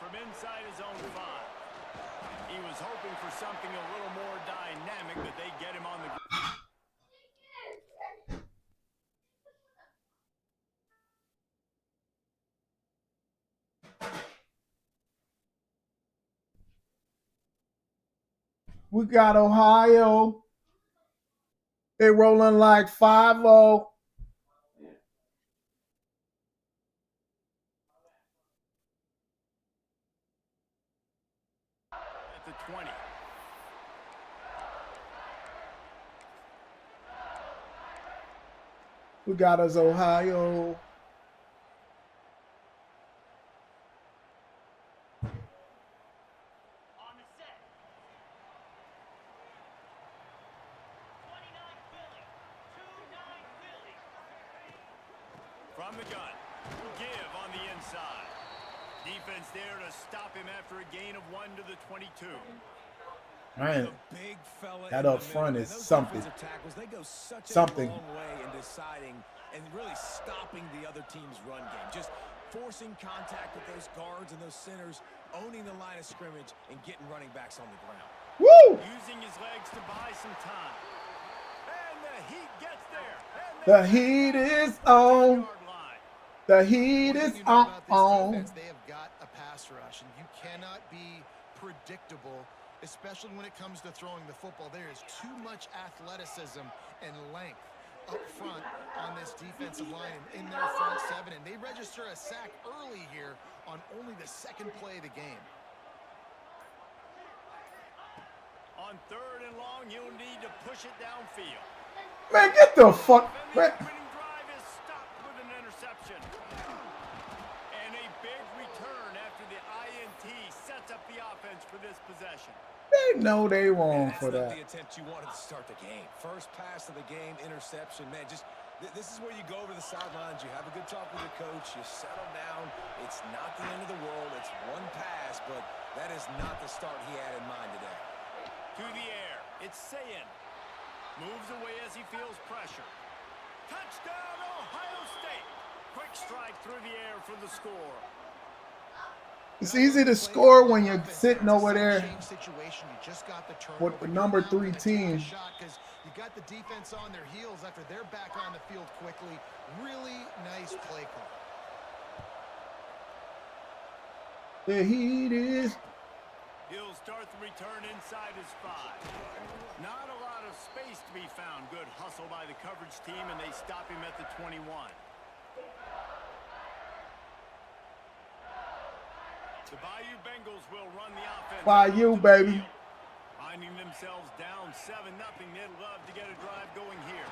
from inside his own 5. He was hoping for something a little more dynamic, but they get him on the ground. We got Ohio. They rolling like 5-0. At the 20. We got us Ohio. From the gun, give on the inside. Defense there to stop him after a gain of 1 to the 22. Man, big fella that up front is something. Tackles, they go such something. a long way in deciding and really stopping the other team's run game. Just forcing contact with those guards and those centers, owning the line of scrimmage, and getting running backs on the ground. Woo! Using his legs to buy some time. And the heat gets there. The heat is on. The heat is on. They have got a pass rush, and you cannot be predictable, especially when it comes to throwing the football. There is too much athleticism and length up front on this defensive line in their front 7, and they register a sack early here on only the 2nd play of the game. On 3rd and long, you'll need to push it downfield. Man, get the fuck. Man. Winning drive is stopped with an interception. And a big return after the INT sets up the offense for this possession. They know they wrong for that. That's not the attempt you wanted to start the game. First pass of the game, interception. Man, just this is where you go over the sidelines. You have a good talk with your coach. You settle down. It's not the end of the world. It's one pass, but that is not the start he had in mind today. To the air. It's Sayin. Moves away as he feels pressure. Touchdown, Ohio State. Quick strike through the air for the score. It's easy to score when you're sitting over there with the number 3 team. You got the defense on their heels after they're back on the field quickly. Really nice play call. The heat is. He'll start the return inside his 5. Not a lot of space to be found. Good hustle by the coverage team, and they stop him at the 21. The Bayou Bengals will run the offense. Bayou, baby. Finding themselves down 7-0. They'd love to get a drive going here.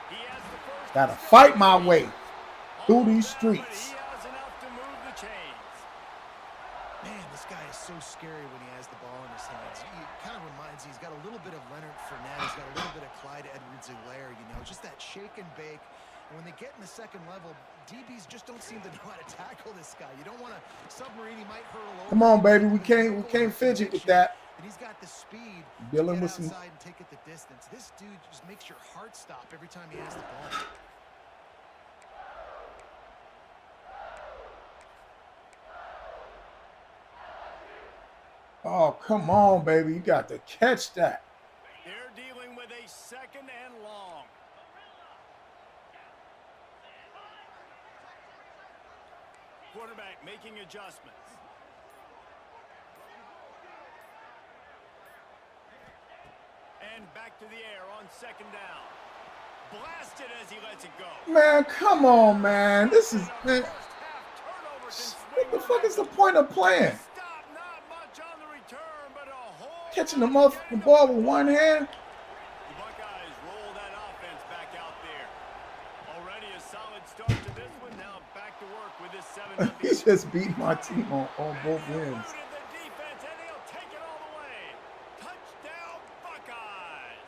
He has the first. Gotta fight my way through these streets. He has enough to move the chains. Man, this guy is so scary when he has the ball in his hands. He kind of reminds me, he's got a little bit of Leonard Fournette. He's got a little bit of Clyde Edwards-Helaire, you know, just that shake and bake. And when they get in the 2nd level, DBs just don't seem to know how to tackle this guy. You don't want to submarine. He might hurl over. Come on, baby. We can't fidget with that. And he's got the speed Dealing to with get some. outside and take it the distance. This dude just makes your heart stop every time he has the ball. Oh, come on, baby. You got to catch that. They're dealing with a 2nd and long. Quarterback making adjustments. And back to the air on 2nd down. Blasted as he lets it go. Man, come on, man. This is. Man, what the fuck is the point of playing? Catching the ball with one hand. The Buckeyes roll that offense back out there. Already a solid start to this one. Now back to work with this 7. He just beat my team on both ends. The defense, and he'll take it all the way. Touchdown, Buckeyes.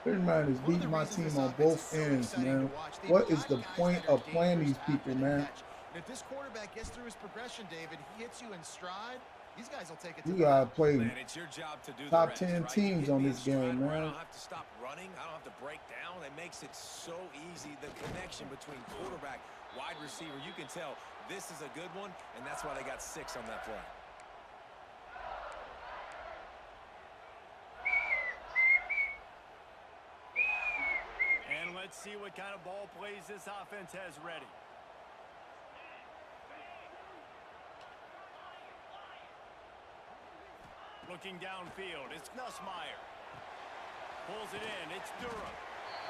This man is beating my team on both ends, man. What is the point of playing these people, man? If this quarterback gets through his progression, David, he hits you in stride. These guys will take it to You the gotta house. play Man, it's your job to do the top rest, 10 right? teams You hit on me this in stride game, where I man. don't have to stop running. I don't have to break down. It makes it so easy. The connection between quarterback, wide receiver, you can tell this is a good one, and that's why they got 6 on that play. And let's see what kind of ball plays this offense has ready. Looking downfield, it's Nussmeier. Pulls it in, it's Durham.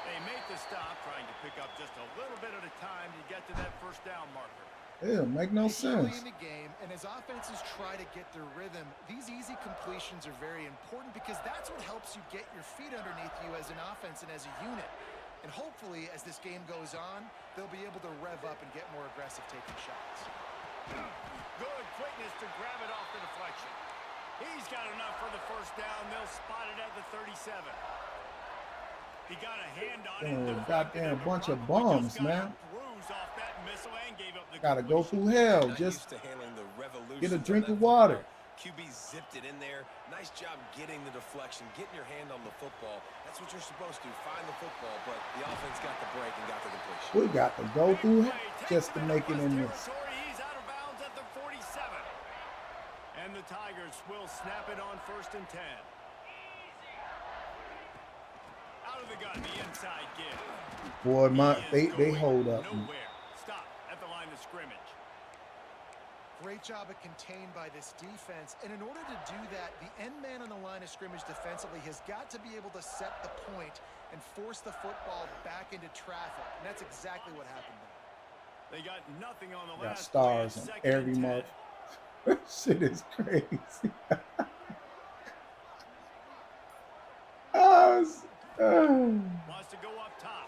They make the stop, trying to pick up just a little bit at a time to get to that first down marker. Yeah, make no It's early sense. in the game, and as offenses try to get their rhythm, these easy completions are very important because that's what helps you get your feet underneath you as an offense and as a unit. And hopefully, as this game goes on, they'll be able to rev up and get more aggressive taking shots. Good quickness to grab it off the deflection. He's got enough for the first down. They'll spot it at the 37. He got a hand on it. Oh, goddamn bunch of bums, man. Off that missile and gave up the Gotta go completion. through hell. Not Just used to handling the revolutions get a on drink that of water. football. QB zipped it in there. Nice job getting the deflection, getting your hand on the football. That's what you're supposed to do, find the football, but the offense got the break and got the completion. We got to go through hell just to make it in this. He's out of bounds at the 47. And the Tigers will snap it on 1st and 10. Out of the gun, the inside give. Boy, they hold up. Nowhere. Stop at the line of scrimmage. Great job of contained by this defense. And in order to do that, the end man on the line of scrimmage defensively has got to be able to set the point and force the football back into traffic. And that's exactly what happened there. They got nothing on the Got last stars play, on 2nd every and 10. month. Shit is crazy. Wants to go up top.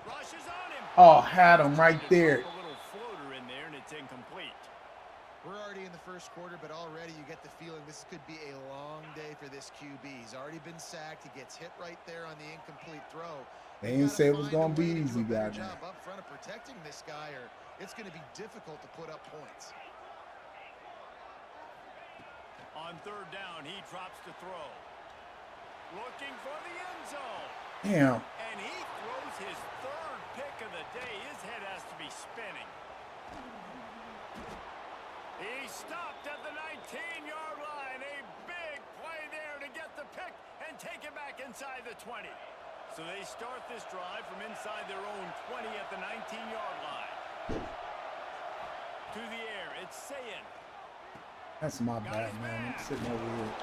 Rushes on him. Oh, had him right there. A little floater in there, and it's incomplete. We're already in the first quarter, but already you get the feeling this could be a long day for this QB. He's already been sacked. He gets hit right there on the incomplete throw. They didn't say it was going to be easy, guys. goddamn. Job up front of protecting this guy, or it's going to be difficult to put up points. On 3rd down, he drops to throw. Looking for the end zone. Damn. And he throws his 3rd pick of the day. His head has to be spinning. He stopped at the 19-yard line. A big play there to get the pick and take it back inside the 20. So they start this drive from inside their own 20 at the 19-yard line. To the air, it's Sayin. That's my bad, man. I'm sitting over here.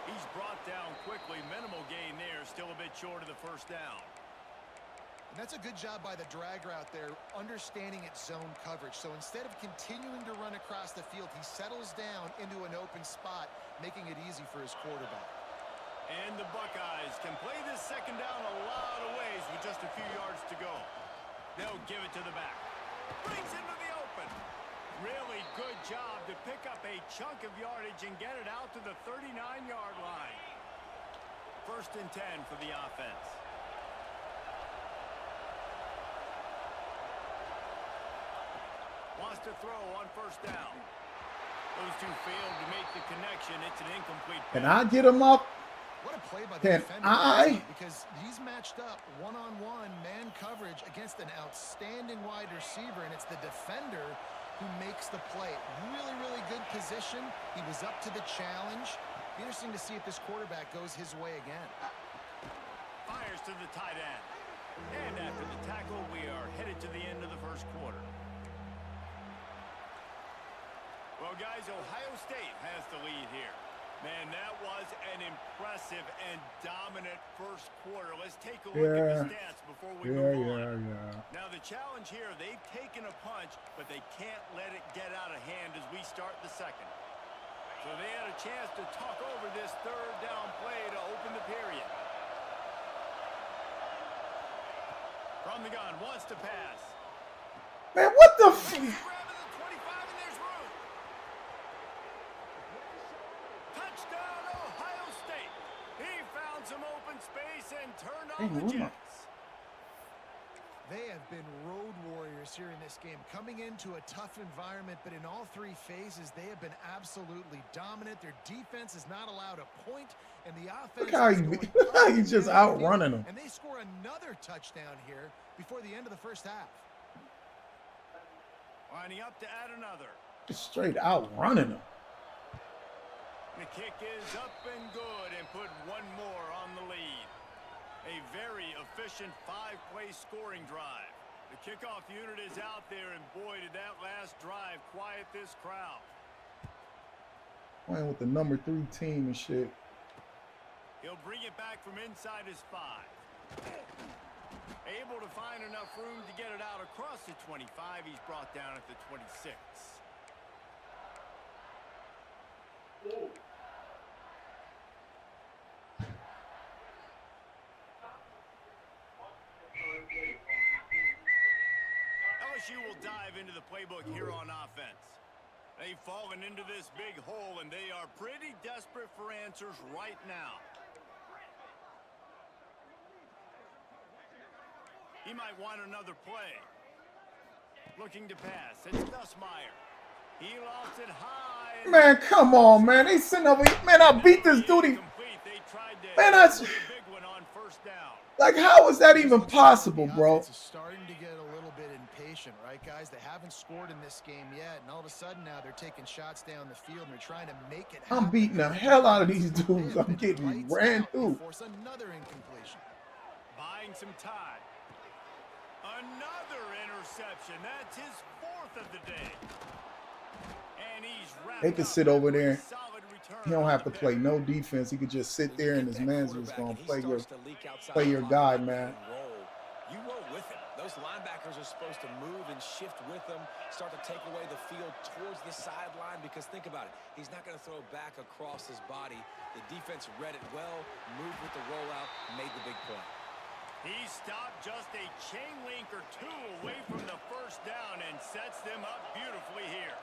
He's brought down quickly. Minimal gain there. Still a bit short of the 1st down. And that's a good job by the drag route there, understanding its zone coverage. So instead of continuing to run across the field, he settles down into an open spot, making it easy for his quarterback. And the Buckeyes can play this 2nd down a lot of ways with just a few yards to go. They'll give it to the back. Brings into the open. Really good job to pick up a chunk of yardage and get it out to the 39-yard line. 1st and 10 for the offense. Wants to throw on 1st down. Those two failed to make the connection. It's an incomplete pass. Can I get him up? What a play by the defender. Because he's matched up one-on-one man coverage against an outstanding wide receiver, and it's the defender who makes the play. Really, really good position. He was up to the challenge. Be interesting to see if this quarterback goes his way again. Fires to the tight end. And after the tackle, we are headed to the end of the 1st quarter. Well, guys, Ohio State has the lead here. Man, that was an impressive and dominant 1st quarter. Let's take a look at the stats before we move on. Now, the challenge here, they've taken a punch, but they can't let it get out of hand as we start the 2nd. So they had a chance to talk over this 3rd down play to open the period. From the gun, wants to pass. Man, what the f... Grabbing the 25, and there's room. Touchdown, Ohio State. He found some open space and turned on the Jets. They have been road warriors here in this game, coming into a tough environment, but in all three phases, they have been absolutely dominant. Their defense is not allowed a point, and the offense Look how he's just outrunning them. And they score another touchdown here before the end of the first half. Lining up to add another. Just straight outrunning them. The kick is up and good and put one more on the lead. A very efficient 5-play scoring drive. The kickoff unit is out there, and boy, did that last drive quiet this crowd. Playing with the number 3 team and shit. He'll bring it back from inside his 5. Able to find enough room to get it out across the 25. He's brought down at the 26. LSU will dive into the playbook here on offense. They've fallen into this big hole, and they are pretty desperate for answers right now. He might want another play. Looking to pass. It's Nussmeier. He lost it high. Man, come on, man. They sitting over here. Man, I beat this dude. Man, that's... Like, how is that even possible, bro? It's starting to get a little bit impatient, right, guys? They haven't scored in this game yet, and all of a sudden now they're taking shots down the field and they're trying to make it happen. I'm beating the hell out of these dudes. I'm getting ran through. Force another incompletion. Buying some time. Another interception. That's his 4th of the day. And he's they can sit over there. He don't have to play no defense. He could just sit there, and his man's just gonna play your guy, man. You roll with him. Those linebackers are supposed to move and shift with them, start to take away the field towards the sideline, because think about it. He's not going to throw back across his body. The defense read it well, moved with the rollout, made the big play. He stopped just a chain link or 2 away from the first down and sets them up beautifully here.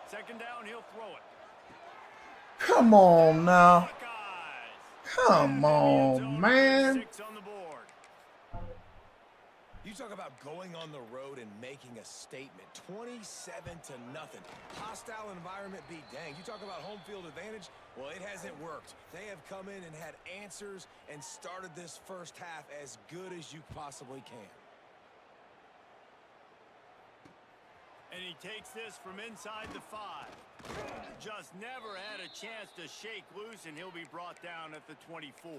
Second down, he'll throw it. Come on now. Come on, man. You talk about going on the road and making a statement. 27-0. Hostile environment be danged. You talk about home field advantage. Well, it hasn't worked. They have come in and had answers and started this first half as good as you possibly can. And he takes this from inside the 5. Just never had a chance to shake loose, and he'll be brought down at the 24.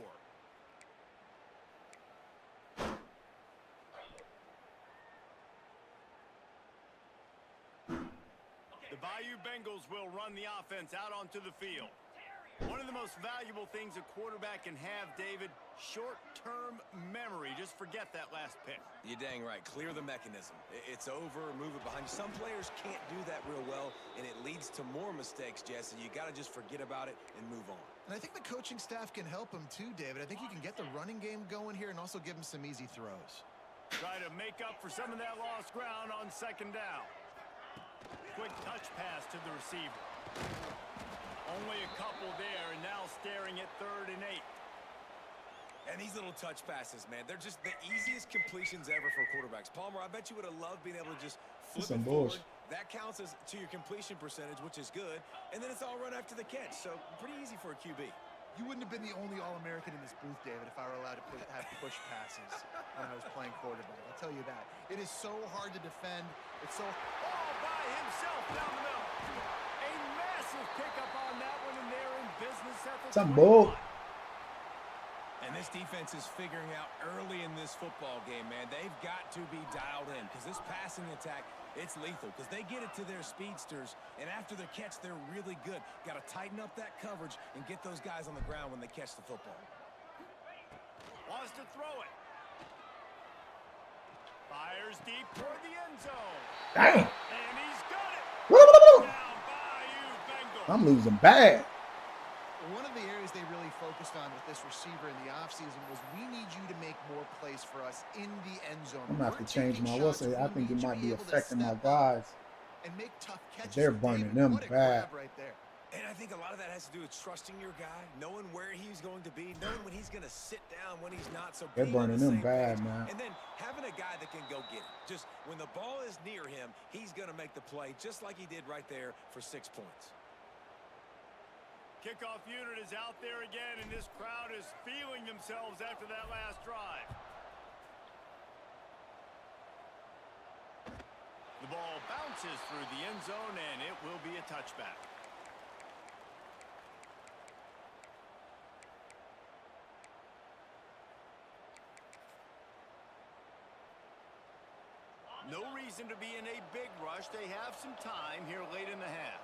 The Bayou Bengals will run the offense out onto the field. One of the most valuable things a quarterback can have, David, short-term memory. Just forget that last pick. You're dang right. Clear the mechanism. It's over, move it behind you. Some players can't do that real well, and it leads to more mistakes, Jesse. You got to just forget about it and move on. And I think the coaching staff can help him too, David. I think you can get the running game going here and also give him some easy throws. Try to make up for some of that lost ground on second down. Quick touch pass to the receiver. Only a couple there, and now staring at 3rd and 8. And these little touch passes, man, they're just the easiest completions ever for quarterbacks. Palmer, I bet you would have loved being able to just flip it forward. That counts as to your completion percentage, which is good. And then it's all run after the catch, so pretty easy for a QB. You wouldn't have been the only All-American in this booth, David, if I were allowed to have push passes when I was playing quarterback. I'll tell you that. It is so hard to defend. It's so... All by himself down the middle. A massive pickup on that one, and they're in business at the 21. And this defense is figuring out early in this football game, man. They've got to be dialed in, because this passing attack, it's lethal, because they get it to their speedsters, and after the catch, they're really good. Got to tighten up that coverage and get those guys on the ground when they catch the football. Wants to throw it. Fires deep toward the end zone. Damn. And he's got it. Woo! Down Bayou Bengals. I'm losing bad. One of the areas they really focused on with this receiver in the offseason was, we need you to make more plays for us in the end zone. I'm going to have to change my what's it. I think it might be affecting my guys. And make tough catches. They're burning them bad. Right there. And I think a lot of that has to do with trusting your guy, knowing where he's going to be, knowing when he's going to sit down, when he's not. So They're burning them bad, man. And then having a guy that can go get it. Just when the ball is near him, he's going to make the play just like he did right there for 6 points. Kickoff unit is out there again, and this crowd is feeling themselves after that last drive. The ball bounces through the end zone, and it will be a touchback. No reason to be in a big rush. They have some time here late in the half.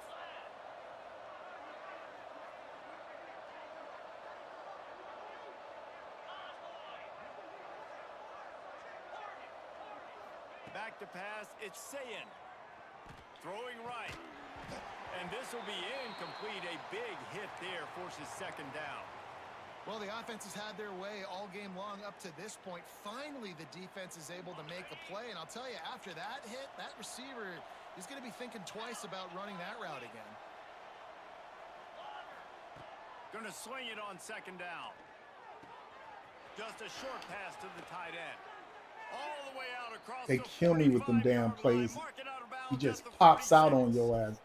Back to pass, it's Sayin. Throwing right. And this will be incomplete. A big hit there forces second down. Well, the offense has had their way all game long up to this point. Finally, the defense is able to make a play. And I'll tell you, after that hit, that receiver is going to be thinking twice about running that route again. Going to sling it on second down. Just a short pass to the tight end. All the way out across They kill me with them damn plays. He just pops 46. out on your ass.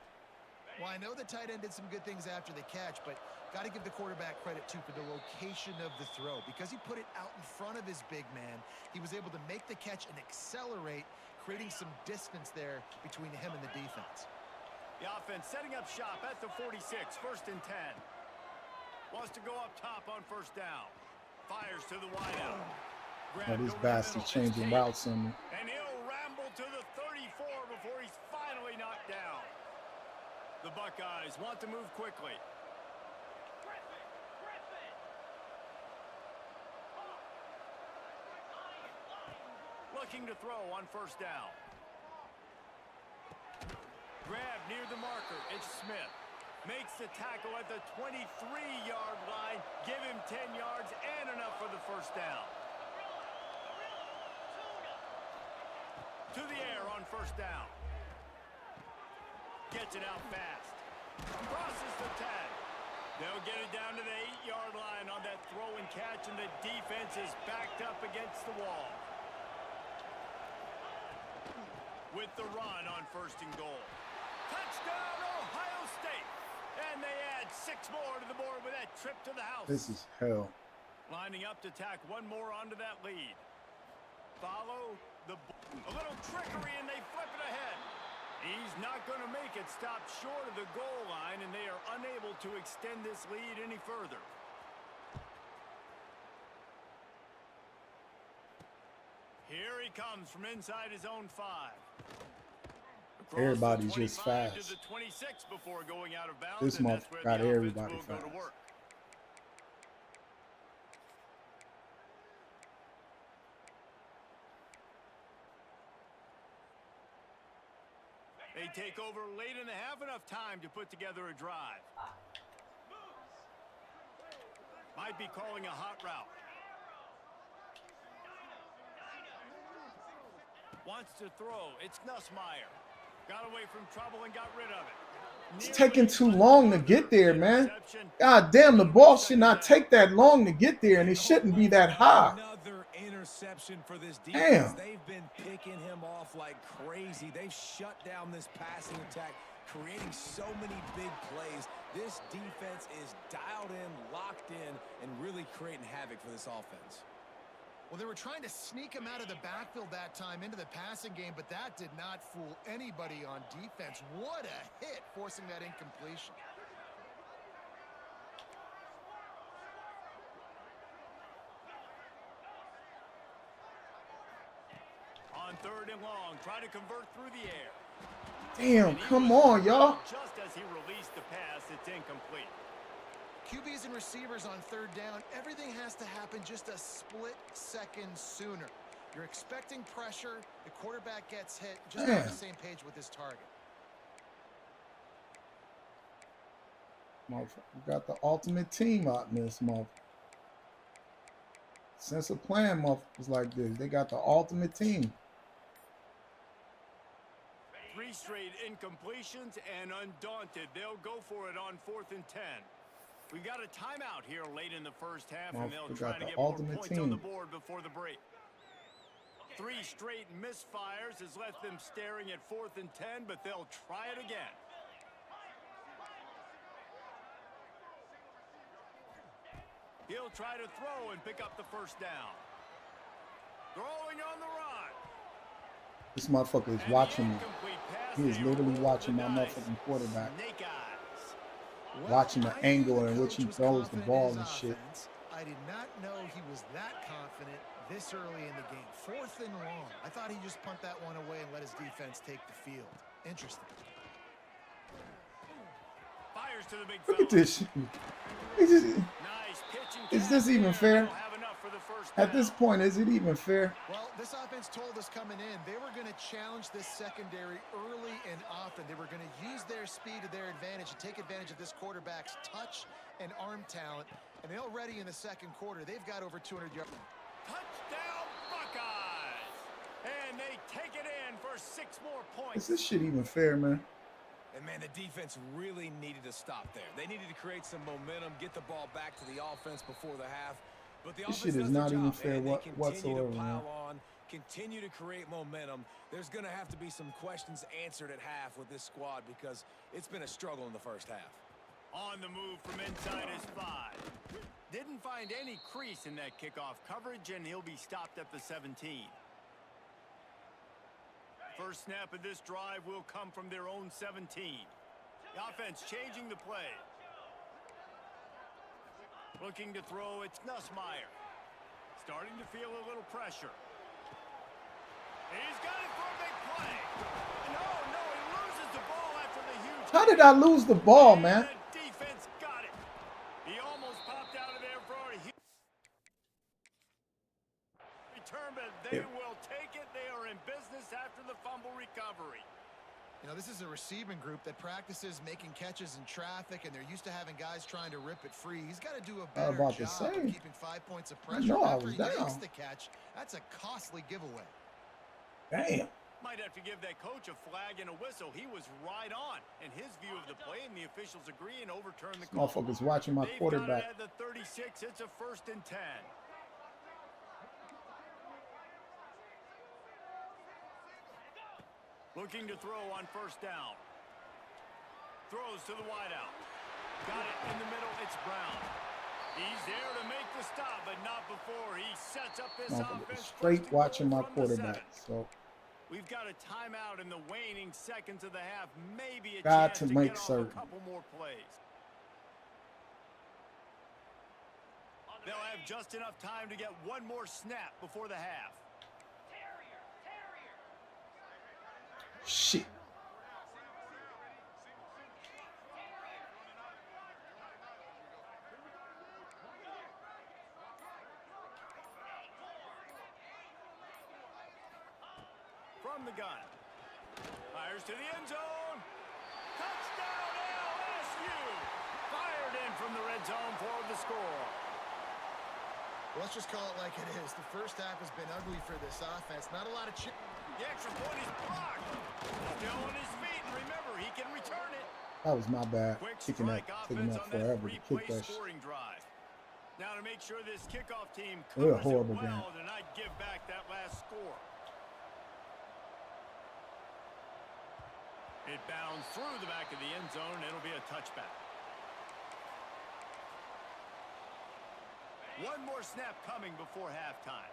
Well, I know the tight end did some good things after the catch, but got to give the quarterback credit, too, for the location of the throw. Because he put it out in front of his big man, he was able to make the catch and accelerate, creating some distance there between him and the defense. The offense setting up shop at the 46, 1st and 10. Wants to go up top on 1st down. Fires to the wideout. Oh, this bastard changing routes on me. And he'll ramble to the 34 before he's finally knocked down. The Buckeyes want to move quickly. Looking to throw on 1st down. Grab near the marker. It's Smith. Makes the tackle at the 23-yard line. Give him 10 yards and enough for the 1st down. To the air on 1st down. Gets it out fast. Crosses the 10. They'll get it down to the 8-yard line on that throw and catch, and the defense is backed up against the wall. With the run on 1st and goal. Touchdown, Ohio State. And they add 6 more to the board with that trip to the house. This is hell. Lining up to tack one more onto that lead. Follow the... A little trickery, and they flip it ahead. He's not going to make it. Stop short of the goal line, and they are unable to extend this lead any further. Here he comes from inside his own 5. Across Everybody's the just 25 fast. To the 26 before going out of bounds, This and that's motherfucker where got the offense everybody will go to fast. work. They take over late in the half, enough time to put together a drive. Might be calling a hot route. Wants to throw. It's Nussmeier. Got away from trouble and got rid of it. It's taking too long to get there, man. God damn, the ball should not take that long to get there, and it shouldn't be that high. Another interception for this defense. They've been picking him off like crazy. They've shut down this passing attack, creating so many big plays. This defense is dialed in, locked in, and really creating havoc for this offense. Well, they were trying to sneak him out of the backfield that time into the passing game, but that did not fool anybody on defense. What a hit, forcing that incompletion. On 3rd and long, try to convert through the air. Damn, come on, y'all. Just as he released the pass, it's incomplete. QBs and receivers on 3rd down, everything has to happen just a split second sooner. You're expecting pressure, the quarterback gets hit, just on the same page with his target. Motherfucker got the ultimate team out in this motherfucker. Sense of playing motherfuckers like this. They got the ultimate team. 3 3 straight incompletions, and undaunted, they'll go for it on 4th and 10. We've got a timeout here late in the first half, and they'll try to get more points on the board before the break. 3 straight misfires has left them staring at 4th and 10, but they'll try it again. He'll try to throw and pick up the first down. Throwing on the run. This motherfucker is watching me. He is literally watching my motherfucking quarterback. Watching the angle in which he throws the ball and shit. I did not know he was that confident this early in the game. 4th and long. I thought he just punt that one away and let his defense take the field. Interesting. Fires to the big Look at this shit. Is this even fair? At this point, is it even fair? Well, this offense told us coming in they were going to challenge this secondary early and often. They were going to use their speed to their advantage and take advantage of this quarterback's touch and arm talent. And already in the second quarter, they've got over 200 yards. Touchdown, Buckeyes! And they take it in for 6 more points. Is this shit even fair, man? And, man, the defense really needed to stop there. They needed to create some momentum, get the ball back to the offense before the half. But the this shit is not even fair whatsoever, man. Continue to create momentum. There's going to have to be some questions answered at half with this squad because it's been a struggle in the first half. On the move from inside his 5. Didn't find any crease in that kickoff coverage, and he'll be stopped at the 17. First snap of this drive will come from their own 17. The offense changing the play. Looking to throw, it's Nussmeier. Starting to feel a little pressure. He's got it for a big play. No, he loses the ball after the huge... How did I lose the ball, man? The defense got it. He almost popped out of there for a huge return, but they will take it. They are in business after the fumble recovery. You know, this is a receiving group that practices making catches in traffic, and they're used to having guys trying to rip it free. He's got to do a better job of keeping 5 points of pressure. After he makes the catch, that's a costly giveaway. Damn. Might have to give that coach a flag and a whistle. He was right on in his view of the play, and the officials agree and overturn the call. Motherfuckers watching my quarterback. At the 36, it's a 1st and 10. Looking to throw on 1st down. Throws to the wideout. Got it in the middle. It's Brown. He's there to make the stop, but not before he sets up this offense. Straight watching my quarterback. So we've got a timeout in the waning seconds of the half. Maybe a got chance to to make get certain. off a couple more plays. They'll have just enough time to get one more snap before the half. Shit. From the gun. Fires to the end zone. Touchdown LSU. Fired in from the red zone for the score. Well, let's just call it like it is. The first half has been ugly for this offense. Not a lot of chip. The extra point is blocked. Still on his feet, and remember, he can return it. That was my bad. Taking that forever to kick that shit. Drive. Now to make sure this kickoff team We're a covers horrible it well game. to not give back that last score. It bounds through the back of the end zone. It'll be a touchback. One more snap coming before halftime.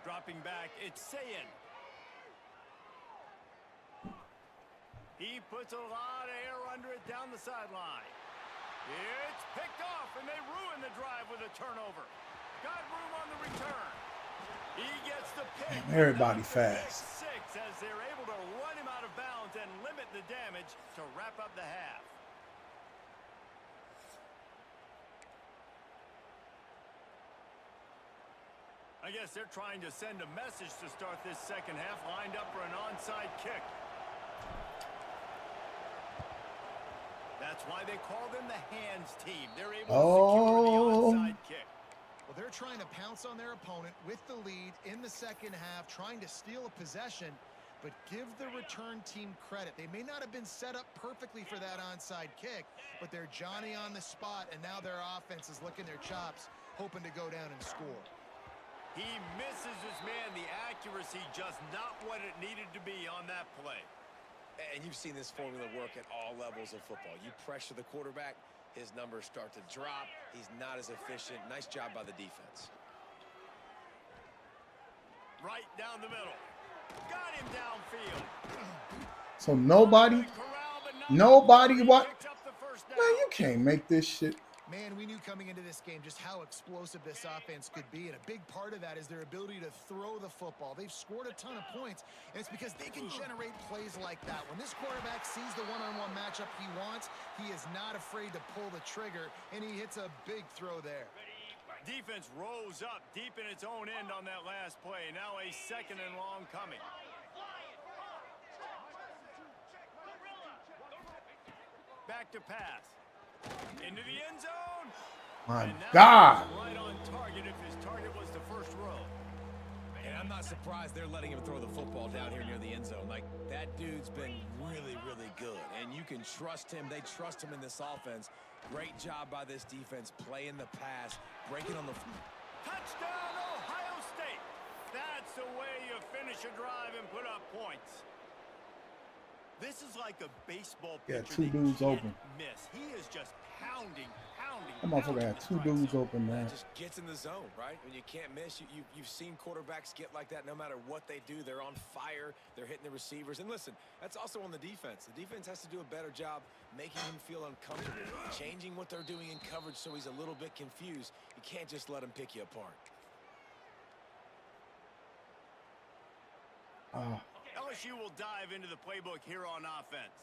Dropping back, it's Sayin. He puts a lot of air under it down the sideline. It's picked off, and they ruin the drive with a turnover. Got room on the return. He gets the pick. Damn, everybody fast. 6 as they're able to run him out of bounds and limit the damage to wrap up the half. I guess they're trying to send a message to start this second half, lined up for an onside kick. That's That's why they call them the hands team. They're able to secure the Oh. onside kick. Well, they're trying to pounce on their opponent with the lead in the second half, trying to steal a possession, but give the return team credit. They may not have been set up perfectly for that onside kick, but they're Johnny on the spot, and now their offense is licking their chops, hoping to go down and score. He misses his man. The accuracy just not what it needed to be on that play. And you've seen this formula work at all levels of football. You pressure the quarterback, his numbers start to drop. He's not as efficient. Nice job by the defense. Right down the middle. Got him downfield. So nobody what? Man, you can't make this shit. Man, we knew coming into this game just how explosive this offense could be, and a big part of that is their ability to throw the football. They've scored a ton of points, and it's because they can generate plays like that. When this quarterback sees the one-on-one matchup he wants, he is not afraid to pull the trigger, and he hits a big throw there. Defense rose up deep in its own end on that last play. Now a 2nd and long coming. Back to pass. Into the end zone. My God. Right on target if his target was the first row. And I'm not surprised they're letting him throw the football down here near the end zone. Like, that dude's been really, really good. And you can trust him. They trust him in this offense. Great job by this defense playing the pass, breaking on the... Touchdown, Ohio State. That's the way you finish a drive and put up points. This is like a baseball pitcher. Yeah, two dudes open. Miss. He is just pounding. That motherfucker had two dudes open, man. Just gets in the zone, right? When you can't miss, you've seen quarterbacks get like that no matter what they do. They're on fire. They're hitting the receivers. And listen, that's also on the defense. The defense has to do a better job making him feel uncomfortable, changing what they're doing in coverage so he's a little bit confused. You can't just let him pick you apart. LSU will dive into the playbook here on offense.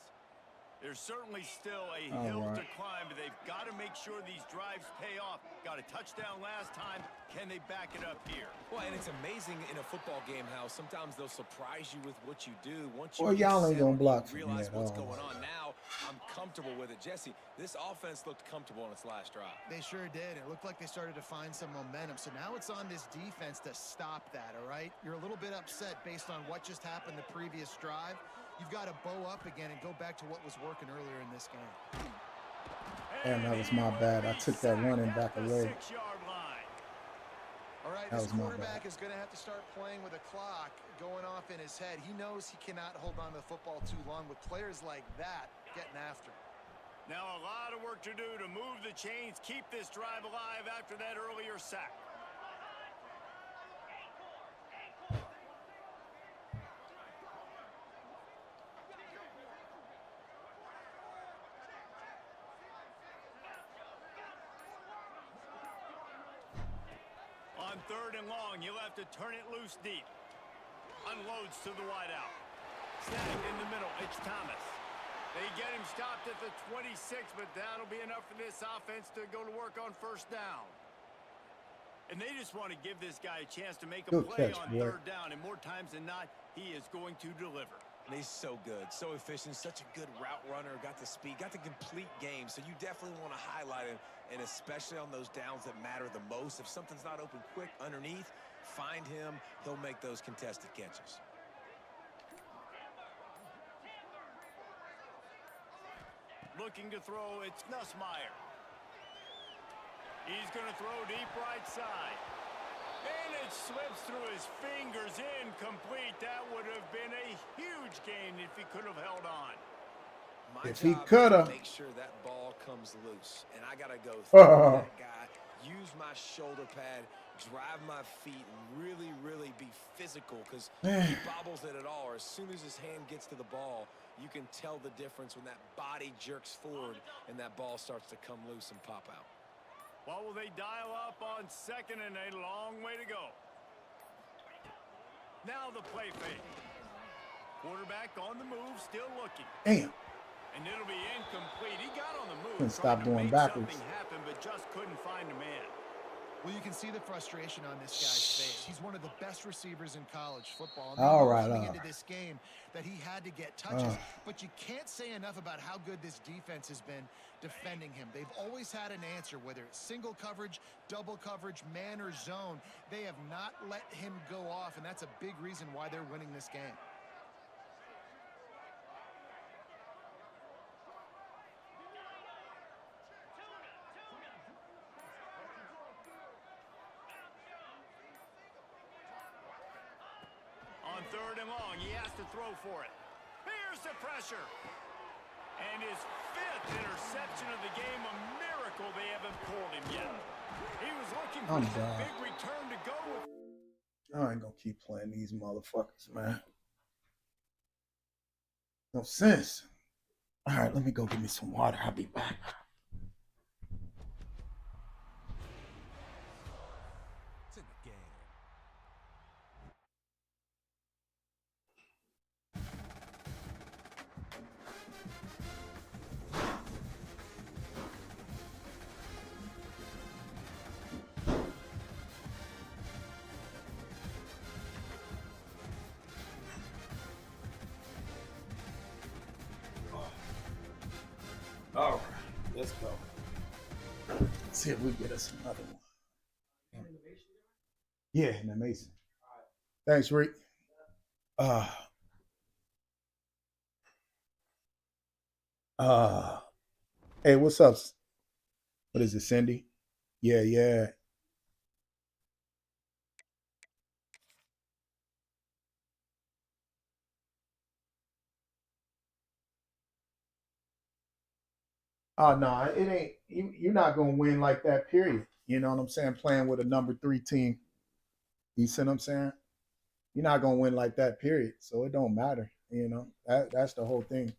There's certainly still a hill to climb, but they've got to make sure these drives pay off. Got a touchdown last time. Can they back it up here? Well, and it's amazing in a football game how sometimes they'll surprise you with what you do. Once you y'all ain't gonna block for me realize at what's all. going on now, I'm comfortable with it. Jesse, this offense looked comfortable on its last drive. They sure did. It looked like they started to find some momentum. So now it's on this defense to stop that, all right? You're a little bit upset based on what just happened the previous drive. You've got to bow up again and go back to what was working earlier in this game. Damn, that was my bad. I took that running back away. All right, this quarterback is going to have to start playing with a clock going off in his head. He knows he cannot hold on to the football too long with players like that getting after. Now a lot of work to do to move the chains, keep this drive alive after that earlier sack. On 3rd and long, you'll have to turn it loose deep. Unloads to the wideout. Snagged in the middle, it's Thomas. They get him stopped at the 26, but that'll be enough for this offense to go to work on 1st down. And they just want to give this guy a chance to make a play on 3rd down, and more times than not, he is going to deliver. And he's so good, so efficient, such a good route runner, got the speed, got the complete game. So you definitely want to highlight him, and especially on those downs that matter the most. If something's not open quick underneath, find him. He'll make those contested catches. Looking to throw, it's Nussmeier. He's going to throw deep right side. And it slips through his fingers, incomplete. That would have been a huge gain if he could have held on. If he could have. Make sure that ball comes loose. And I got to go through that guy, use my shoulder pad, drive my feet, and really, really be physical because he bobbles it at all. Or as soon as his hand gets to the ball, you can tell the difference when that body jerks forward and that ball starts to come loose and pop out. What will they dial up on 2nd and a long way to go? Now the play fake. Quarterback on the move, still looking. Damn. And it'll be incomplete. He got on the move. Couldn't stop going backwards. Something happened, but just couldn't find a man. Well, you can see the frustration on this guy's face. He's one of the best receivers in college football. And All they knew right. coming into this game that he had to get touches. But you can't say enough about how good this defense has been defending him. They've always had an answer, whether it's single coverage, double coverage, man or zone. They have not let him go off, and that's a big reason why they're winning this game. On 3rd and long, he has to throw for it. Here's the pressure. And his 5th interception of the game, a miracle they haven't pulled him yet. He was looking for a big return to go with. I ain't gonna keep playing these motherfuckers, man. No sense. All right, let me go get me some water. I'll be back. It's in the game. All right, let's go. Let's see if we get us another one. Yeah, in the Mason. Thanks, Rick. Hey, what's up? What is it, Cindy? Yeah. Oh no, it ain't. You're not gonna win like that. Period. You know what I'm saying? Playing with a number 3 team. You see what I'm saying? You're not gonna win like that. Period. So it don't matter. You know that's the whole thing.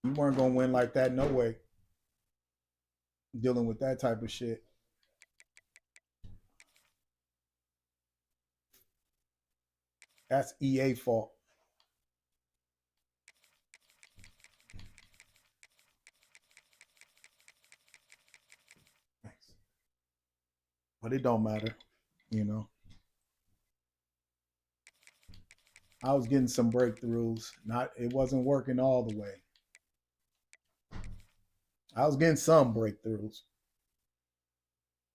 You weren't gonna win like that. No way. Dealing with that type of shit. That's EA fault. But it don't matter, you know. I was getting some breakthroughs. It wasn't working all the way. I was getting some breakthroughs.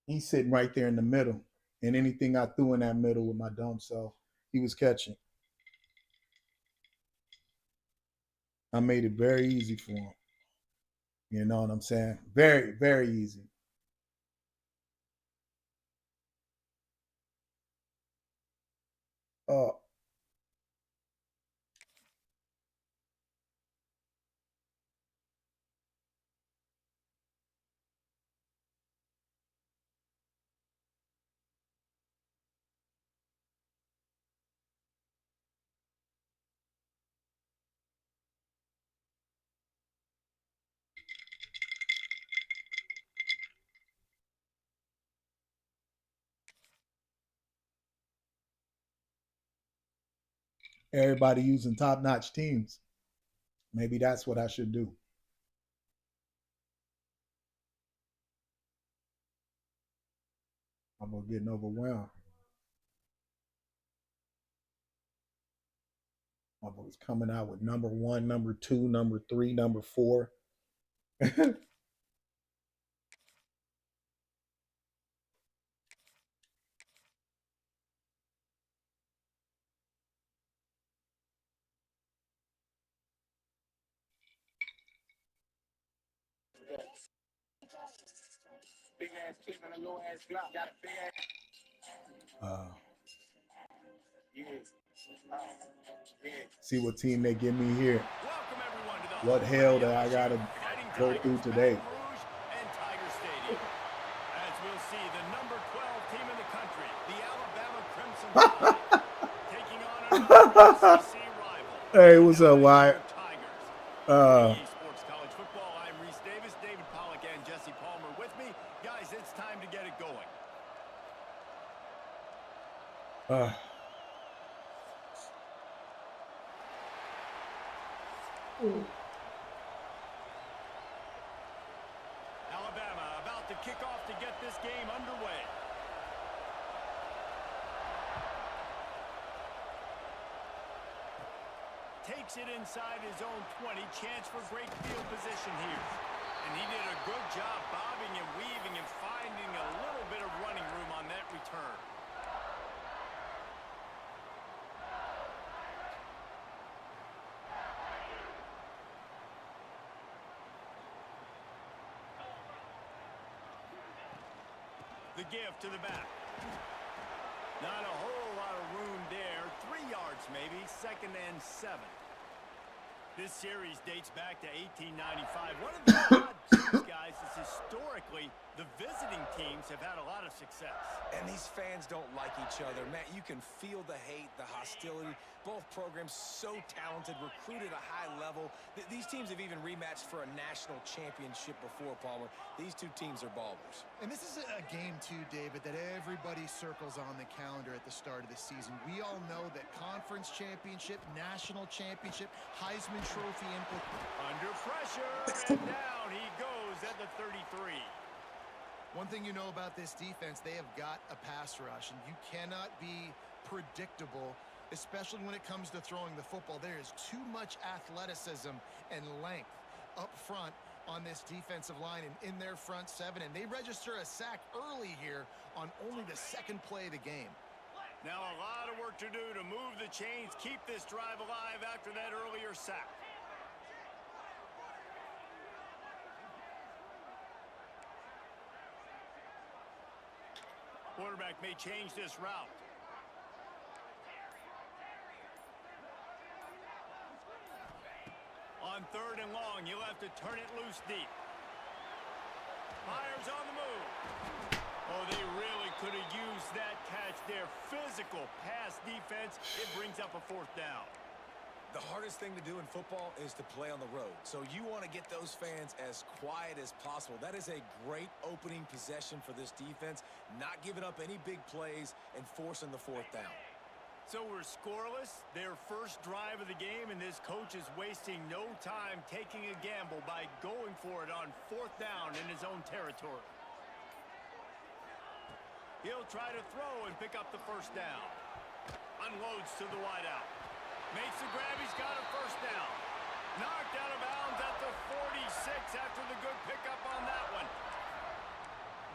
He's sitting right there in the middle. And anything I threw in that middle with my dumb self, he was catching. I made it very easy for him. You know what I'm saying? Very, very easy. Everybody using top-notch teams. Maybe that's what I should do. I'm getting overwhelmed. I was coming out with number 1, number 2, number 3, number 4. Big ass clip and a low ass Glock. Got a big ass. See what team they give me here. What hell that I gotta go through today? As we'll see, the number 12 team in the country, the Alabama Crimson Tide, taking on another SEC rival. Hey, what's up, Wyatt? Sports College Football. I'm Reese Davis, David Pollack, and Jesse Palmer with me. Guys, it's time to get it going. kickoff to get this game underway. Takes it inside his own 20. Chance for great field position here. And he did a good job bobbing and weaving and finding a little bit of running room on that return. The give to the back. Not a whole lot of room there. 3 yards maybe. 2nd and 7. This series dates back to 1895. One of the odd things, guys, is historically the visiting teams have had a lot of success. And these fans don't like each other. Matt, you can feel the hate, the hostility. Both programs so talented, recruited at a high level. These teams have even rematched for a national championship before, Palmer. These two teams are ballers. And this is a game, too, David, that everybody circles on the calendar at the start of the season. We all know that conference championship, national championship, Heisman Trophy Under pressure, and down he goes at the 33. One thing you know about this defense, they have got a pass rush, and you cannot be predictable, especially when it comes to throwing the football. There is too much athleticism and length up front on this defensive line and in their front seven, and they register a sack early here on only the 2nd play of the game. Now a lot of work to do to move the chains, keep this drive alive after that earlier sack. Quarterback may change this route. On 3rd and long, you'll have to turn it loose deep. Fires on the move. Oh, they really could have used that catch there. Physical pass defense. It brings up a 4th down. The hardest thing to do in football is to play on the road. So you want to get those fans as quiet as possible. That is a great opening possession for this defense, not giving up any big plays and forcing the 4th down. So we're scoreless, their first drive of the game, and this coach is wasting no time taking a gamble by going for it on 4th down in his own territory. He'll try to throw and pick up the 1st down. Unloads to the wideout. Makes the grab, he's got a 1st down. Knocked out of bounds at the 46 after the good pickup on that one.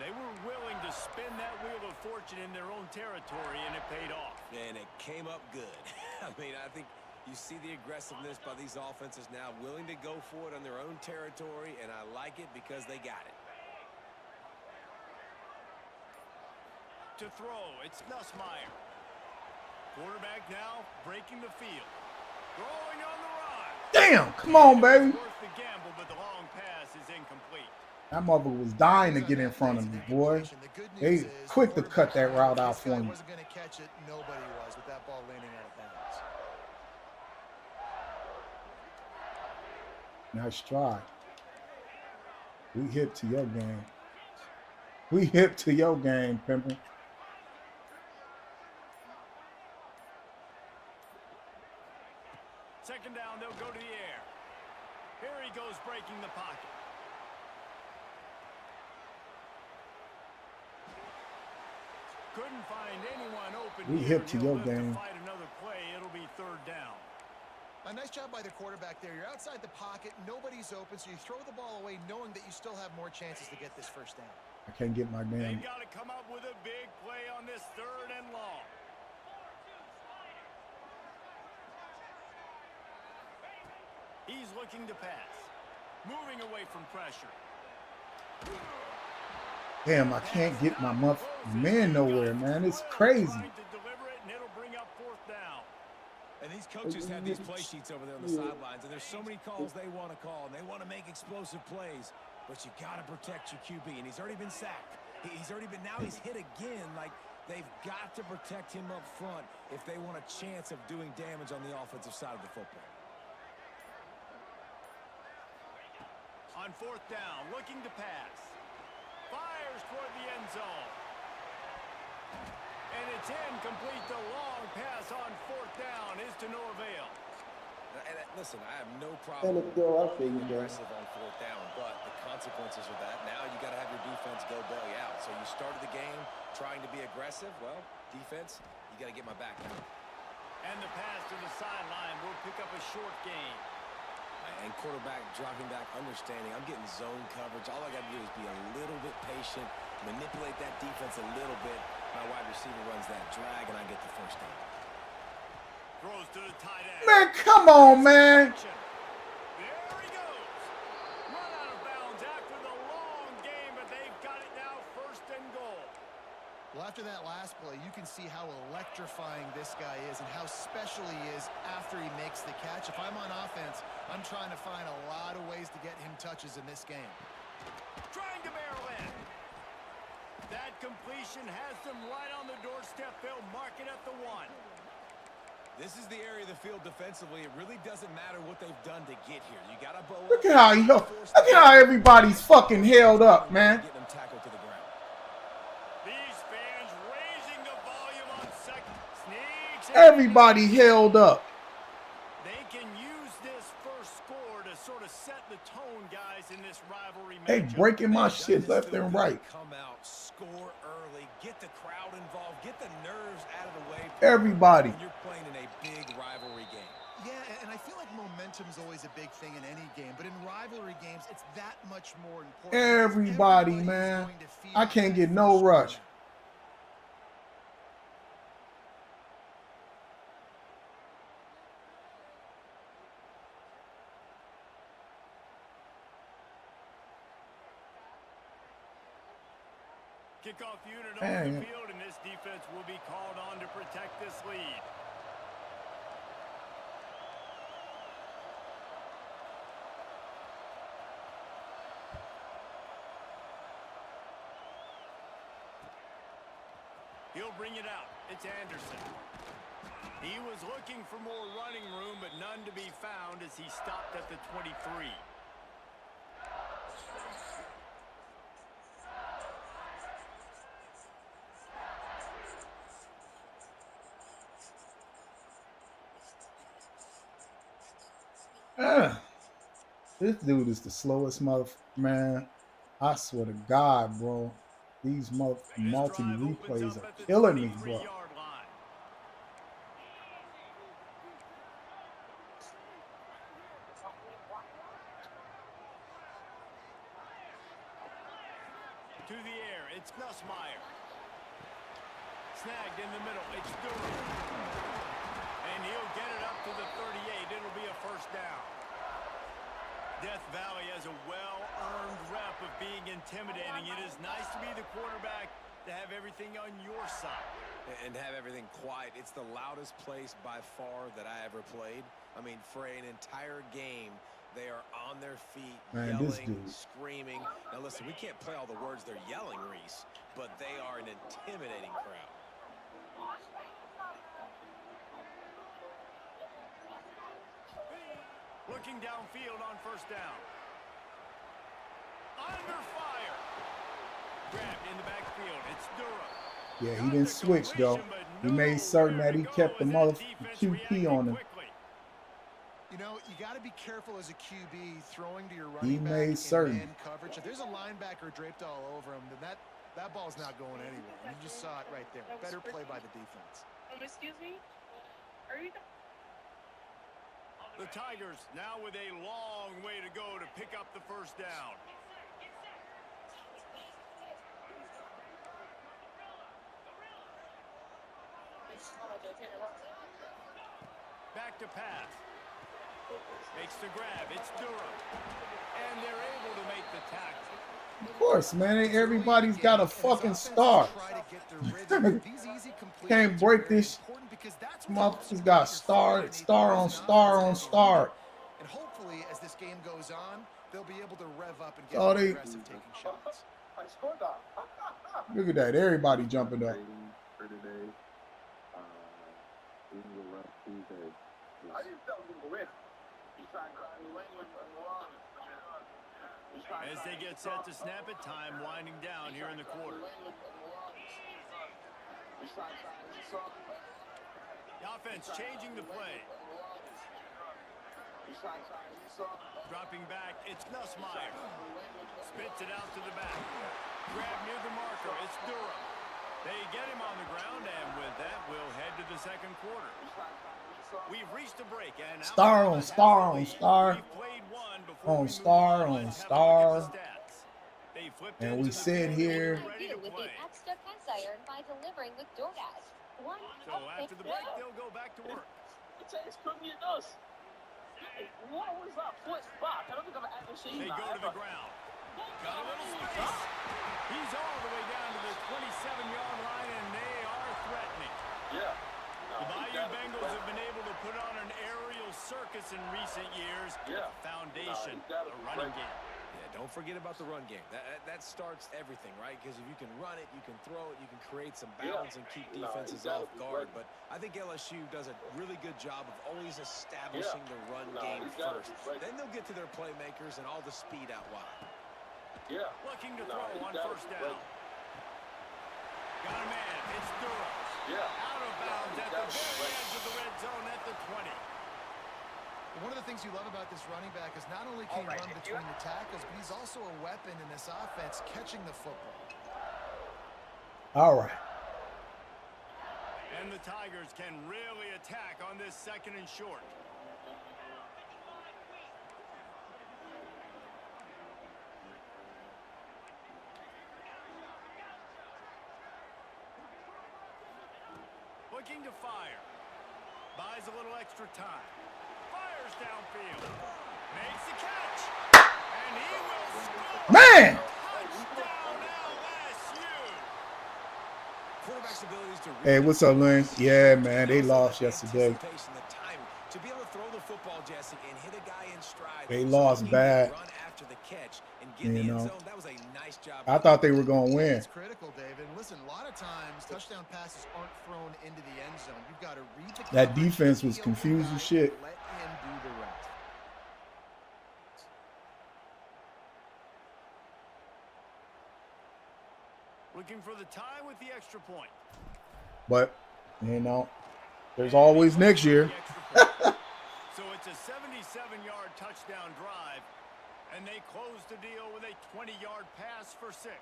They were willing to spin that wheel of fortune in their own territory, and it paid off. And it came up good. I mean, I think you see the aggressiveness by these offenses now, willing to go for it on their own territory, and I like it because they got it. To throw, it's Nussmeier. Quarterback now breaking the field. Throwing on the run. Damn, come on, baby. Worth the gamble, but the long pass is incomplete. That mother was dying to get in front of me, boy. They quick to cut that route out for me. Wasn't going to catch it. Nobody was with that ball landing out of bounds. Nice try. We hip to your game. We hip to your game, Pimpin'. Second down, they'll go to the air. Here he goes breaking the pocket. Couldn't find anyone open. We hip to your game. To fight another play. It'll be 3rd down. A nice job by the quarterback there. You're outside the pocket. Nobody's open, so you throw the ball away knowing that you still have more chances to get this 1st down. I can't get my damn. They've got to come up with a big play on this 3rd and long. He's looking to pass. Moving away from pressure. Damn, I can't get my man nowhere, man. It's crazy. And these coaches have these play sheets over there on the sidelines, and there's so many calls they want to call, and they want to make explosive plays, but you got to protect your QB, and he's already been sacked. He's hit again. Like, they've got to protect him up front if they want a chance of doing damage on the offensive side of the football. On 4th down, looking to pass. Fires toward the end zone. And it's incomplete. The long pass on 4th down is to no avail. And listen, I have no problem being aggressive on 4th down, but the consequences answers are that. Now you got to have your defense go bail you out. So you started the game trying to be aggressive. Well, defense, you got to get my back now. And the pass to the sideline will pick up a short gain. And quarterback dropping back, understanding I'm getting zone coverage. All I got to do is be a little bit patient, manipulate that defense a little bit. My wide receiver runs that drag, and I get the first down. Throws to the tight end. Man, come on, man. There he goes. Run out of bounds after the long game, but they've got it now, first and goal. Well, after that last play, you can see how electrifying this guy is and how special he is after he makes the catch. If I'm on offense, I'm trying to find a lot of ways to get him touches in this game. Trying to barrel in. That completion has them right on the doorstep. They'll mark it at the 1. This is the area of the field defensively. It really doesn't matter what they've done to get here. You got to Look at how everybody's fucking held up, man. Getting them tackled to the ground. These fans raising the volume on second. Sneaks. Everybody held up. They can use this first score to sort of set the tone, guys, in this rivalry matchup. They breaking my shit left and right. Come out, score early, get the crowd involved, get the nerves out of the way. Everybody. When you're playing in a big rivalry game. Yeah, and I feel like momentum's always a big thing in any game, but in rivalry games, it's that much more important. Everybody, man. I can't get no rush. Kickoff unit on the field, and this defense will be called on to protect this lead. He'll bring it out. It's Anderson. He was looking for more running room, but none to be found as he stopped at the 23. This dude is the slowest man. I swear to God, bro. These multi replays are killing me, bro. To the air, it's Nussmeier. Snagged in the middle, it's Durham. And he'll get it up to the 38. It'll be a first down. Death Valley has a well-earned rep of being intimidating. It is nice to be the quarterback, to have everything on your side. And have everything quiet. It's the loudest place by far that I ever played. I mean, for an entire game, they are on their feet, yelling, screaming. Now, listen, we can't play all the words they're yelling, Reese, but they are an intimidating crowd. Looking downfield on first down. Under fire. Grabbed in the backfield. It's Durham. Yeah, he didn't switch, though. He made certain that he kept the motherfucking QP on him. You know, you got to be careful as a QB throwing to your running back in man coverage. If there's a linebacker draped all over him, then that ball's not going anywhere. You just saw it right there. Better play by the defense. Excuse me? Are you... The Tigers now with a long way to go to pick up the first down. Back to pass. Makes the grab. It's Durham. And they're able to make the tackle. Of course, man. Everybody's got a fucking star. Can't break this. Motherfuckers got star on star on star. And hopefully, as this game goes on, they'll be able to rev up and get aggressive taking shots. Look at that. Everybody jumping up. As they get set to snap it, time winding down here in the quarter. The offense changing the play. Dropping back, it's Nussmeier. Spits it out to the back. Grab near the marker. It's Durham. They get him on the ground, and with that, we'll head to the second quarter. We've reached a break, and Star on star on star on star on star. And we sit here. With the extra cash iron by delivering with DoorDash. So after the break, they'll go back to work. They go to the ground. Got a little space. He's all the way down to the 27-yard line, and they are threatening. The Bayou Bengals have been able to put on an aerial circus in recent years. Foundation, a running game. Yeah, don't forget about the run game. That starts everything, right? Because if you can run it, you can throw it, you can create some balance and keep defenses off guard. But I think LSU does a really good job of always establishing the run game first. Then they'll get to their playmakers and all the speed out wide. Looking to throw on first down. Got a man. It's Durham. Out of bounds at the very edge of the red zone at the 20. One of the things you love about this running back is not only can he run between the tackles, but he's also a weapon in this offense catching the football. All right. And the Tigers can really attack on this second and short. Looking to fire. Buys a little extra time. Fires downfield. Makes the catch. And he will score. Man! Touchdown LSU. Quarterback's abilities to Hey, what's up, Lynn? Yeah, man, they lost yesterday. To be able to throw the football, Jesse, and hit a guy in stride. They lost bad. Run after the catch and get in the end zone. That was a nice job. I thought they were going to win. It's critical, David. Listen, a lot of times touchdown passes aren't thrown into the end zone. You've got to read the That defense was confused as shit. Let him do the rest. Looking for the tie with the extra point. But, you know, there's always next year. So it's a 77-yard touchdown drive, and they close the deal with a 20-yard pass for 6.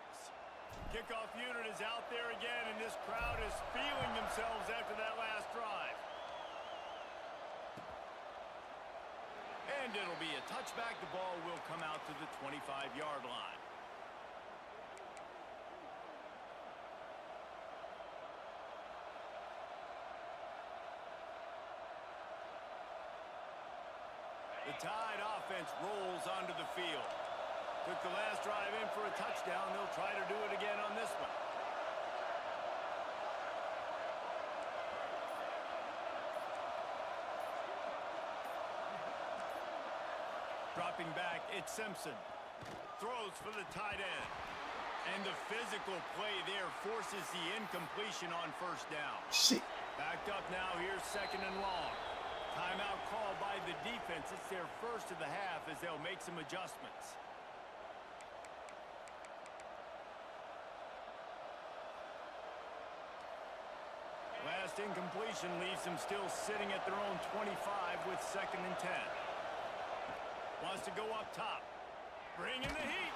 Kickoff unit is out there again, and this crowd is feeling themselves after that last drive. And it'll be a touchback. The ball will come out to the 25-yard line. The Tide offense rolls onto the field. Took the last drive in for a touchdown. They'll try to do it again on this one. Dropping back, it's Simpson. Throws for the tight end. And the physical play there forces the incompletion on first down. Shit. Backed up now, here's second and long. Timeout called by the defense. It's their first of the half as they'll make some adjustments. Last incompletion leaves them still sitting at their own 25 with second and 10. Wants to go up top. Bring in the heat.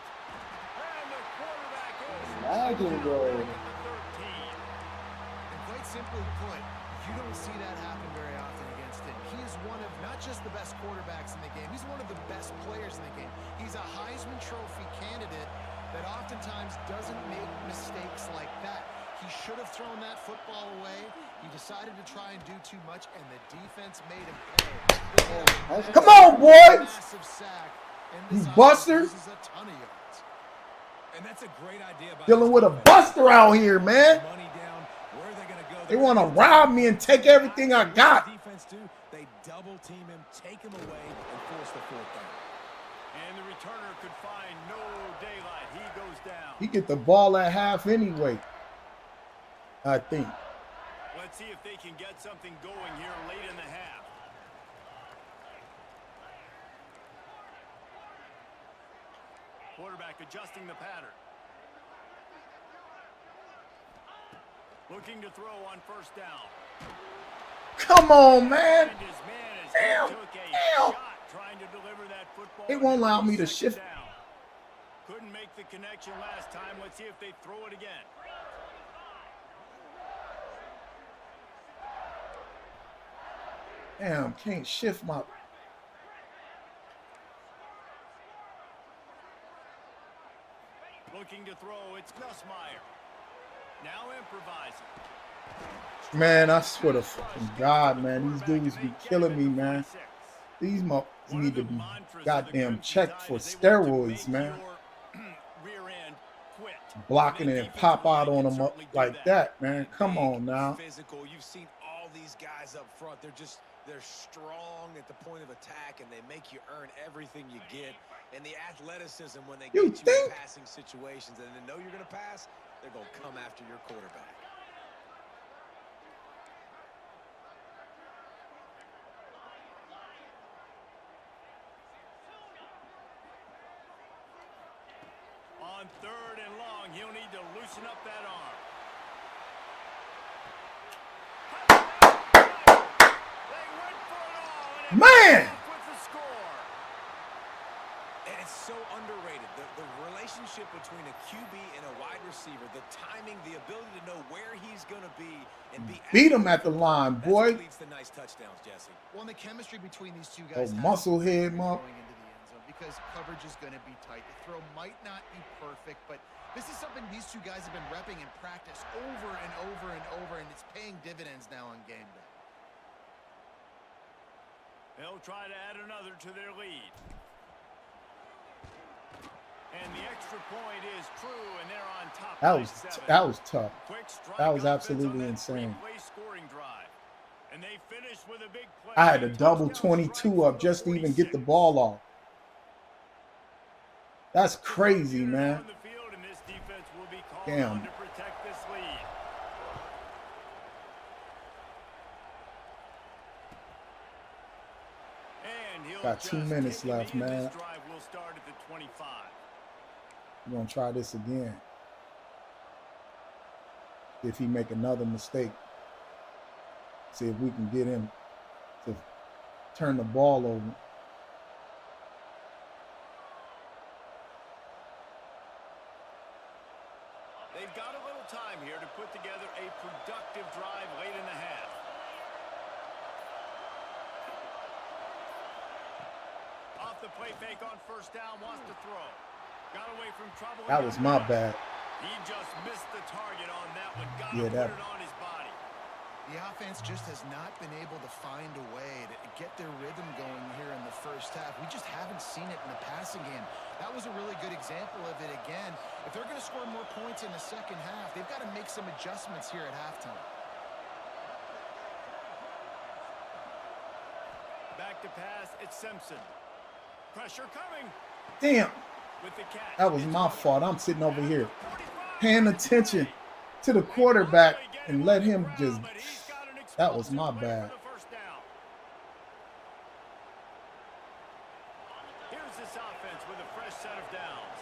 And the quarterback is Lagging, bro. at the 13. And quite simply put, you don't see that happen very often against him. He is one of not just the best quarterbacks in the game, he's one of the best players in the game. He's a Heisman Trophy candidate that oftentimes doesn't make mistakes like that. He should have thrown that football away. He decided to try and do too much, and the defense made him pay. Come on, boys! Massive sack, and You this buster. offense loses a ton of yards. And that's a great idea. Dealing with a buster out here, man. Money down. Where are they going to go? They want to rob me and take everything I got. Defense do. They double team him, take him away, and force the fourth down. And the returner could find no daylight. He goes down. He get the ball at half anyway, I think. Let's see if they can get something going here late in the half. Quarterback adjusting the pattern. Looking to throw on first down. Come on, man. And his man as Damn, he took a damn. shot trying to deliver that football. It won't allow me to Second shift. down. couldn't make the connection last time. Let's see if they throw it again. Damn, can't shift my... Looking to throw, it's Nussmeier. Now improvising. Man, I swear to fucking God, man. These dudes be killing me, man. These motherfuckers need to be goddamn checked for steroids, man. Blocking it and pop out on them up like that, man. Come on now. Physical. You've seen all these guys up front. They're strong at the point of attack, and they make you earn everything you get. And the athleticism when they get you in passing situations and they know you're going to pass, they're going to come after your quarterback. On 3rd and long, he'll need to loosen up that arm. They went for it all. Man! With the score. And it's so underrated. The relationship between a QB and a wide receiver, the timing, the ability to know where he's going to be and be Beat him at the line, boy. Leads to nice touchdowns, Jesse. Well, and the chemistry between these two guys muscle head, mom. Going into the end zone because coverage is going to be tight. The throw might not be perfect, but this is something these two guys have been repping in practice over and over and over, and it's paying dividends now on game day. They'll try to add another to their lead. And the extra point is true, and they're on top. That was tough. That was absolutely insane. And they finished with a big play. I had to double 22 up just to even get the ball off. That's crazy, man. Damn. Got 2 minutes left, man. We're going to try this again. If he make another mistake, see if we can get him to turn the ball over. They've got a little time here to put together a productive drive late in the half. Off the play fake on 1st down, wants to throw. Got away from trouble. That was my bad. He just missed the target on that one. Got to put it on his body. The offense just has not been able to find a way to get their rhythm going here in the first half. We just haven't seen it in the passing game. That was a really good example of it again. If they're going to score more points in the second half, they've got to make some adjustments here at halftime. Back to pass, it's Simpson. Pressure coming. Damn. That was my fault. I'm sitting over here paying attention to the quarterback and let him just... That was my bad. Here's this offense with a fresh set of downs.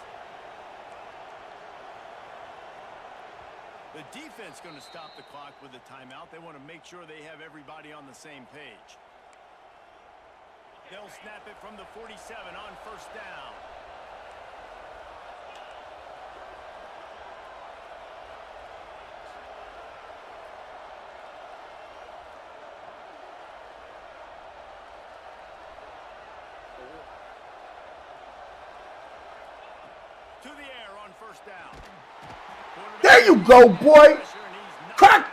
The defense going to stop the clock with a timeout. They want to make sure they have everybody on the same page. They'll snap it from the 47 on 1st down. To the air on 1st down. There you go, boy. Crack.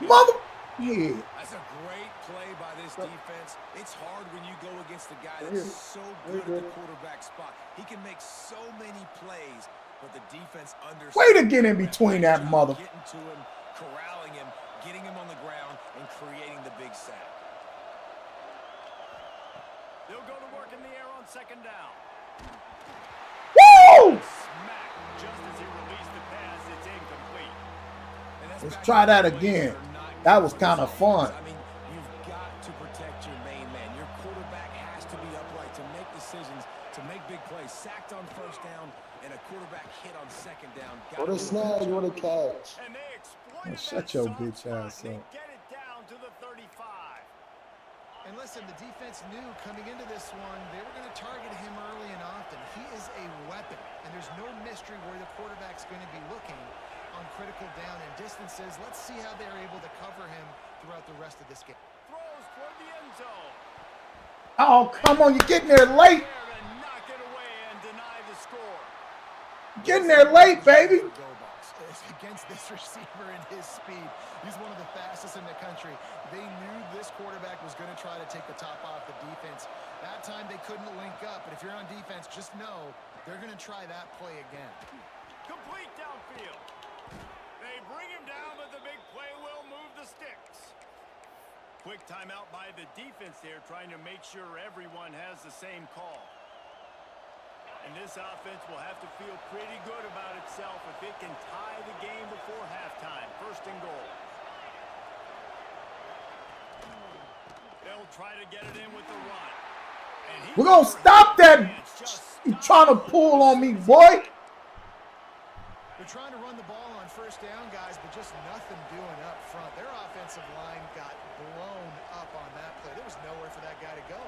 Mother. Yeah. That's a great play by this defense. It's hard when you go against a guy that's so good at the quarterback spot. He can make so many plays, but the defense understands. Way to get in between that mother. Getting to him, corralling him, getting him on the ground, and creating the big sack. They'll go to work in the air on 2nd down. Woo! Smack. Just as he released the pass, it's incomplete. Let's try that again. That was kind of fun. I mean, you've got to protect your main man. Your quarterback has to be upright to make decisions, to make big plays. Sacked on 1st down, and a quarterback hit on 2nd down. What a snag, what a catch. And they exploited Shut that your soft bitch spot. ass They up. get it down to the 35. And listen, the defense knew coming into this one, they were going to target him early and often. He is a weapon, and there's no mystery where the quarterback's going to be looking on critical down and distances. Let's see how they're able to cover him throughout the rest of this game. Throws toward the end zone. Oh, come on. You're getting there late. There to knock it away and deny the score. Getting there late, baby. Against this receiver and his speed. He's one of the fastest in the country. They knew this quarterback was going to try to take the top off the defense. That time they couldn't link up, but if you're on defense, just know they're going to try that play again. Complete downfield. They bring him down, but the big play will move the sticks. Quick timeout by the defense there, trying to make sure everyone has the same call. And this offense will have to feel pretty good about itself if it can tie the game before halftime. First and goal. They'll try to get it in with the run. And We're going to stop that. You're trying to pull on me, boy. They're trying to run the ball on first down, guys, but just nothing doing up front. Their offensive line got blown up on that play. There was nowhere for that guy to go.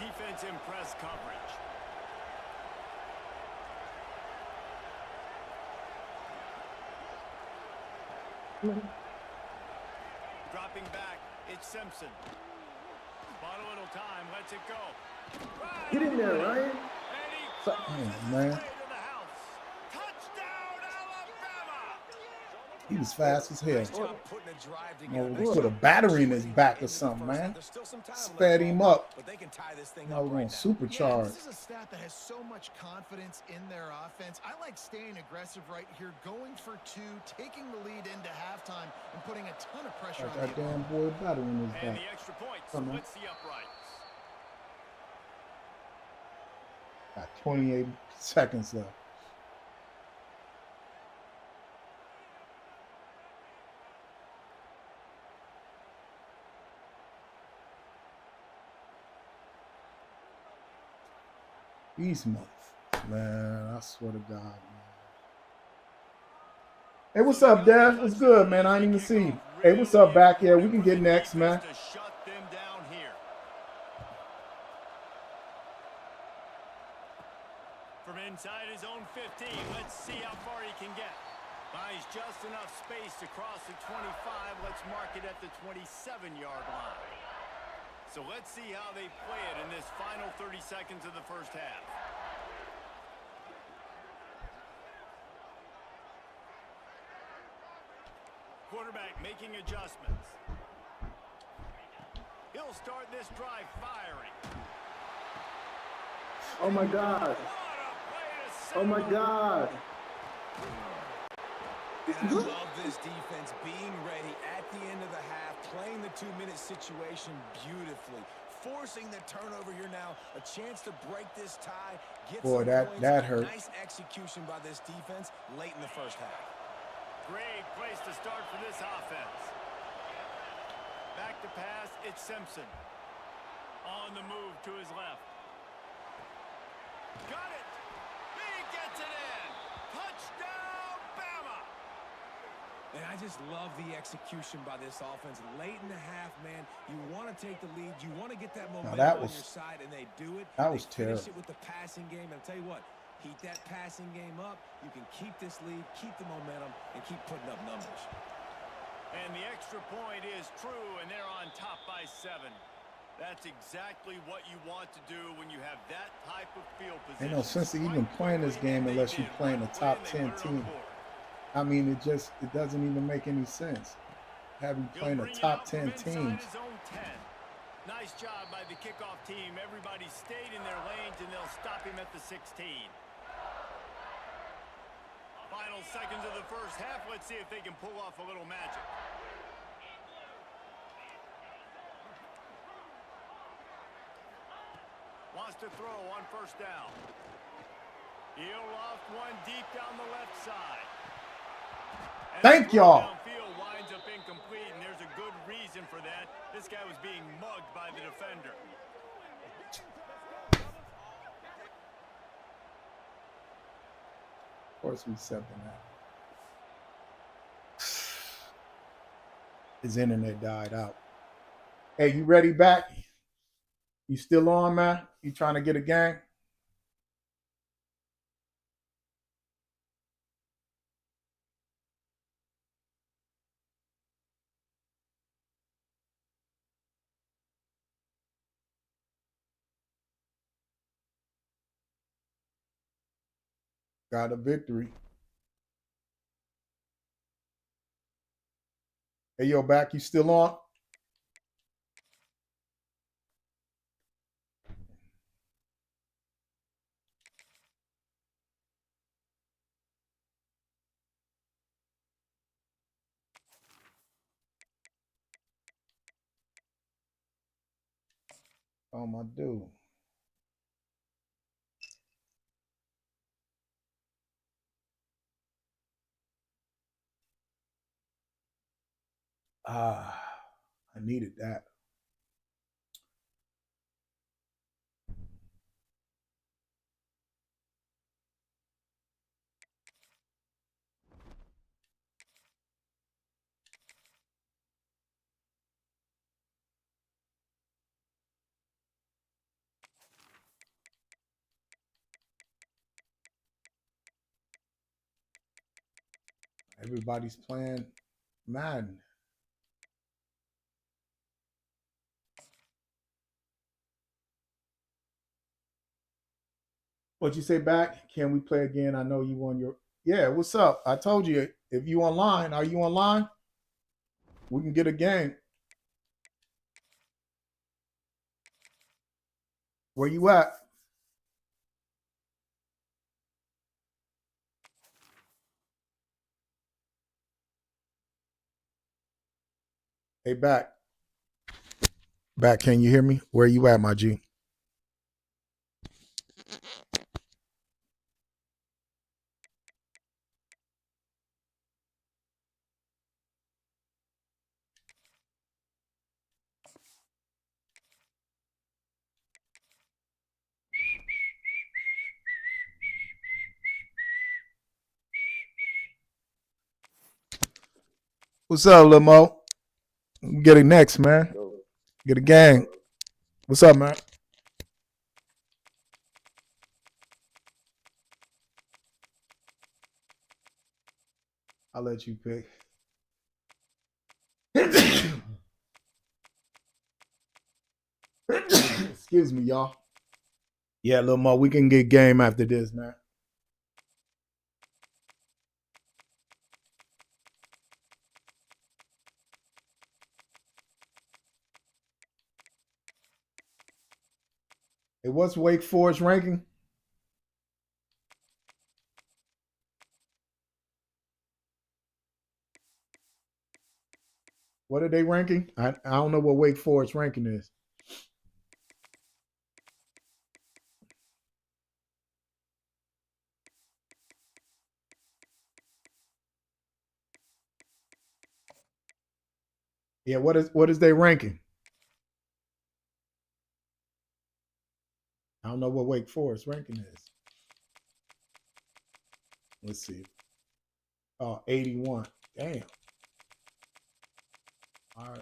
Defense in press coverage. Dropping back, it's Simpson. Bought a little time, lets it go. Get in there, Ryan. Oh, man. He was fast as hell. Oh, we put a battery in his back or something, man. Sped him up. Now we're going to supercharge. This is a staff that has so much confidence in their offense. I like staying aggressive right here, going for two, taking the lead into halftime, and putting a ton of pressure on that damn boy battery in his back. And the extra point splits the uprights. Got 28 seconds left. These motherfuckers, man. I swear to God, man. Hey, what's up, Dad? What's good, man? I didn't even see you. Hey, what's up back here? We can get next, man. From inside his own 15, let's see how far he can get. Buys just enough space to cross the 25. Let's mark it at the 27-yard line. So let's see how they play it in this final 30 seconds of the first half. Quarterback making adjustments. He'll start this drive firing. Oh, my God. Oh, my God. And I love this defense being ready at the end of the half, playing the 2-minute situation beautifully, forcing the turnover here now, a chance to break this tie, get Boy, some that points. hurt. Nice execution by this defense late in the first half. Great place to start for this offense. Back to pass, it's Simpson. On the move to his left. Got it! He gets it in! Touchdown, Bama! And I just love the execution by this offense. Late in the half, man, you want to take the lead. You want to get that momentum on your side, and they do it. That was terrible. Finish it with the passing game. And I'll tell you what, heat that passing game up. You can keep this lead, keep the momentum, and keep putting up numbers. And the extra point is true, and they're on top by 7. That's exactly what you want to do when you have that type of field position. Ain't no sense of even playing this game unless you're playing a top 10 team. I mean, it doesn't even make any sense. Having playing a top 10 team. Nice job by the kickoff team. Everybody stayed in their lanes, and they'll stop him at the 16. Final seconds of the first half. Let's see if they can pull off a little magic. Wants to throw on first down. He'll loft one deep down the left side. Thank y'all. Downfield winds up incomplete, and there's a good reason for that. This guy was being mugged by the defender. Of course we accepting that. His internet died out. Hey, you ready back? You still on, man? You trying to get a gang? Got a victory. Hey, yo, back. You still on? Oh, my dude. Ah, I needed that. Everybody's playing Madden. What you say back? Can we play again? I know you won your. Yeah, what's up? I told you if you online, are you online? We can get a game. Where you at? Hey, back. Back, can you hear me? Where you at, my G? What's up, Lil Mo? Get it next, man. Get a gang. What's up, man? I'll let you pick. Excuse me, y'all. Yeah, Lil Mo, we can get game after this, man. Hey, what's Wake Forest ranking? What are they ranking? I don't know what Wake Forest ranking is. Yeah, what is they ranking? I don't know what Wake Forest ranking is. Let's see. Oh, 81. Damn. All right.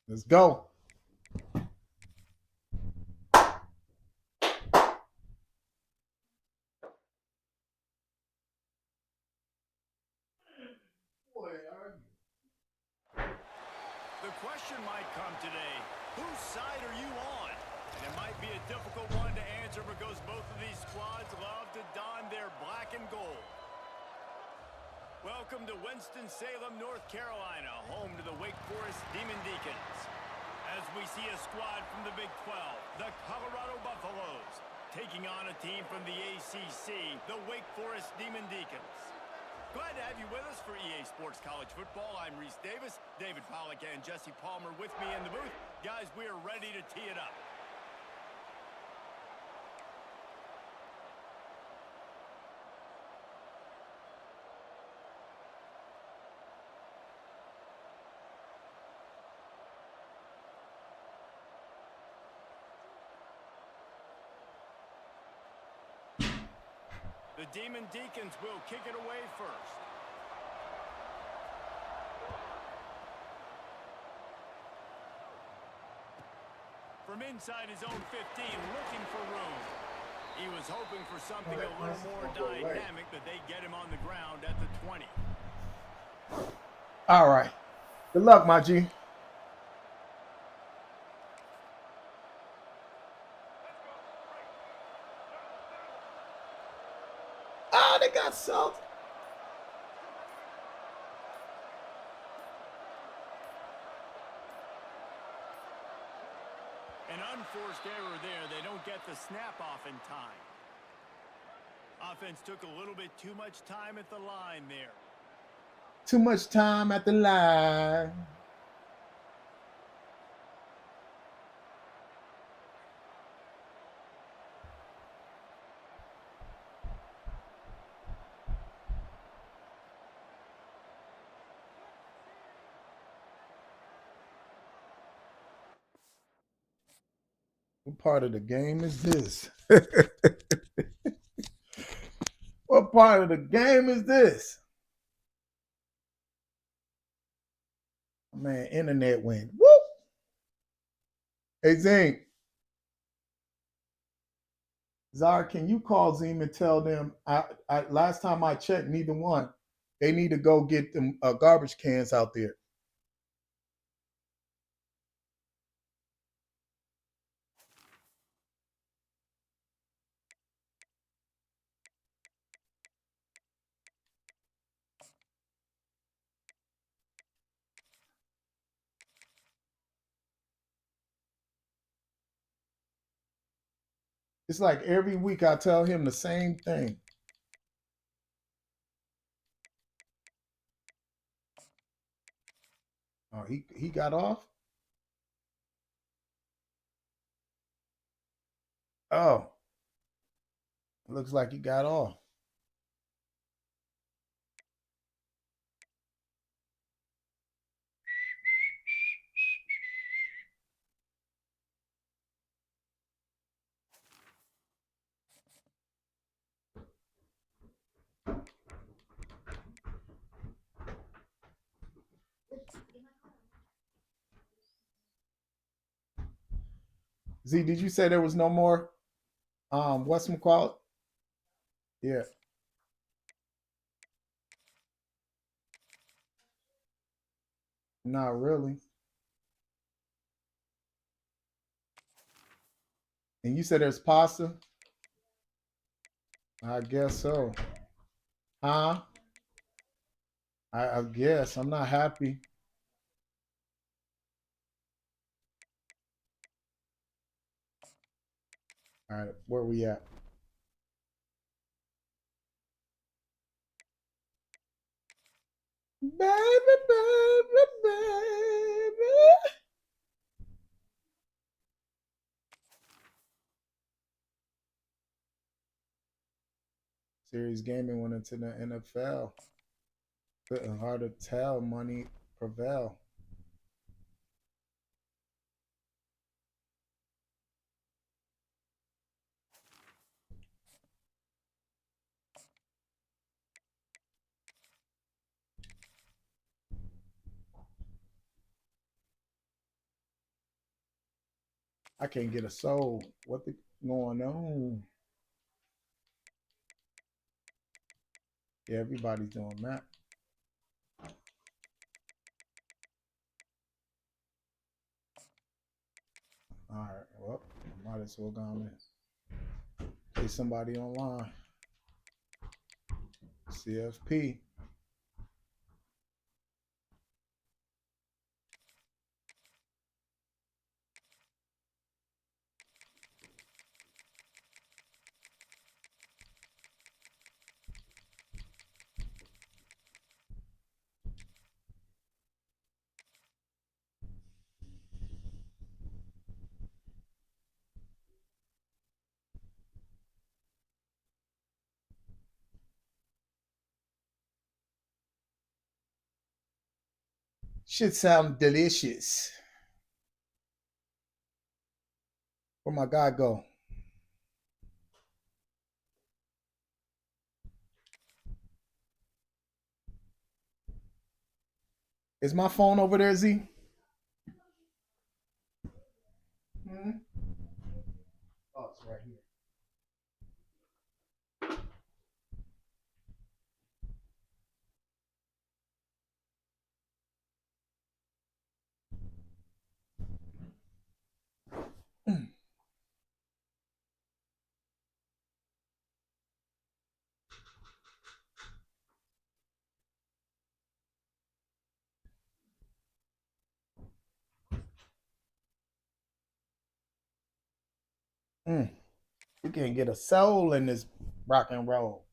Let's go. The question might come today, whose side are you on? And it might be a difficult one to answer because both of these squads love to don their black and gold. Welcome to Winston-Salem, North Carolina, home to the Wake Forest Demon Deacons. As we see a squad from the Big 12, the Colorado Buffaloes, taking on a team from the ACC, the Wake Forest Demon Deacons. Glad to have you with us for EA Sports College Football. I'm Reese Davis, David Pollack, and Jesse Palmer with me in the booth. Guys, we are ready to tee it up. The Demon Deacons will kick it away first. From inside his own 15, looking for room. He was hoping for something a little more dynamic, but they get him on the ground at the 20. All right. Good luck, my G. Ah, they got salt. An unforced error there. They don't get the snap off in time. Offense took a little bit too much time at the line there. Too much time at the line. What part of the game is this? What part of the game is this? Man, internet went whoop. Hey, Zing. Zara, can you call Zim and tell them, last time I checked, neither one. They need to go get them garbage cans out there. It's like every week I tell him the same thing. Oh, he got off? Oh. Looks like he got off. Z, did you say there was no more whatchamacallit? Yeah. Not really. And you said there's pasta? I guess so. Huh? I guess. I'm not happy. All right, where we at? Baby, baby, baby. Series gaming went into the NFL. Couldn't hard to tell. Money prevail. I can't get a soul. What the going on? Yeah, everybody's doing that. All right. Well, might as well go on in. Get somebody online. CFP. Should sound delicious. Where my guy go? Is my phone over there, Z? Hmm? Oh, it's right here. You can't get a soul in this rock and roll.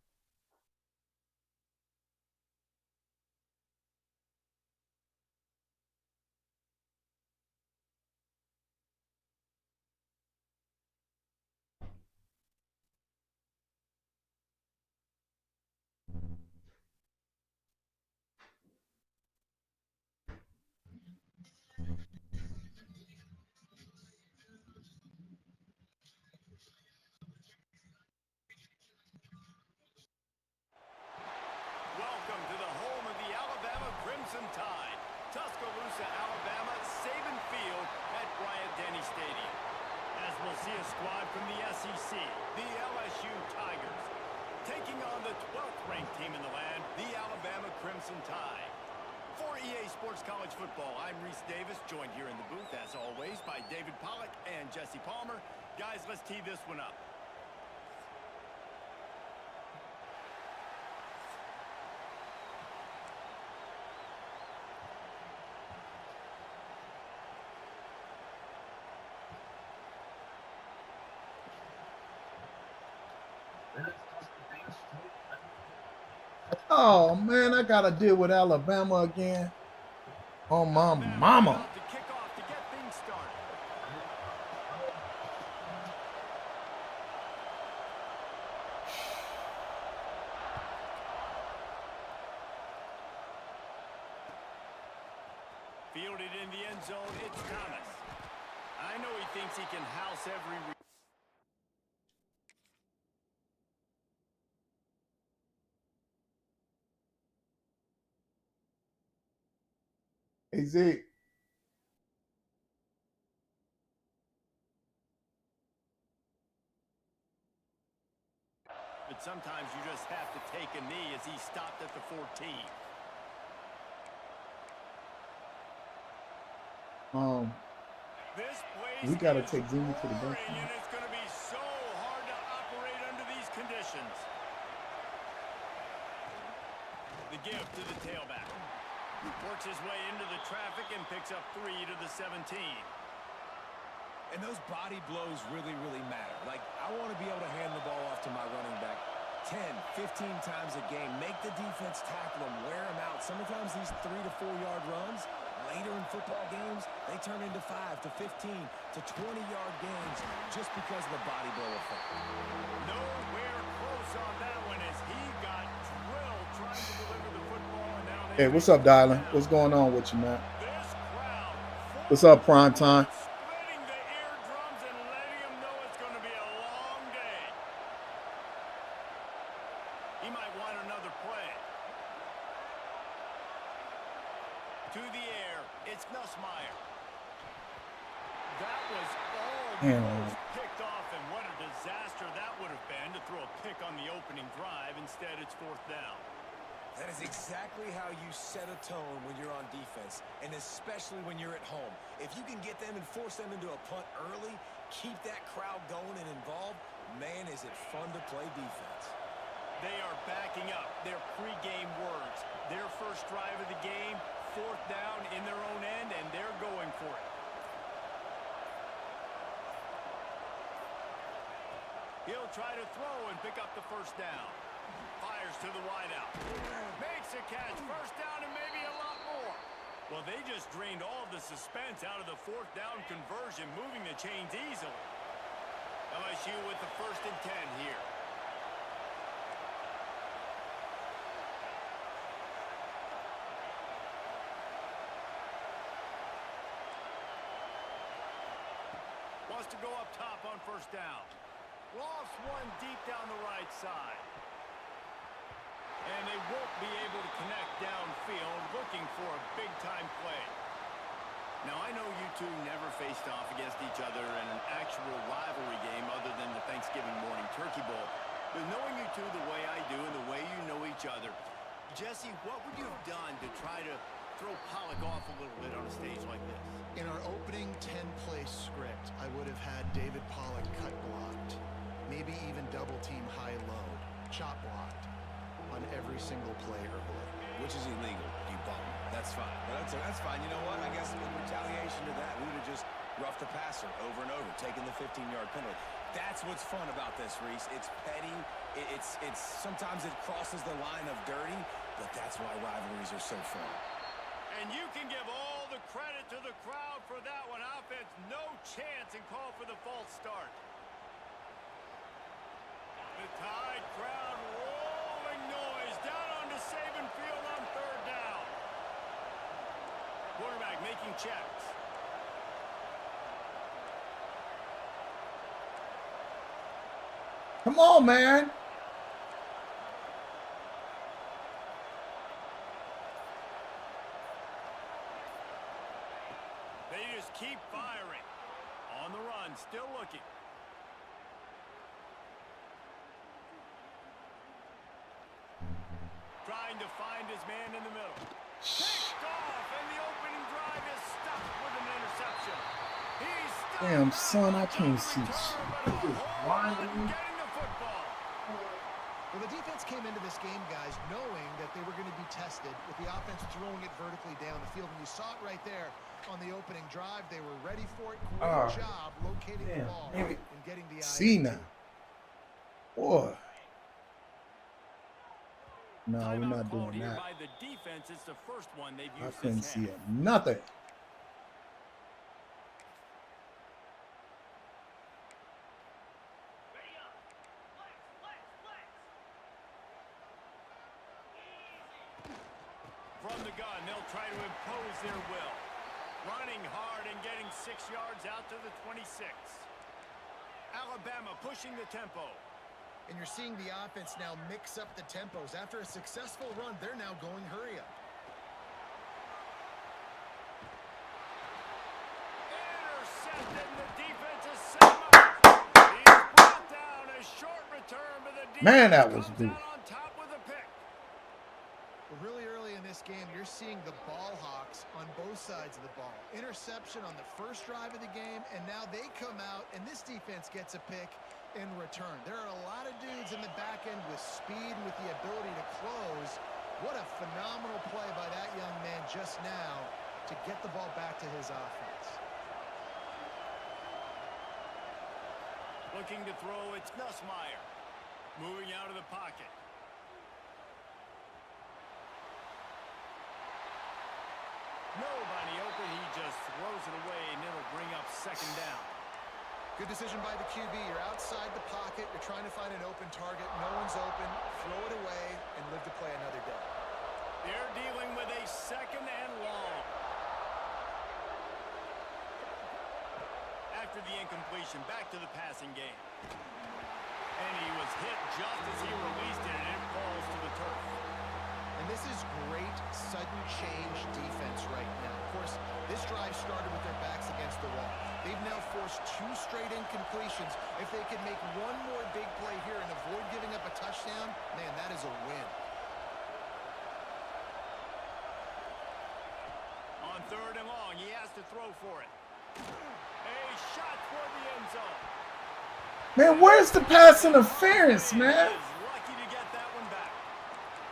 Welcome to the home of the Alabama Crimson Tide. Tuscaloosa, Alabama, Saban Field at Bryant-Denny Stadium. As we'll see a squad from the SEC, the LSU Tigers, taking on the 12th ranked team in the land, the Alabama Crimson Tide. For EA Sports College Football, I'm Reese Davis, joined here in the booth, as always, by David Pollack and Jesse Palmer. Guys, let's tee this one up. Oh man, I gotta deal with Alabama again. Oh my mama. To kick off to get things started. Fielded in the end zone, it's Thomas. I know he thinks he can house every... Hey Zeke. But sometimes you just have to take a knee as he stopped at the 14. This place We gotta is take Zeke to the bench. roaring, and it's going to be so hard to operate under these conditions. The give to the tailback. Works his way into the traffic and picks up 3 to the 17. And those body blows really, really matter. Like, I want to be able to hand the ball off to my running back 10, 15 times a game. Make the defense tackle them, wear them out. Sometimes these 3 to 4 yard runs, later in football games, they turn into 5 to 15 to 20-yard gains just because of the body blow effect. Nowhere close on that one as he got drilled trying to deliver the football. And now Hey, what's up, darling? What's going on with you, man? this crowd, What's up, prime time? splitting the eardrums and letting him know it's going to be a long day. He might want another play. To the air, it's Nussmeier. That was almost picked off, and what a disaster that would have been to throw a pick on the opening drive. Instead, it's 4th down. That is exactly how you set a tone when you're on defense, and especially when you're at home. If you can get them and force them into a punt early, keep that crowd going and involved, man, is it fun to play defense. They are backing up their pregame words. Their first drive of the game, 4th down in their own end, and they're going for it. He'll try to throw and pick up the first down. Fires to the wideout. Makes a catch. First down and maybe a lot more. Well, they just drained all of the suspense out of the 4th down conversion, moving the chains easily. LSU with the 1st and 10 here. Wants to go up top on 1st down. Lofts one deep down the right side. And they won't be able to connect downfield, looking for a big-time two the way I do and the way you know each other. Jesse, what would you have done to try to throw Pollock off a little bit on a stage like this? In our opening 10-play script, I would have had David Pollock cut blocked. Maybe even double-team high-low, chop blocked on every single play early. Which is illegal, you bum. That's fine. But that's fine. You know what? I guess in retaliation to that, we would have just roughed the passer over and over, taking the 15-yard penalty. That's what's fun about this, Reese. It's petty. It's sometimes it crosses the line of dirty, but that's why rivalries are so fun. And you can give all the credit to the crowd for that one. Offense, no chance, and call for the false start. The Tide crowd rolling noise down onto Saban Field on third down. Quarterback making checks. Come on, man. They just keep firing. On the run, still looking. Trying to find his man in the middle. Picked off, and the opening drive is stuffed with an interception. He's stuck. Damn, son, I can't see Return, shit. but a hold on getting the football. Well, the defense came into this game, guys, knowing that they were going to be tested with the offense throwing it vertically down the field. And you saw it right there on the opening drive. They were ready for it. Great job locating the ball and getting the See INT. now. Boy. No, we're Timeout not called doing here that. by the defense. It's the first one they've I used couldn't this see half. it. Nothing. From the gun, they'll try to impose their will. Running hard and getting 6 yards out to the 26. Alabama pushing the tempo. And you're seeing the offense now mix up the tempos. After a successful run, they're now going hurry up. Intercepted, the defense is set him up. He's brought down. A short return, but the defense Man, that was comes good. out on top with a pick. Well, really early in this game, you're seeing the ball hawks on both sides of the ball. Interception on the first drive of the game, and now they come out, and this defense gets a pick in return. There are a lot of dudes in the back end with speed, with the ability to close. What a phenomenal play by that young man just now to get the ball back to his offense. Looking to throw, it's Nussmeier. Moving out of the pocket. Nobody open. He just throws it away, and it'll bring up second down. Good decision by the QB. You're outside the pocket. You're trying to find an open target. No one's open. Throw it away and live to play another day. They're dealing with a second and long. After the incompletion, back to the passing game. And he was hit just as he released it, and it falls to the turf. And this is great sudden change defense right now. Of course, this drive started with their backs against the wall. They've now forced 2 straight incompletions. If they can make one more big play here and avoid giving up a touchdown, man, that is a win. On third and long, he has to throw for it. A shot toward the end zone. Man, where's the pass interference, man? He is lucky to get that one back.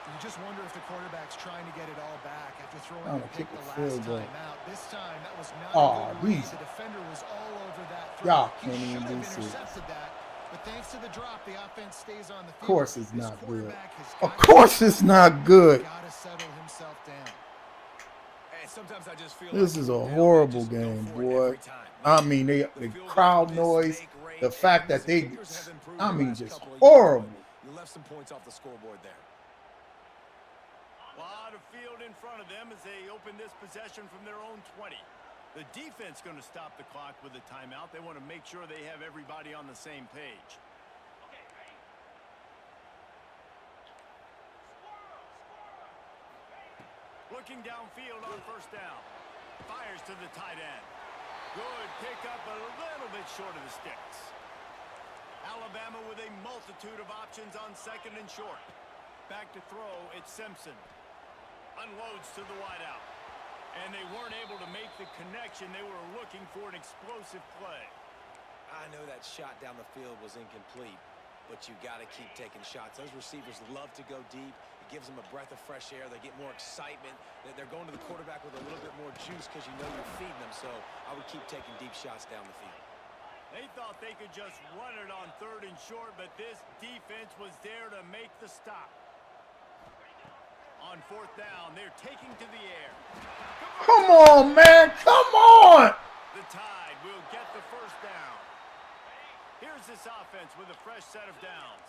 You just wonder if the quarterback's trying to get it all back after throwing I'm the gonna pick kick the a last field goal. time out. This time, that was not Aw, a good read. these- The defender was all over that throw. Y'all He can't should even have be serious. intercepted that, but thanks to the drop, the offense stays on the field. Of course it's This not good. quarterback has Of got course it's not good. Gotta settle himself down. And sometimes I just feel This like is a they horrible just go game, for it boy. every time. I mean, the field goal crowd miss, noise, fake rate, the fact and that they, kickers have improved I the mean, last just couple of years, horrible. but you left some points off the scoreboard there. A lot of field in front of them as they open this possession from their own 20. The defense going to stop the clock with a timeout. They want to make sure they have everybody on the same page. Looking downfield on first down. Fires to the tight end. Good pickup, a little bit short of the sticks. Alabama with a multitude of options on second and short. Back to throw, it's Simpson. Unloads to the wideout. And they weren't able to make the connection. They were looking for an explosive play. I know that shot down the field was incomplete, but you got to keep taking shots. Those receivers love to go deep. It gives them a breath of fresh air. They get more excitement. They're going to the quarterback with a little bit more juice because you know you're feeding them. So I would keep taking deep shots down the field. They thought they could just run it on third and short, but this defense was there to make the stop. On fourth down, they're taking to the air. Come on, man. Come on. The Tide will get the first down. Here's this offense with a fresh set of downs.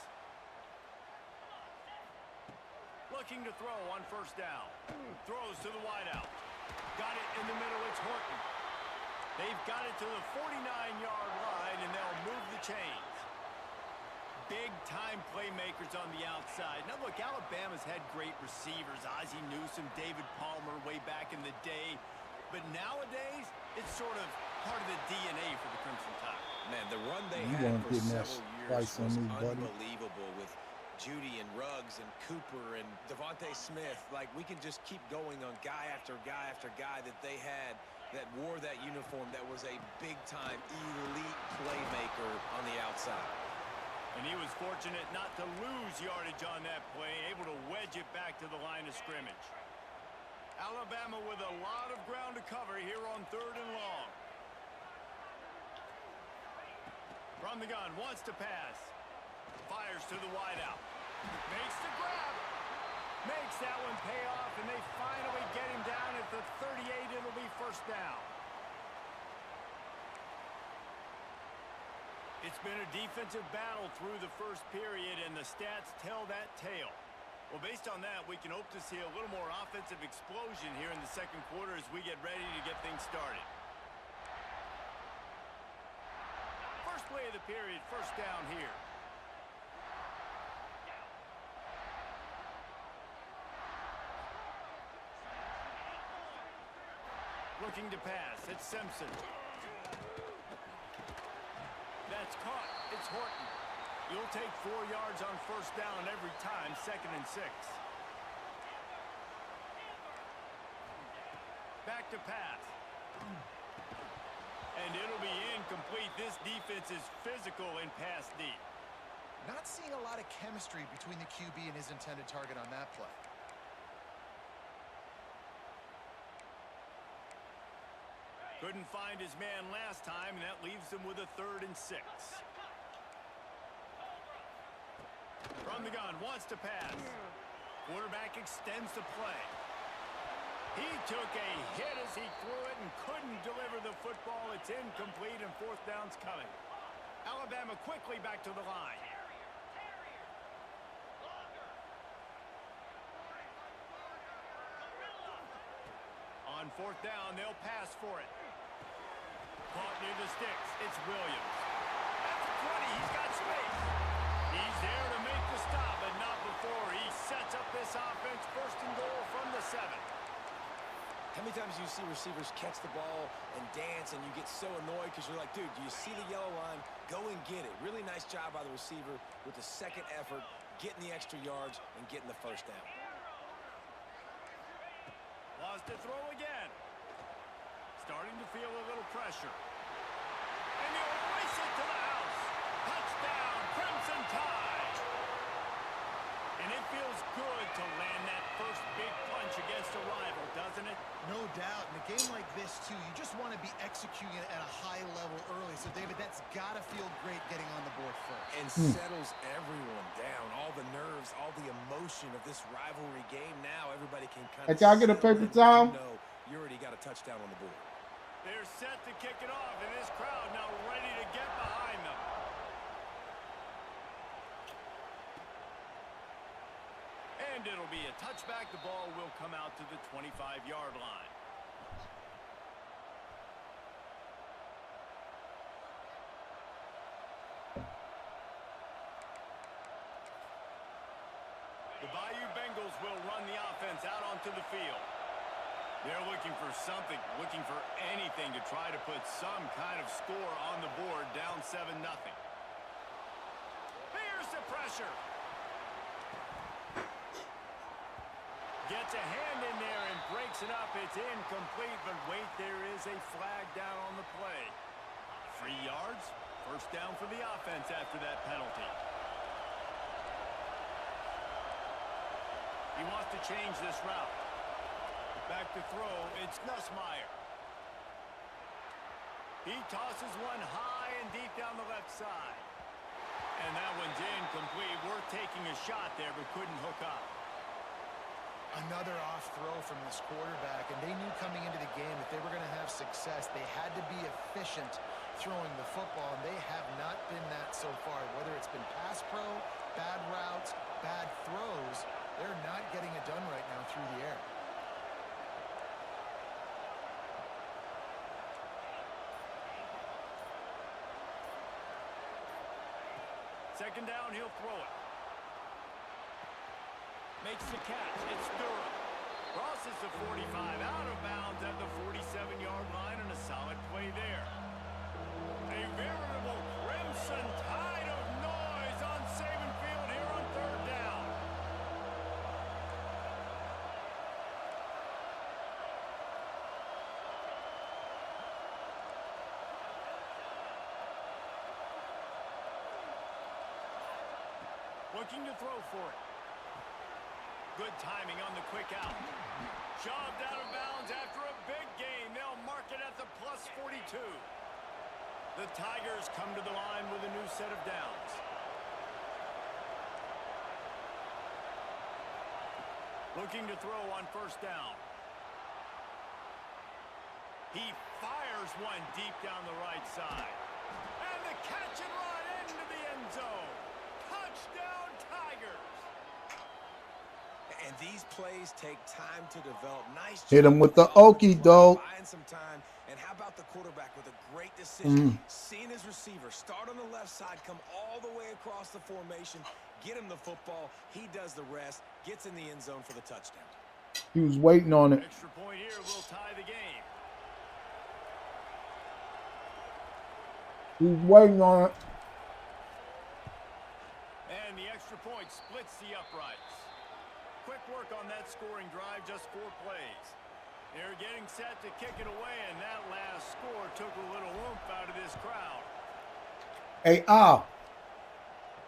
Looking to throw on first down. Throws to the wideout. Got it in the middle. It's Horton. They've got it to the 49-yard line, and they'll move the chains. Big-time playmakers on the outside. Now, look, Alabama's had great receivers. Ozzie Newsome, David Palmer way back in the day. But nowadays, it's sort of part of the DNA for the Crimson Tide. Man, the run they You had weren't for getting that several years price on was me, buddy. unbelievable with Judy and Ruggs and Cooper and Devontae Smith. Like, we can just keep going on guy after guy after guy that they had that wore that uniform that was a big-time elite playmaker on the outside. And he was fortunate not to lose yardage on that play, able to wedge it back to the line of scrimmage. Alabama with a lot of ground to cover here on third and long. From the gun, wants to pass. Fires to the wideout. Makes the grab. Makes that one pay off, and they finally get him down at the 38. It'll be first down. It's been a defensive battle through the first period, and the stats tell that tale. Well, based on that, we can hope to see a little more offensive explosion here in the second quarter as we get ready to get things started. First play of the period, first down here. Looking to pass, it's Simpson. That's caught. It's Horton. You'll take 4 yards on first down every time, second and 6. Back to pass. And it'll be incomplete. This defense is physical and pass deep. Not seeing a lot of chemistry between the QB and his intended target on that play. Couldn't find his man last time, and that leaves him with a 3rd and 6. From the gun, wants to pass. Quarterback extends the play. He took a hit as he threw it and couldn't deliver the football. It's incomplete, and fourth down's coming. Alabama quickly back to the line. On fourth down, they'll pass for it. Caught near the sticks. It's Williams. At the 20, he's got space. He's there to make the stop, but not before. He sets up this offense, first and goal from the 7. How many times do you see receivers catch the ball and dance and you get so annoyed because you're like, dude, do you see the yellow line? Go and get it. Really nice job by the receiver with the second effort, getting the extra yards and getting the first down. Lost to throw again. Starting to feel a little pressure. And he'll race it to the house. Touchdown, Crimson Tide. And it feels good to land that first big punch against a rival, doesn't it? No doubt. In a game like this, too, you just want to be executing it at a high level early. So, David, that's got to feel great getting on the board first. And settles everyone down. All the nerves, all the emotion of this rivalry game. Now everybody can kind of... Hey, can I get a paper towel? You know, you already got a touchdown on the board. They're set to kick it off, and this crowd now ready to get behind them. And it'll be a touchback. The ball will come out to the 25-yard line. The Bayou Bengals will run the offense out onto the field. They're looking for something, looking for anything to try to put some kind of score on the board, down 7-0. pressure. Gets a hand in there and breaks it up. It's incomplete, but wait, there is a flag down on the play. 3 yards, first down for the offense after that penalty. He wants to change this route. Back to throw, it's Nussmeier. He tosses one high and deep down the left side. And that one's incomplete. Worth taking a shot there, but couldn't hook up. Another off throw from this quarterback, and they knew coming into the game if they were going to have success, they had to be efficient throwing the football, and they have not been that so far. Whether it's been pass pro, bad routes, bad throws, they're not getting it done right now through the air. Second down, he'll throw it. Makes the catch. It's Durham. Crosses the 45, out of bounds at the 47-yard line, and a solid play there. A veritable crimson tide of noise on Saban Field here on third down. Looking to throw for it. Good timing on the quick out. Shoved out of bounds after a big gain. They'll mark it at the plus 42. The Tigers come to the line with a new set of downs. Looking to throw on first down. He fires one deep down the right side. And the catch and run into the end zone. Touchdown, Tigers. And these plays take time to develop. Nice Hit him with the okey doke. Buying some time. And how about the quarterback with a great decision? Seeing his receiver start on the left side, come all the way across the formation, get him the football. He does the rest, gets in the end zone for the touchdown. He was waiting on it. Extra point here will tie the game. He was waiting on it. And the extra point splits the uprights. Quick work on that scoring drive, just 4 plays. They're getting set to kick it away, and that last score took a little oomph out of this crowd. Hey, Al.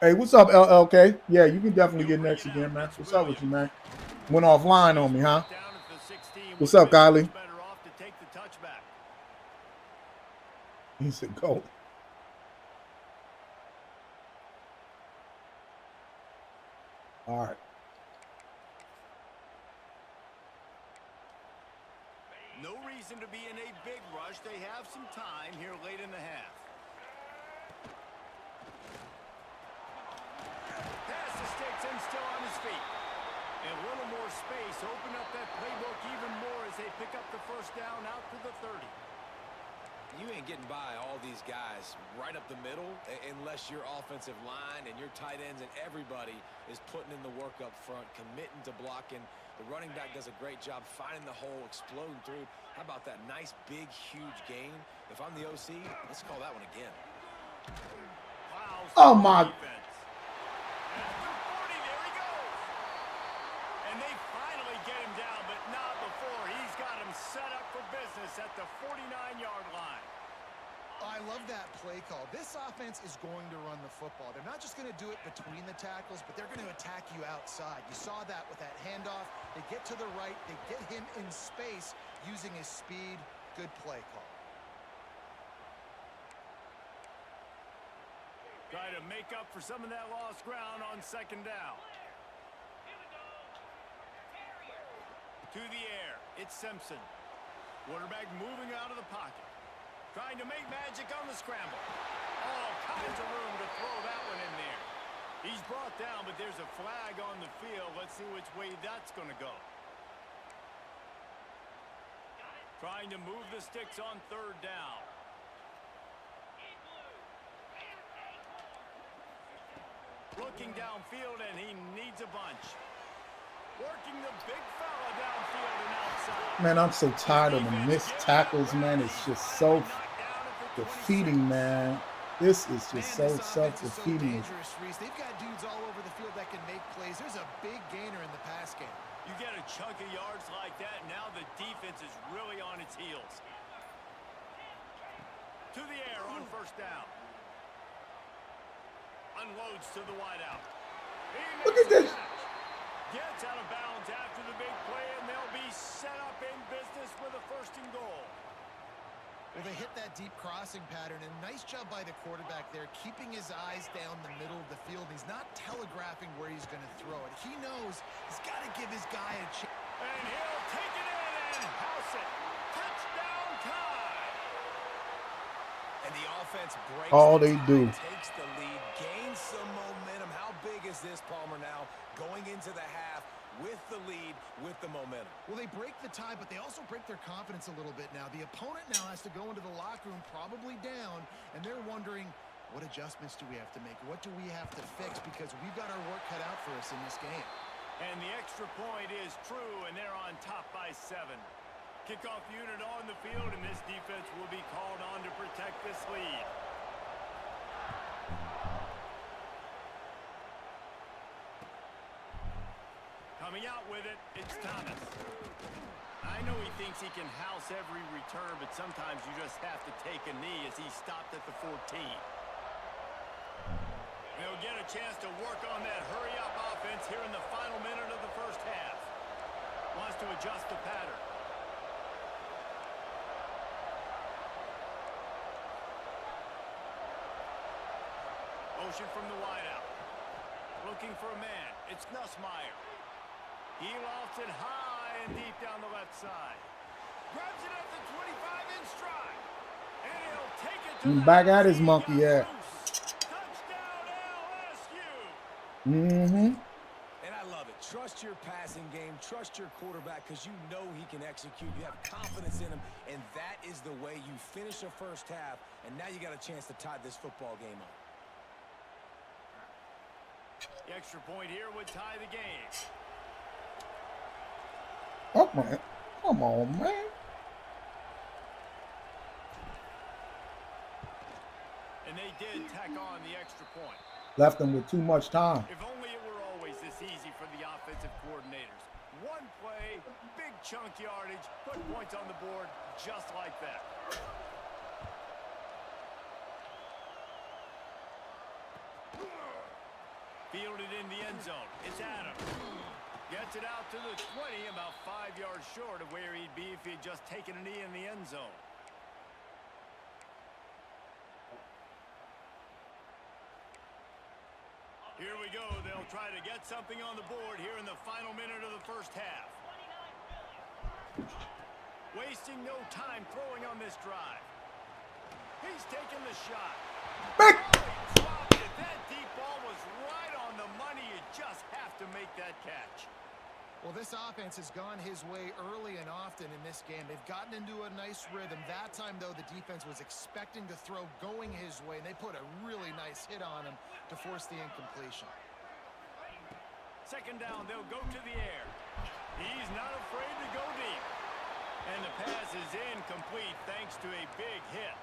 Hey, what's up, LLK? Yeah, you can definitely get next again, man. What's up with you, man? Went offline on me, huh? What's up, Kylie? He said, go. All right. No reason to be in a big rush. They have some time here late in the half. Pass the sticks and still on his feet. And a little more space. Open up that playbook even more as they pick up the first down out to the 30. You ain't getting by all these guys right up the middle unless your offensive line and your tight ends and everybody is putting in the work up front, committing to blocking. The running back does a great job finding the hole, exploding through. How about that nice, big, huge gain? If I'm the OC, let's call that one again. Wow. Oh, my. Defense. After 40, there he goes. And they finally get him down, but not before. He's got him set up for business at the 49-yard line. I love that play call. This offense is going to run the football. They're not just going to do it between the tackles, but they're going to attack you outside. You saw that with that handoff. They get to the right. They get him in space using his speed. Good play call. Try to make up for some of that lost ground on second down. To the air. It's Simpson. Quarterback moving out of the pocket. Trying to make magic on the scramble. All kinds of room to throw that one in there. He's brought down, but there's a flag on the field. Let's see which way that's going to go. Trying to move the sticks on third down. Looking downfield, and he needs a bunch. Working the big fella downfield and outside. Man, I'm so tired of the missed tackles, man. It's just so defeating, man. This is just Man, so this offense is so self-defeating. dangerous, Reese. They've got dudes all over the field that can make plays. There's a big gainer in the pass game. You get a chunk of yards like that, and now the defense is really on its heels. To the air on first down. Unloads to the wideout. Look at this. Gets out of bounds after the big play, and they'll be set up in business with a 1st and goal. Well, they hit that deep crossing pattern, and nice job by the quarterback there, keeping his eyes down the middle of the field. He's not telegraphing where he's going to throw it. He knows he's got to give his guy a chance. And he'll take it in and house it. Touchdown time. And the offense breaks All the they tie, do. takes the lead, gains some momentum. How big is this, Palmer, now going into the half with the lead, with the momentum? Well, they break the tie, but they also break their confidence a little bit now. The opponent now has to go into the locker room probably down, and they're wondering, what adjustments do we have to make? What do we have to fix? Because we've got our work cut out for us in this game. And the extra point is true, and they're on top by 7. Kickoff unit on the field, and this defense will be called on to protect this lead. Coming out with it, it's Thomas. I know he thinks he can house every return, but sometimes you just have to take a knee as he stopped at the 14. They'll get a chance to work on that hurry-up offense here in the final minute of the first half. Wants to adjust the pattern. Motion from the wideout. Looking for a man. It's Nussmeier. He lofts it high and deep down the left side. Grabs it at the 25 in stride. And he'll take it to the Back at his monkey ass. Touchdown LSU. Mm-hmm. And I love it. Trust your passing game. Trust your quarterback because you know he can execute. You have confidence in him, and that is the way you finish a first half, and now you got a chance to tie this football game up. The extra point here would tie the game. Oh, man. Come on, man. And they did tack on the extra point. Left them with too much time. If only it were always this easy for the offensive coordinators. One play, big chunk yardage, put points on the board just like that. Fielded in the end zone. It's Adams. Gets it out to the 20, about 5 yards short of where he'd be if he'd just taken a knee in the end zone. Here we go. They'll try to get something on the board here in the final minute of the first half. Wasting no time throwing on this drive. He's taking the shot. Back. He dropped it. That deep ball was right on the money. You just have to make that catch. Well, this offense has gone his way early and often in this game. They've gotten into a nice rhythm. That time, though, the defense was expecting to throw going his way, and they put a really nice hit on him to force the incompletion. Second down, they'll go to the air. He's not afraid to go deep. And the pass is incomplete thanks to a big hit.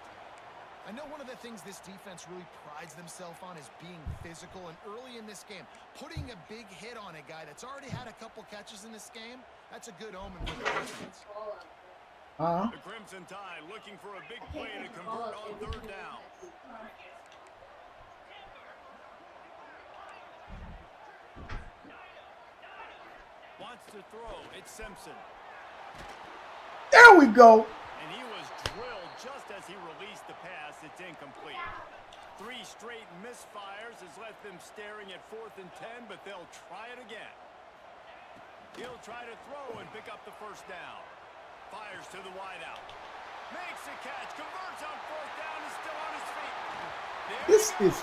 I know one of the things this defense really prides themselves on is being physical, and early in this game, putting a big hit on a guy that's already had a couple catches in this game, that's a good omen for the defense. The Crimson Tide looking for a big play to convert on third down. Wants to throw. It's Simpson. There we go. And he was drilled just as he released the pass. It's incomplete. 3 straight misfires has left them staring at 4th and 10, but they'll try it again. He'll try to throw and pick up the first down. Fires to the wideout. Makes a catch. Converts on 4th down. Is still on his feet.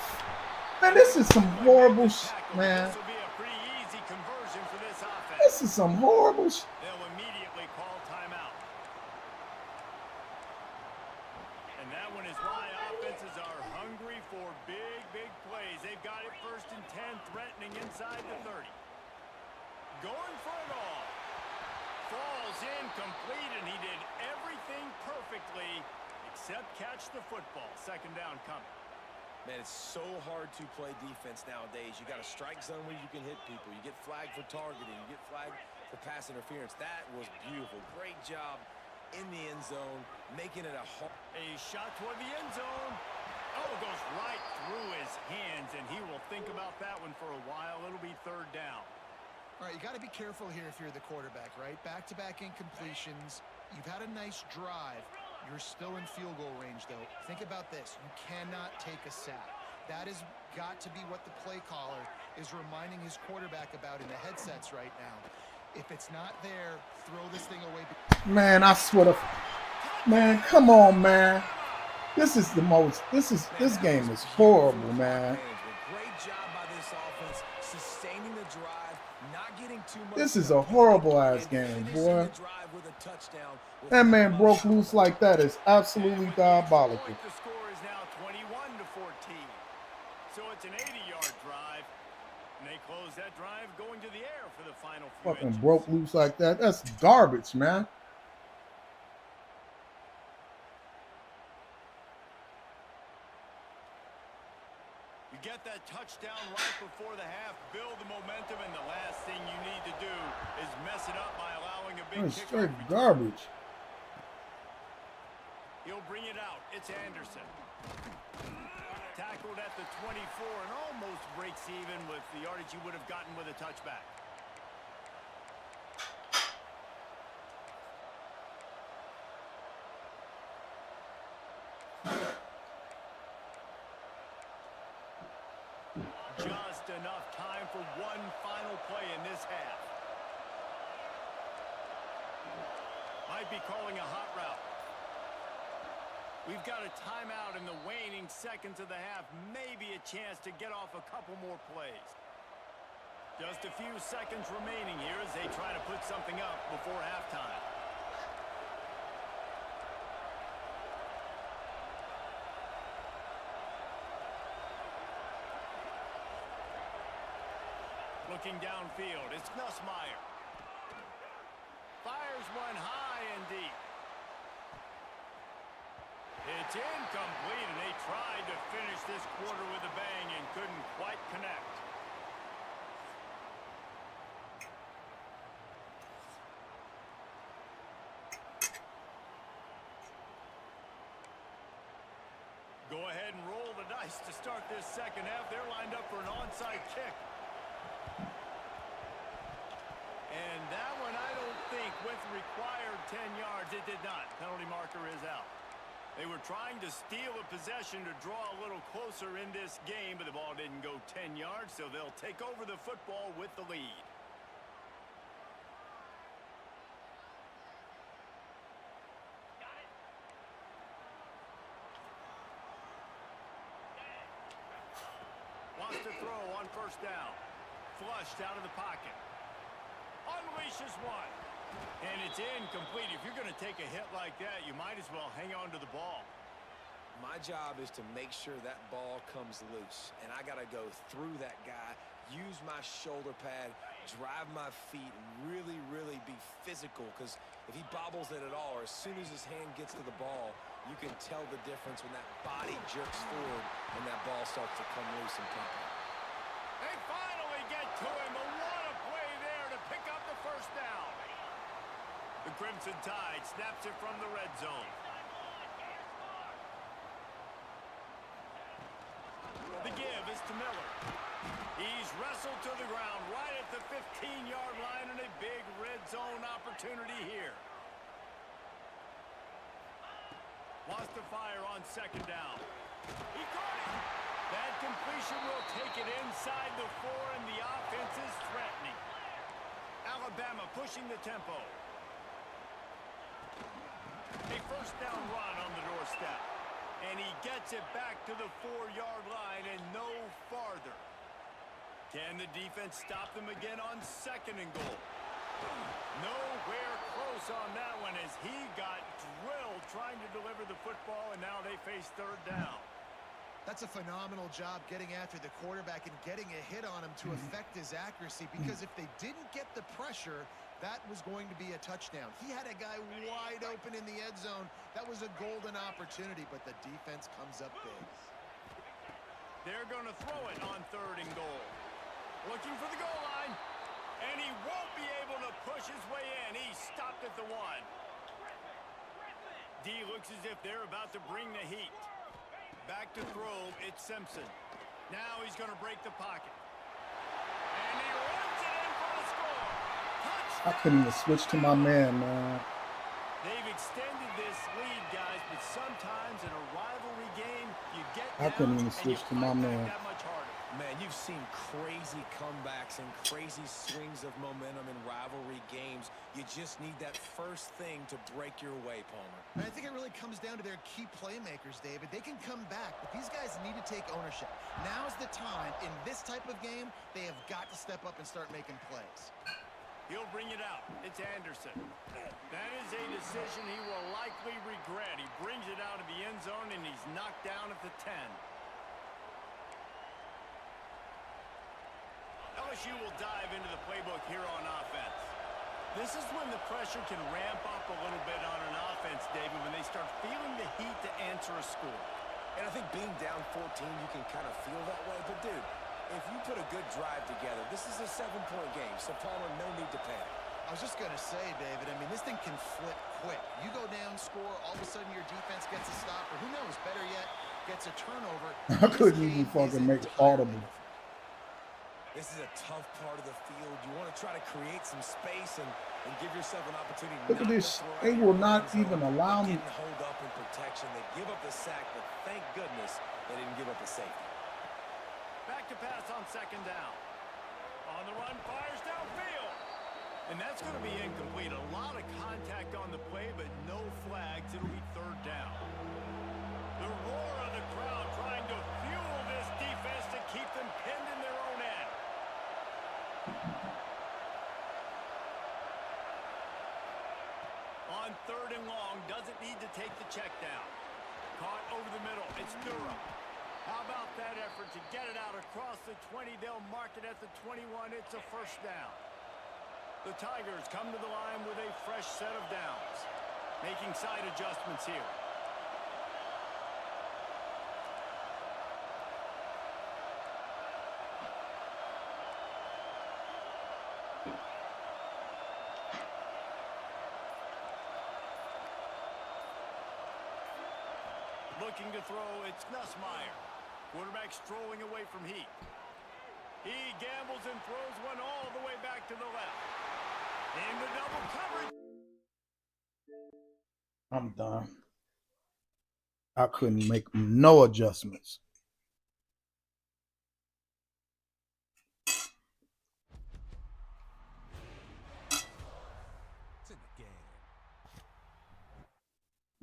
This is some horrible man. This will be a pretty easy conversion for this offense. This is some horrible They'll immediately call timeout. And that one is why offenses are hungry for big, big plays. They've got it 1st and 10, threatening inside the 30. Going for it all. Falls incomplete, and he did everything perfectly except catch the football. Second down coming. Man, it's so hard to play defense nowadays. You got a strike zone where you can hit people. You get flagged for targeting. You get flagged for pass interference. That was beautiful. Great job in the end zone, making it a shot toward the end zone. Oh, it goes right through his hands, and he will think about that one for a while. It'll be third down. All right, you got to be careful here if you're the quarterback, right? Back-to-back incompletions. You've had a nice drive. You're still in field goal range, though. Think about this. You cannot take a sack. That has got to be what the play caller is reminding his quarterback about in the headsets right now. If it's not there, throw this thing away. Man, I swear to... Man, come on, man. This game is horrible, man. Great job by this offense, sustaining the drive, not getting too much. This is a horrible-ass game, boy. That man broke loose like that is absolutely diabolical. The score is now 21-14. So it's an 80-yard drive. And they close that drive going to the air for the final few Fucking inches. broke loose like that. That's garbage, man. You get that touchdown right before the half, build the momentum, and the last thing you need to do is mess it up by allowing a big That's kick. straight garbage. He'll bring it out. It's Anderson. Tackled at the 24 and almost breaks even with the yardage you would have gotten with a touchback. Just enough time for one final play in this half. Might be calling a hot route. We've got a timeout in the waning seconds of the half. Maybe a chance to get off a couple more plays. Just a few seconds remaining here as they try to put something up before halftime. Looking downfield, it's Nussmeier. Fires one high and deep. It's incomplete, and they tried to finish this quarter with a bang and couldn't quite connect. Go ahead and roll the dice to start this second half. They're lined up for an onside kick. And that one, I don't think, with required 10 yards, it did not. Penalty marker is out. They were trying to steal a possession to draw a little closer in this game, but the ball didn't go 10 yards, so they'll take over the football with the lead. Wants to throw on first down. Flushed out of the pocket. Unleashes one. And it's incomplete. If you're going to take a hit like that, you might as well hang on to the ball. My job is to make sure that ball comes loose, and I got to go through that guy, use my shoulder pad, drive my feet, and really, really be physical, because if he bobbles it at all, or as soon as his hand gets to the ball, you can tell the difference when that body jerks forward and that ball starts to come loose and pop out. They finally get to him, but what a play there to pick up the first down. The Crimson Tide snaps it from the red zone. The give is to Miller. He's wrestled to the ground right at the 15-yard line, and a big red zone opportunity here. Wants to fire on second down. He caught it. That completion will take it inside the 4, and the offense is threatening. Alabama pushing the tempo. A first down run on the doorstep. And he gets it back to the 4-yard line and no farther. Can the defense stop them again on second and goal? Nowhere close on that one as he got drilled trying to deliver the football, and now they face third down. That's a phenomenal job getting after the quarterback and getting a hit on him to affect his accuracy, because if they didn't get the pressure, that was going to be a touchdown. He had a guy wide open in the end zone. That was a golden opportunity, but the defense comes up big. They're going to throw it on 3rd and goal. Looking for the goal line. And he won't be able to push his way in. He stopped at the 1. D looks as if they're about to bring the heat. Back to throw, it's Simpson. Now he's going to break the pocket. And he runs it in for the score. Touchdown! I couldn't even switch to my man, man. They've extended this lead, guys, but sometimes in a rivalry game, you get I couldn't even switch to my man. that much harder. Man, you've seen crazy comebacks and crazy swings of momentum in rivalry games. You just need that first thing to break your way, Palmer. And I think it really comes down to their key playmakers, David. They can come back, but these guys need to take ownership. Now's the time. In this type of game, they have got to step up and start making plays. He'll bring it out. It's Anderson. That is a decision he will likely regret. He brings it out of the end zone, and he's knocked down at the 10. LSU will dive into the playbook here on offense. This is when the pressure can ramp up a little bit on an offense, David, when they start feeling the heat to answer a score. And I think being down 14, you can kind of feel that way. But, dude, if you put a good drive together, this is a 7-point game. So, Palmer, no need to panic. I was just going to say, David, I mean, this thing can flip quick. You go down, score, all of a sudden your defense gets a stop, or who knows, better yet, gets a turnover. I couldn't even fucking make audible. This is a tough part of the field. You want to try to create some space and give yourself an opportunity. Look at this. They will not even allow me. Didn't hold up in protection. They give up the sack, but thank goodness they didn't give up the safety. Back to pass on 2nd down. On the run, fires downfield. And that's going to be incomplete. A lot of contact on the play, but no flags. It'll be 3rd down. The roar of the crowd trying to fuel this defense to keep them pinned in their own end. On 3rd and long, doesn't need to take the check down. Caught over the middle. It's Durham. How about that effort to get it out across the 20? They'll mark it at the 21. It's a 1st down. The Tigers come to the line with a fresh set of downs. Making side adjustments here. Looking to throw, it's Nussmeier. Quarterback strolling away from Heat. He gambles and throws one all the way back to the left. In the double coverage. I'm done. I couldn't make no adjustments.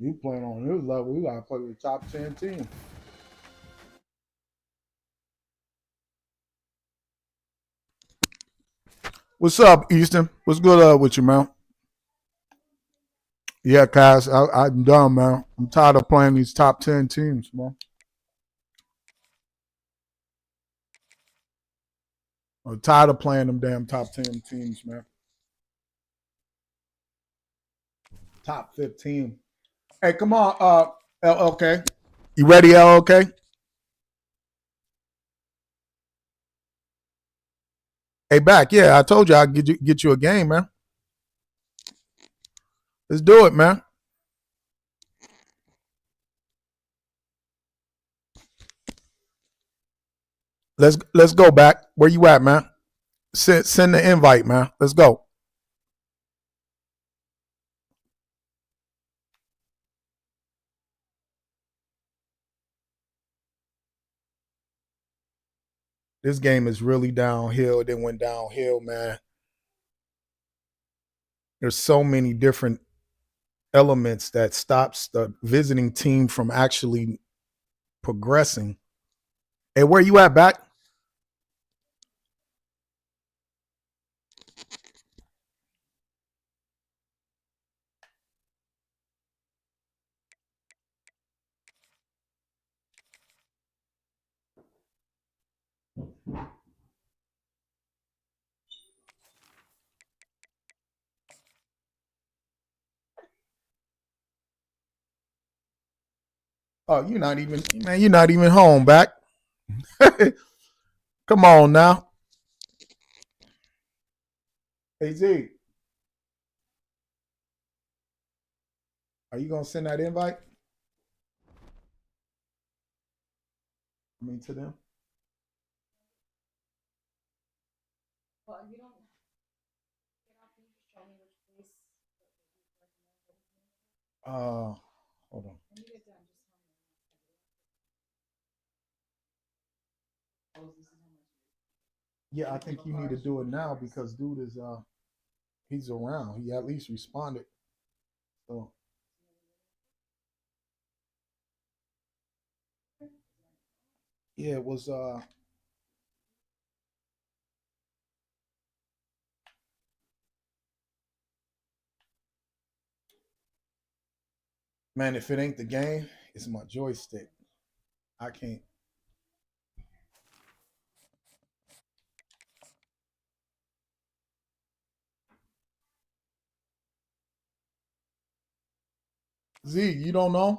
You playing on this level, you gotta play with the top 10 team. What's up, Easton? What's good with you, man? Yeah, guys, I'm done, man. I'm tired of playing these top 10 teams, man. I'm tired of playing them damn top 10 teams, man. Top 15. Hey, come on, LLK. You ready, LLK? Hey, back. Yeah, I told you I'd get you a game, man. Let's do it, man. Let's go back. Where you at, man? Send the invite, man. Let's go. This game is really downhill. It went downhill, man. There's so many different elements that stops the visiting team from actually progressing. Hey, where you at, back? Oh, you're not even home, back. Come on now. Hey Z, are you gonna send that invite? I mean to them. Hold on. Yeah, I think you need to do it now because dude is he's around. He at least responded. So yeah, it was man, if it ain't the game, it's my joystick. I can't. Z, you don't know?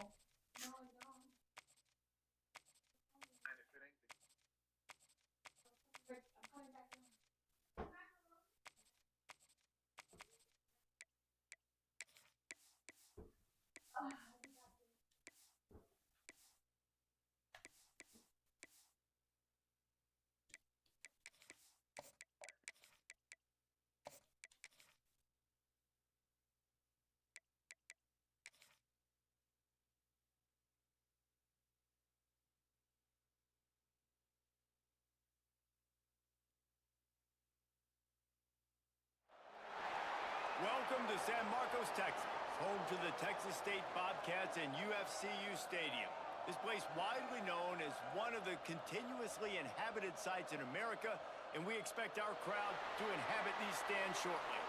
Welcome to San Marcos, Texas, home to the Texas State Bobcats and UFCU Stadium. This place widely known as one of the continuously inhabited sites in America, and we expect our crowd to inhabit these stands shortly.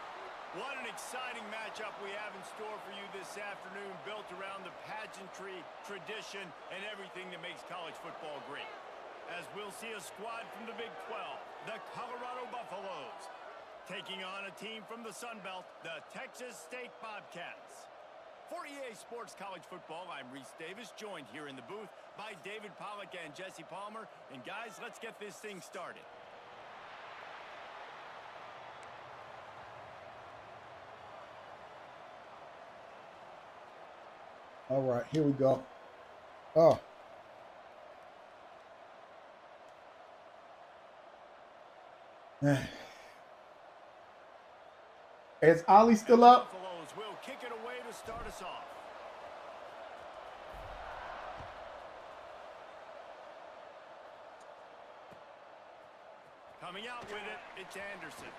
What an exciting matchup we have in store for you this afternoon, built around the pageantry, tradition, and everything that makes college football great. As we'll see a squad from the Big 12, the Colorado Buffaloes, taking on a team from the Sun Belt, the Texas State Bobcats. For EA Sports College Football, I'm Reese Davis, joined here in the booth by David Pollack and Jesse Palmer. And guys, let's get this thing started. All right, here we go. Oh. Is Ollie still up? Buffaloes will kick it away to start us off. Coming out with it, it's Anderson.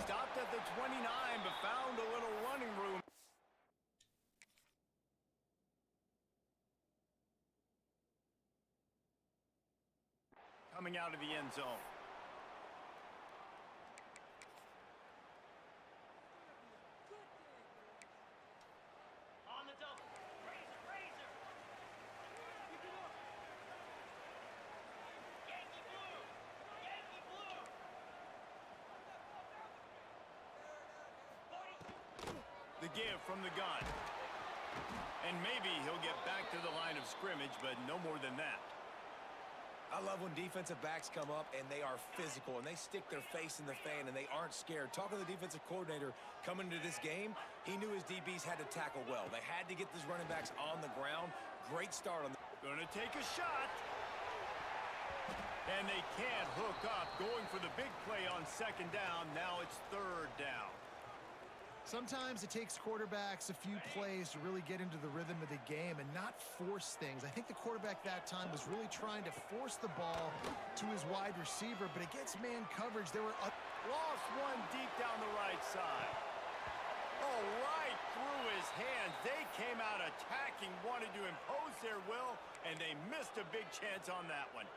Stopped at the 29, but found a little running room. Coming out of the end zone. On the double. Razor. Yankee blue. The give from the gun. And maybe he'll get back to the line of scrimmage, but no more than that. I love when defensive backs come up and they are physical and they stick their face in the fan and they aren't scared. Talking to the defensive coordinator coming into this game, he knew his DBs had to tackle well. They had to get these running backs on the ground. Great start on the... Gonna take a shot. And they can't hook up. Going for the big play on second down. Now it's third down. Sometimes it takes quarterbacks a few plays to really get into the rhythm of the game and not force things. I think the quarterback that time was really trying to force the ball to his wide receiver, but against man coverage, there were... Lost one deep down the right side. Oh, right through his hands. They came out attacking, wanted to impose their will, and they missed a big chance on that one.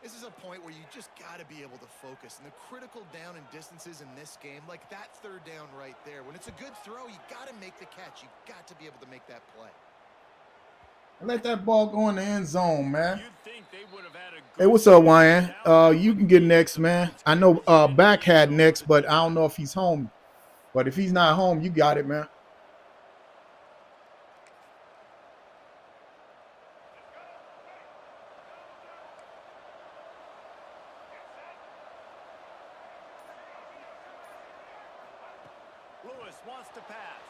This is a point where you just got to be able to focus. And the critical down and distances in this game, like that third down right there, when it's a good throw, you got to make the catch. You got to be able to make that play. Let that ball go in the end zone, man. You'd think they would have had a good... Hey, what's up, Ryan? You can get next, man. I know Back had next, but I don't know if he's home. But if he's not home, you got it, man. Lewis wants to pass.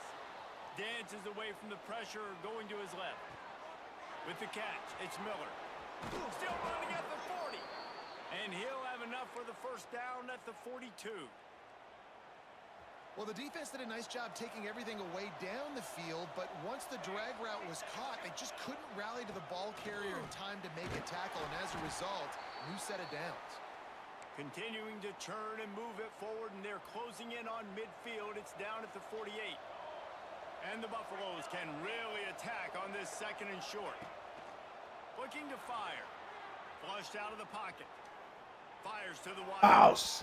Dances away from the pressure, going to his left. With the catch, it's Miller. Still running at the 40. And he'll have enough for the first down at the 42. Well, the defense did a nice job taking everything away down the field, but once the drag route was caught, they just couldn't rally to the ball carrier in time to make a tackle, and as a result, new set of downs. Continuing to turn and move it forward, and they're closing in on midfield. It's down at the 48. And the Buffaloes can really attack on this second and short. Looking to fire. Flushed out of the pocket. Fires to the wide. House.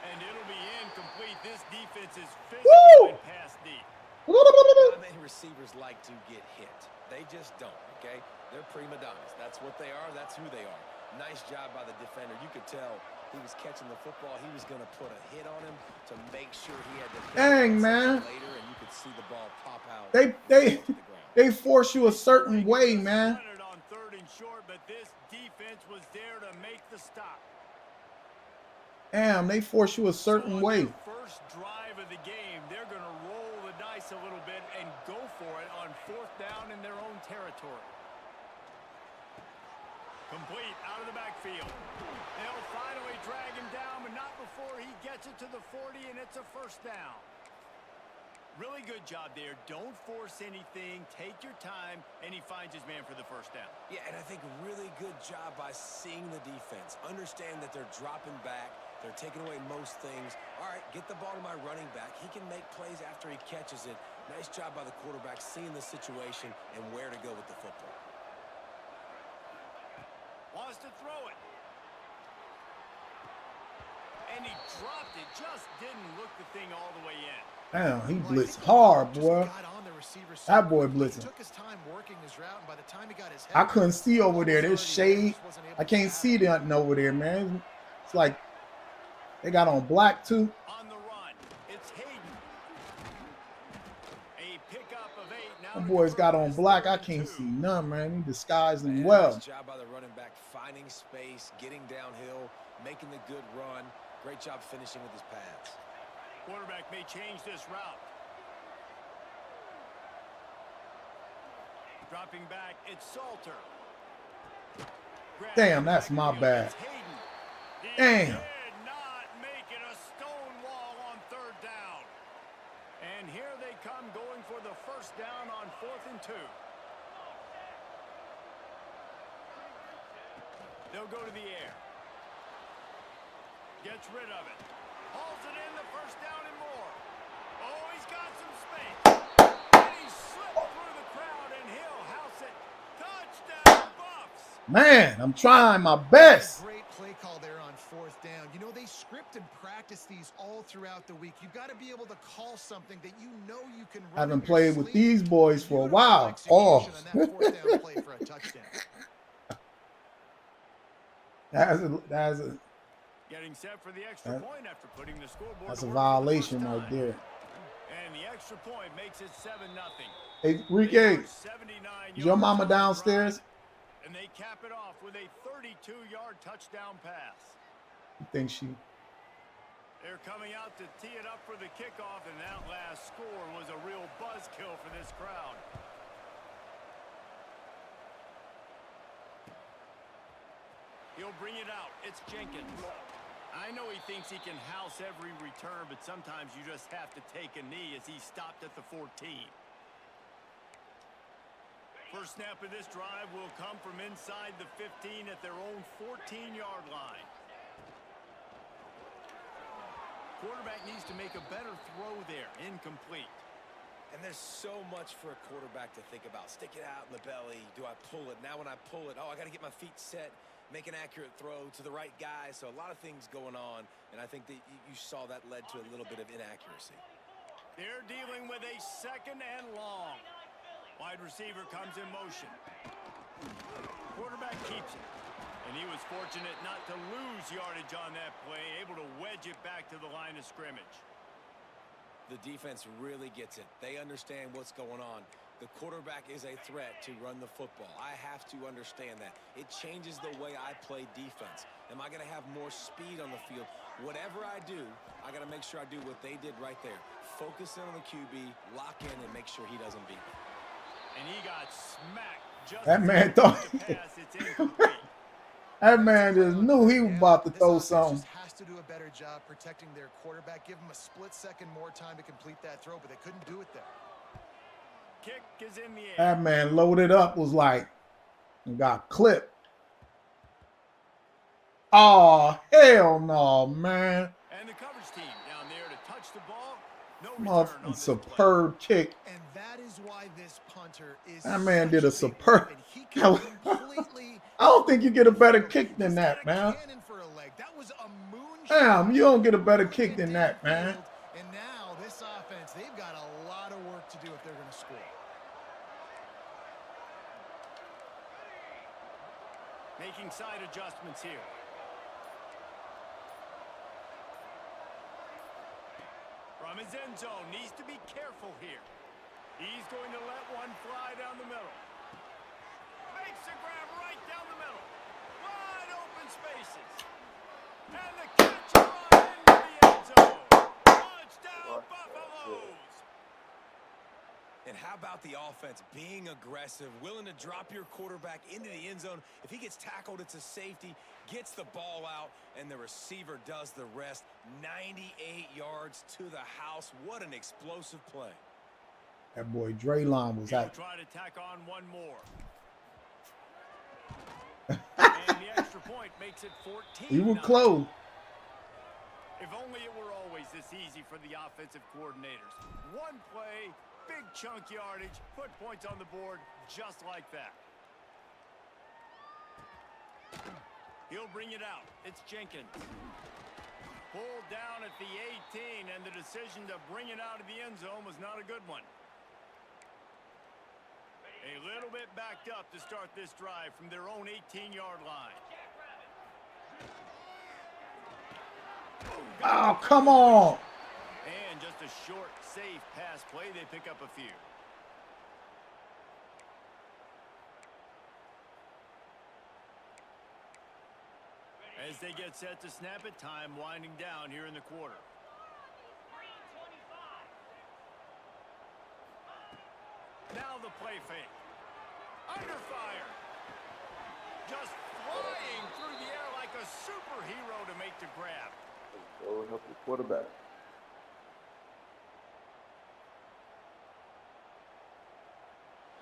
And it'll be incomplete. This defense is physically past deep. Not many receivers like to get hit. They just don't, okay? They're prima donnas. That's what they are. That's who they are. Nice job by the defender. You could tell he was catching the football. He was going to put a hit on him to make sure he had to. Dang, man. Later, and you could see the ball pop out. They force you a certain way, man. On third and short, but this defense was there to make the stop. Damn, they force you a certain way. First drive of the game, they're going to roll the dice a little bit and go for it on fourth down in their own territory. Complete out of the backfield. They'll finally drag him down, but not before he gets it to the 40, and it's a first down. Really good job there. Don't force anything. Take your time, and he finds his man for the first down. Yeah, and I think really good job by seeing the defense. Understand that they're dropping back. They're taking away most things. All right, get the ball to my running back. He can make plays after he catches it. Nice job by the quarterback seeing the situation and where to go with the football. Wants to throw it. And he dropped it. Just didn't look the thing all the way in. Damn, he blitzed hard, boy. That boy blitzing. I couldn't see over there. There's shade. I can't see nothing over there, man. It's like they got on black too. On the run, it's Hayden. A pickup of 8 now. Them boys got on black. I can't see none, man. He disguised them well. Nice job by the running back, finding space, getting downhill, making the good run. Great job finishing with his pads. Quarterback may change this route. Dropping back, it's Salter. Damn, that's my bad. Damn. Did not make it a stone wall on third down. And here they come going for the first down on 4th and 2. They'll go to the air. Gets rid of it. Hauls it in, the first down and more. Oh, he's got some space. And he slipped through the crowd, and he'll house it. Touchdown, Buffs. Man, I'm trying my best. Great play call there on 4th down. You know, they script and practice these all throughout the week. You've got to be able to call something that you know you can run. I haven't played with these boys for a while. Oh. That's a Getting set for the extra point after putting the scoreboard. That's a violation right there. And the extra point makes it 7-0. Hey, Ricky, is your mama downstairs? And they cap it off with a 32-yard touchdown pass. You think she? They're coming out to tee it up for the kickoff, and that last score was a real buzzkill for this crowd. He'll bring it out. It's Jenkins. I know he thinks he can house every return, but sometimes you just have to take a knee as he stopped at the 14. First snap of this drive will come from inside the 15 at their own 14-yard line. Quarterback needs to make a better throw there. Incomplete. And there's so much for a quarterback to think about. Stick it out in the belly. Do I pull it? Now when I pull it, oh, I got to get my feet set. Make an accurate throw to the right guy. So a lot of things going on, and I think that you saw that led to a little bit of inaccuracy. They're dealing with a 2nd and long. Wide receiver comes in motion. Quarterback keeps it, and he was fortunate not to lose yardage on that play, able to wedge it back to the line of scrimmage. The defense really gets it. They understand what's going on. The quarterback is a threat to run the football. I have to understand that. It changes the way I play defense. Am I going to have more speed on the field? Whatever I do, I got to make sure I do what they did right there. Focus in on the QB, lock in, and make sure he doesn't beat me. And he got smacked. Just That man thought that man just knew he was about to throw something. Just has to do a better job protecting their quarterback. Give him a split second more time to complete that throw, but they couldn't do it there. Kick is in the air. That man loaded up, was like, and got clipped. Oh, hell no, man. And the coverage team down there to touch the ball. No superb kick. And that is why this punter is that man did a superb. I don't think you get a better kick than that, man. Damn, you don't get a better kick than that, man. And now this offense, they've got a lot of work to do if they're going to score. Making side adjustments here. From his end zone, needs to be careful here. He's going to let one fly down the middle. Makes the grab right down the middle. Wide open spaces. And the catch on into the end zone. Touchdown, Buffaloes. And how about the offense being aggressive, willing to drop your quarterback into the end zone? If he gets tackled, it's a safety, gets the ball out, and the receiver does the rest. 98 yards to the house. What an explosive play. That boy Draylon was out. Try to tack on one more. And the extra point makes it 14. He was close. If only it were always this easy for the offensive coordinators. One play, big chunk yardage, put points on the board just like that. He'll bring it out. It's Jenkins. Pulled down at the 18, and the decision to bring it out of the end zone was not a good one. A little bit backed up to start this drive from their own 18-yard line. Oh, come on. And just a short, safe pass play. They pick up a few. As they get set to snap it, time winding down here in the quarter. Now the play fake. Under fire. Just flying through the air like a superhero to make the grab. Go help the quarterback.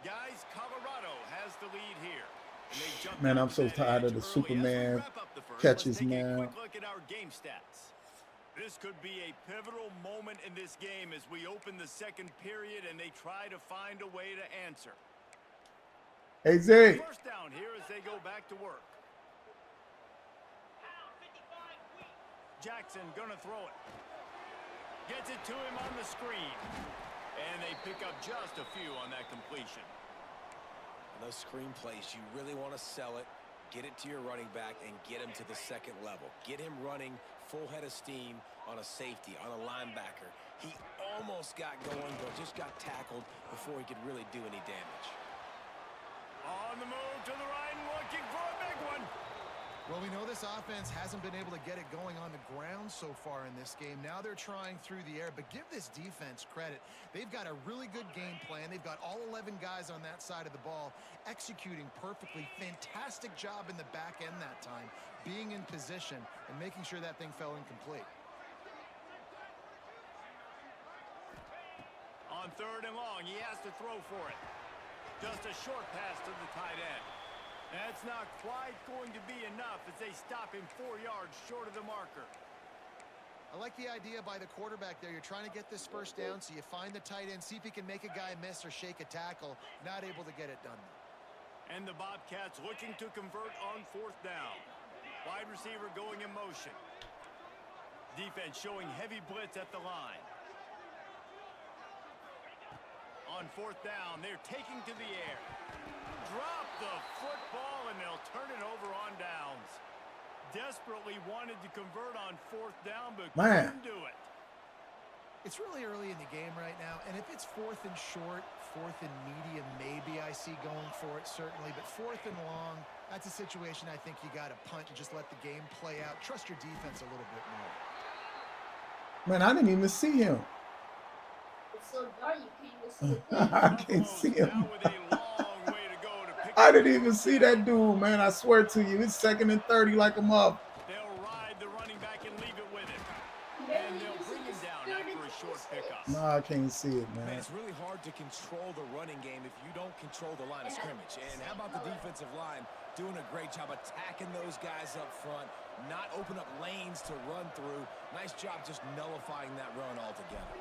Guys, Colorado has the lead here. Man, I'm so tired of the Superman catches, man. Quick look at our game stats. This could be a pivotal moment in this game as we open the second period and they try to find a way to answer. Hey, Zay. First down here as they go back to work. Jackson gonna throw it. Gets it to him on the screen. And they pick up just a few on that completion. And those screen plays, you really want to sell it, get it to your running back, and get him to the second level. Get him running full head of steam on a safety, on a linebacker. He almost got going, but just got tackled before he could really do any damage. On the move to the right and looking for a big one. Well, we know this offense hasn't been able to get it going on the ground so far in this game. Now they're trying through the air, but give this defense credit. They've got a really good game plan. They've got all 11 guys on that side of the ball executing perfectly. Fantastic job in the back end that time, being in position and making sure that thing fell incomplete. On third and long, he has to throw for it. Just a short pass to the tight end. That's not quite going to be enough as they stop him 4 yards short of the marker. I like the idea by the quarterback there. You're trying to get this first down, so you find the tight end, see if he can make a guy miss or shake a tackle. Not able to get it done. And the Bobcats looking to convert on fourth down. Wide receiver going in motion. Defense showing heavy blitz at the line. On fourth down, they're taking to the air. Drop the football, and they'll turn it over on downs. Desperately wanted to convert on fourth down, but couldn't do it. It's really early in the game right now, and if it's 4th and short, 4th and medium, maybe I see going for it, certainly. But 4th and long, that's a situation I think you got to punt and just let the game play out. Trust your defense a little bit more. Man, I didn't even see him. It's so dark you can't even see the thing. I can't see him. I didn't even see that dude, man. I swear to you, it's 2nd and 30 like a mob. They'll ride the running back and leave it with him. And they'll bring him down after a short pickup. No, I can't see it, man. It's really hard to control the running game if you don't control the line of scrimmage. And how about the defensive line doing a great job attacking those guys up front, not open up lanes to run through. Nice job just nullifying that run altogether.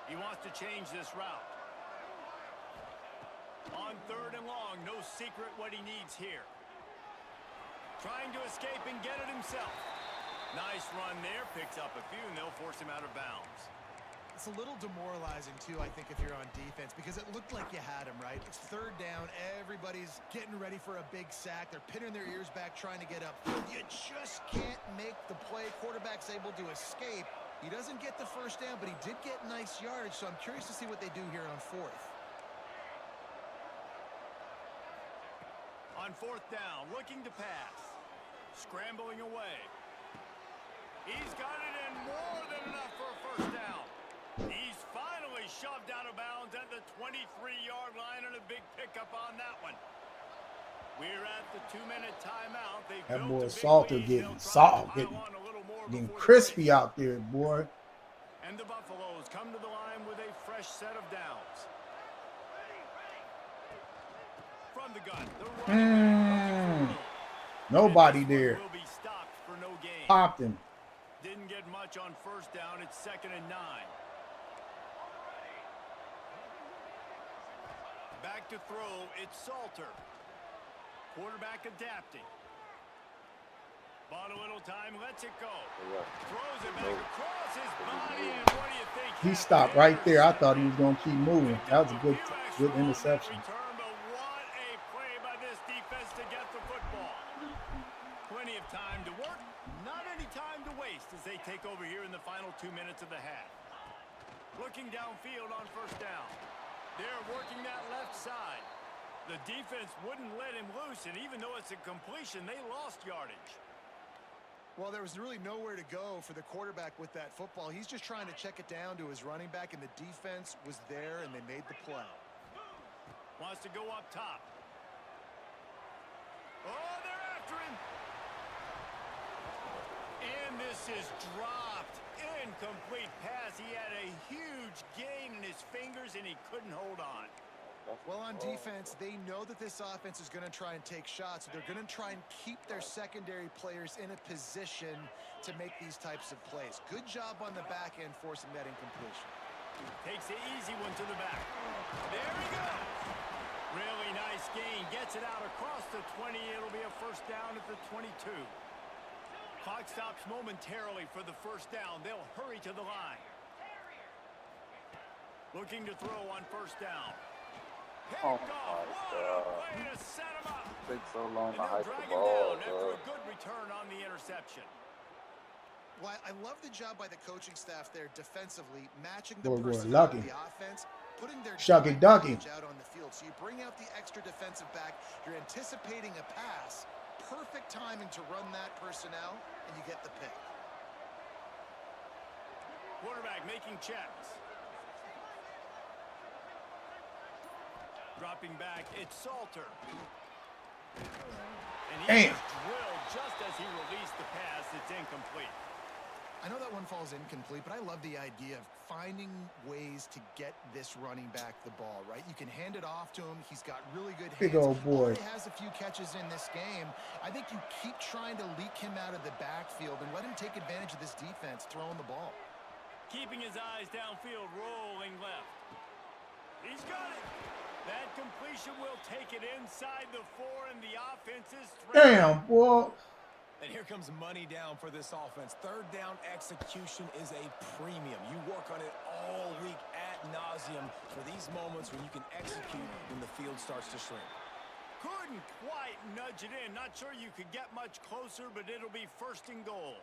He wants to change this route. On 3rd and long, no secret what he needs here. Trying to escape and get it himself. Nice run there, picks up a few, and they'll force him out of bounds. It's a little demoralizing, too, I think, if you're on defense, because it looked like you had him, right? It's 3rd down. Everybody's getting ready for a big sack. They're pinning their ears back, trying to get up. You just can't make the play. Quarterback's able to escape. He doesn't get the 1st down, but he did get nice yardage, so I'm curious to see what they do here on 4th. On 4th down, looking to pass. Scrambling away. He's got it in more than enough for a 1st down. He's finally shoved out of bounds at the 23-yard line and a big pickup on that one. We're at the 2-minute timeout. That boy Salter getting soft, getting crispy out there, boy. And the Buffaloes come to the line with a fresh set of downs. From the gun, nobody there. Will be stopped for no gain. Popped him. Didn't get much on 1st down. It's 2nd and 9. Back to throw. It's Salter. Quarterback adapting. Bought a little time. Lets it go. Throws it back across his body. And what do you think? He stopped right there. I thought he was going to keep moving. That was a good interception. What a play by this defense to get the football. Plenty of time to work. Not any time to waste as they take over here in the final 2 minutes of the half. Looking downfield on 1st down. They're working that left side. The defense wouldn't let him loose, and even though it's a completion, they lost yardage. Well, there was really nowhere to go for the quarterback with that football. He's just trying to check it down to his running back, and the defense was there, and they made the play. Wants to go up top. Oh, they're after him. And this is dropped. Incomplete pass. He had a huge gain in his fingers, and he couldn't hold on. Well, on defense, they know that this offense is going to try and take shots. So they're going to try and keep their secondary players in a position to make these types of plays. Good job on the back end forcing that incompletion. Takes the easy one to the back. There he goes. Really nice gain. Gets it out across the 20. It'll be a 1st down at the 22. Clock stops momentarily for the 1st down. They'll hurry to the line. Looking to throw on 1st down. Oh my God. Way to set him up. Takes so long to And they'll hike drag the him ball, down after a good return on the interception. Well, I love the job by the coaching staff there defensively, matching the Boy, personnel lucky. of the offense, putting their Shucky ducky. out on the field. So you bring out the extra defensive back, you're anticipating a pass, perfect timing to run that personnel, and you get the pick. Quarterback making checks. Dropping back, it's Salter. And he was drilled just as he released the pass. It's incomplete. I know that one falls incomplete, but I love the idea of finding ways to get this running back the ball, right? You can hand it off to him. He's got really good hands. Big old boy. He has a few catches in this game. I think you keep trying to leak him out of the backfield and let him take advantage of this defense throwing the ball. Keeping his eyes downfield, rolling left. He's got it. That completion will take it inside the 4, and the offense is damn, boy. And here comes money down for this offense. 3rd down execution is a premium. You work on it all week ad nauseum for these moments when you can execute when the field starts to shrink. Couldn't quite nudge it in. Not sure you could get much closer, but it'll be first and goal.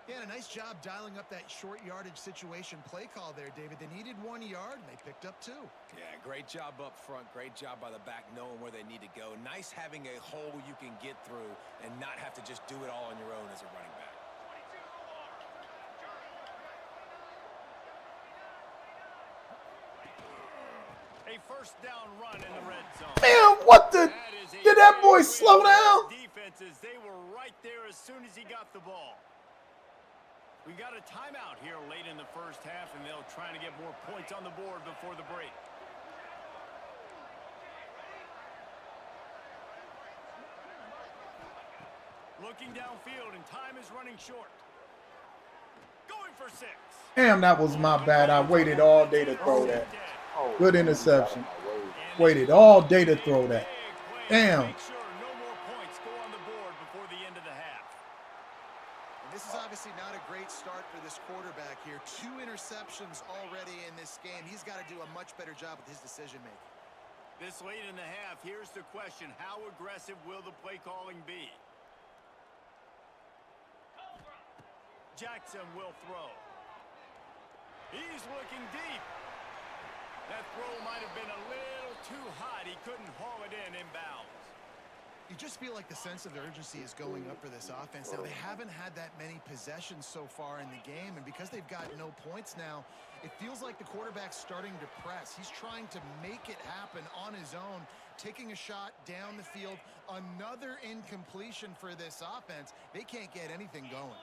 Yeah, and a nice job dialing up that short yardage situation play call there, David. They needed 1 yard, and they picked up 2. Yeah, great job up front. Great job by the back knowing where they need to go. Nice having a hole you can get through and not have to just do it all on your own as a running back. A first down run in the red zone. Man, what the? Did that boy slow down? Defenses, they were right there as soon as he got the ball. We got a timeout here late in the first half, and they'll try to get more points on the board before the break. Looking downfield, and time is running short. Going for 6. Damn, that was my bad. I waited all day to throw that. Good interception. Waited all day to throw that. Damn. Make sure no more points go on the board before the end of the half. And this is obviously not a great start for this quarterback here. 2 interceptions already in this game. He's got to do a much better job with his decision-making. This late in the half, here's the question. How aggressive will the play calling be? Jackson will throw. He's looking deep. That throw might have been a little too hot. He couldn't haul it in inbounds. You just feel like the sense of urgency is going up for this offense. Now, they haven't had that many possessions so far in the game, and because they've got no points now, it feels like the quarterback's starting to press. He's trying to make it happen on his own, taking a shot down the field. Another incompletion for this offense. They can't get anything going.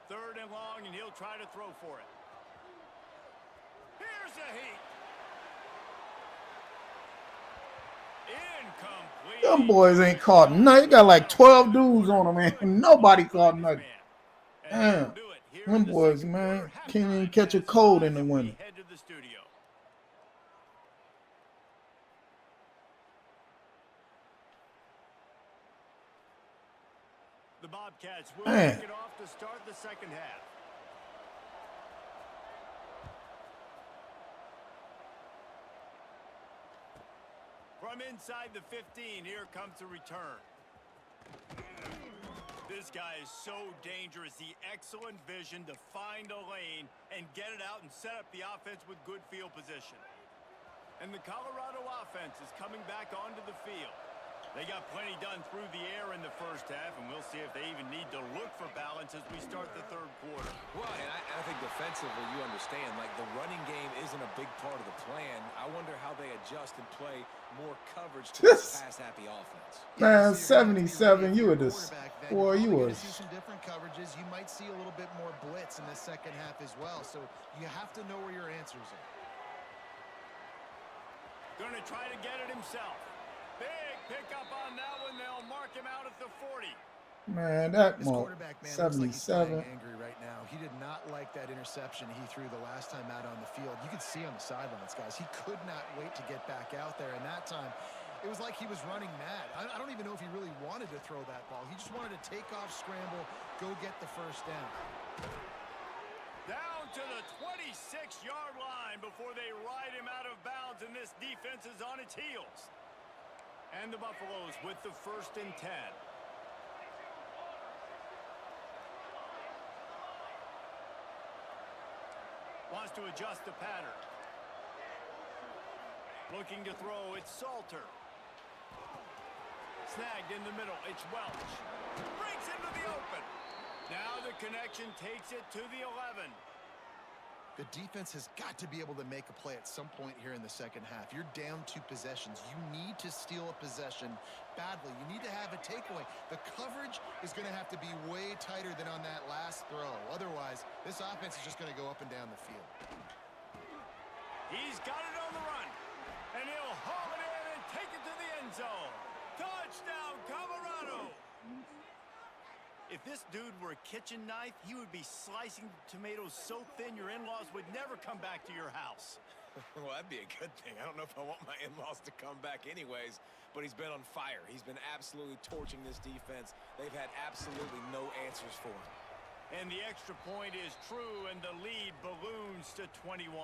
Third and long, and he'll try to throw for it. Here's a heat. Incomplete. Them boys ain't caught nothing. They got like 12 dudes on them, man. Nobody caught nothing. Damn. Them boys, man, can't even catch a cold in the winter. Head to the studio. The Bobcats will Man. kick it off to start the second half. From inside the 15, here comes the return. This guy is so dangerous. The excellent vision to find a lane and get it out and set up the offense with good field position. And the Colorado offense is coming back onto the field. They got plenty done through the air in the first half, and we'll see if they even need to look for balance as we start the third quarter. Well, and I think defensively, you understand, like the running game isn't a big part of the plan. I wonder how they adjust and play more coverage to this pass-happy offense. Man, 77, you were this. Boy, you You're was. going to see some different coverages. You might see a little bit more blitz in the second half as well, so you have to know where your answers are. Going to try to get it himself. Big pickup on that one. They'll mark him out at the 40. Man, that This mark, quarterback, man, looks like he's 77. playing angry right now. He did not like that interception he threw the last time out on the field. You could see on the sidelines, guys. He could not wait to get back out there, and that time it was like he was running mad. I don't even know if he really wanted to throw that ball. He just wanted to take off, scramble, go get the first down. Down to the 26-yard line before they ride him out of bounds, and this defense is on its heels. And the Buffaloes with the 1st and 10. Wants to adjust the pattern. Looking to throw, it's Salter. Snagged in the middle, it's Welch. Breaks into the open. Now the connection takes it to the 11. The defense has got to be able to make a play at some point here in the second half. You're down 2 possessions. You need to steal a possession badly. You need to have a takeaway. The coverage is going to have to be way tighter than on that last throw. Otherwise, this offense is just going to go up and down the field. He's got it on the run. And he'll haul it in and take it to the end zone. Touchdown, Colorado! If this dude were a kitchen knife, he would be slicing tomatoes so thin your in-laws would never come back to your house. Well, that'd be a good thing. I don't know if I want my in-laws to come back anyways, but he's been on fire. He's been absolutely torching this defense. They've had absolutely no answers for him. And the extra point is true, and the lead balloons to 21.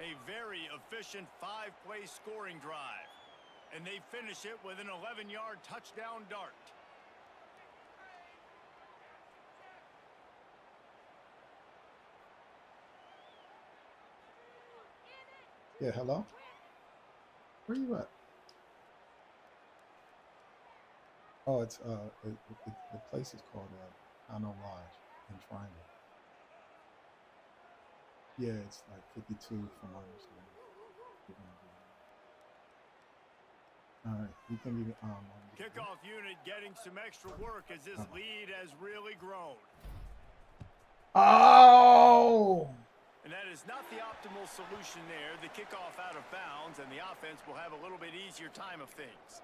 A very efficient 5-play scoring drive. And they finish it with an 11-yard touchdown dart. Yeah, hello? Where you at? Oh, it's the place is called Hano Lodge in Triangle. Yeah, it's like 52 from my understanding. All right, you can be Kickoff unit getting some extra work as this lead has really grown. Oh! And that is not the optimal solution there. The kickoff out of bounds, and the offense will have a little bit easier time of things.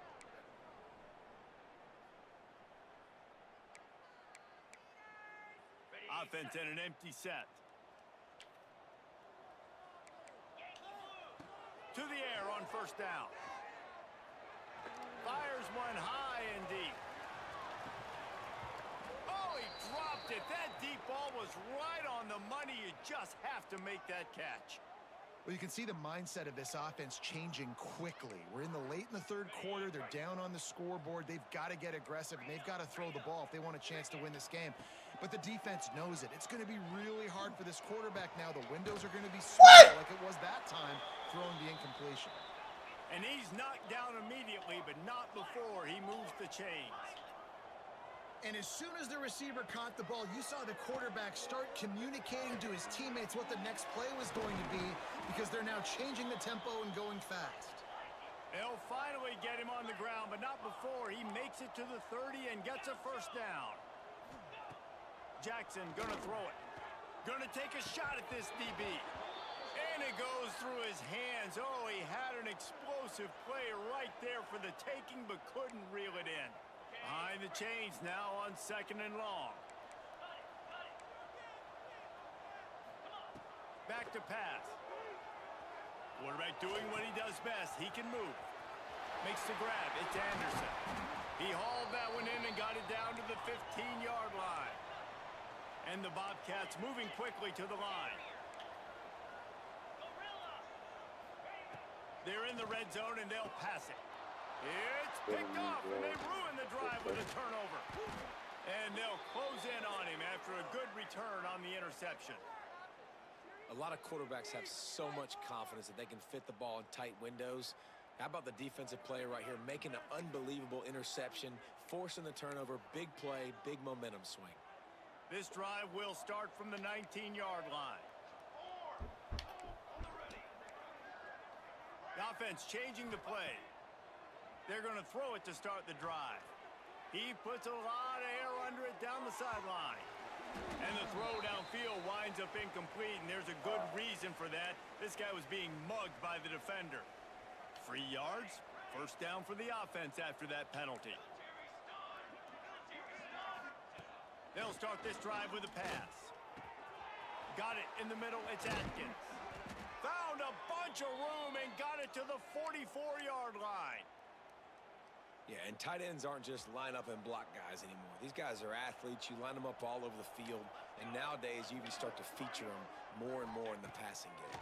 Offense in an empty set. To the air on first down. Fires one high and deep. Oh, he dropped it. That deep ball was right on the money. You just have to make that catch. Well, you can see the mindset of this offense changing quickly. We're in the late in the third quarter. They're down on the scoreboard. They've got to get aggressive, and they've got to throw the ball if they want a chance to win this game. But the defense knows it. It's going to be really hard for this quarterback now. The windows are going to be small like it was that time, throwing the incompletion. And he's knocked down immediately, but not before he moves the chains. And as soon as the receiver caught the ball, you saw the quarterback start communicating to his teammates what the next play was going to be, because they're now changing the tempo and going fast. They'll finally get him on the ground, but not before he makes it to the 30 and gets a first down. Jackson gonna throw it. Gonna take a shot at this DB. And it goes through his hands. Oh, he had an explosive play right there for the taking, but couldn't reel it in. Behind the chains now on 2nd and long. Back to pass. Quarterback doing what he does best. He can move. Makes the grab. It's Anderson. He hauled that one in and got it down to the 15-yard line. And the Bobcats moving quickly to the line. They're in the red zone, and they'll pass it. It's picked off, and they ruin the drive with a turnover. And they'll close in on him after a good return on the interception. A lot of quarterbacks have so much confidence that they can fit the ball in tight windows. How about the defensive player right here making an unbelievable interception, forcing the turnover, big play, big momentum swing. This drive will start from the 19-yard line. The offense changing the play. They're going to throw it to start the drive. He puts a lot of air under it down the sideline. And the throw downfield winds up incomplete, and there's a good reason for that. This guy was being mugged by the defender. 3 yards, first down for the offense after that penalty. They'll start this drive with a pass. Got it in the middle, it's Atkins. Found a bunch of room and got it to the 44-yard line. Yeah, and tight ends aren't just line up and block guys anymore. These guys are athletes. You line them up all over the field. And nowadays, you even start to feature them more and more in the passing game.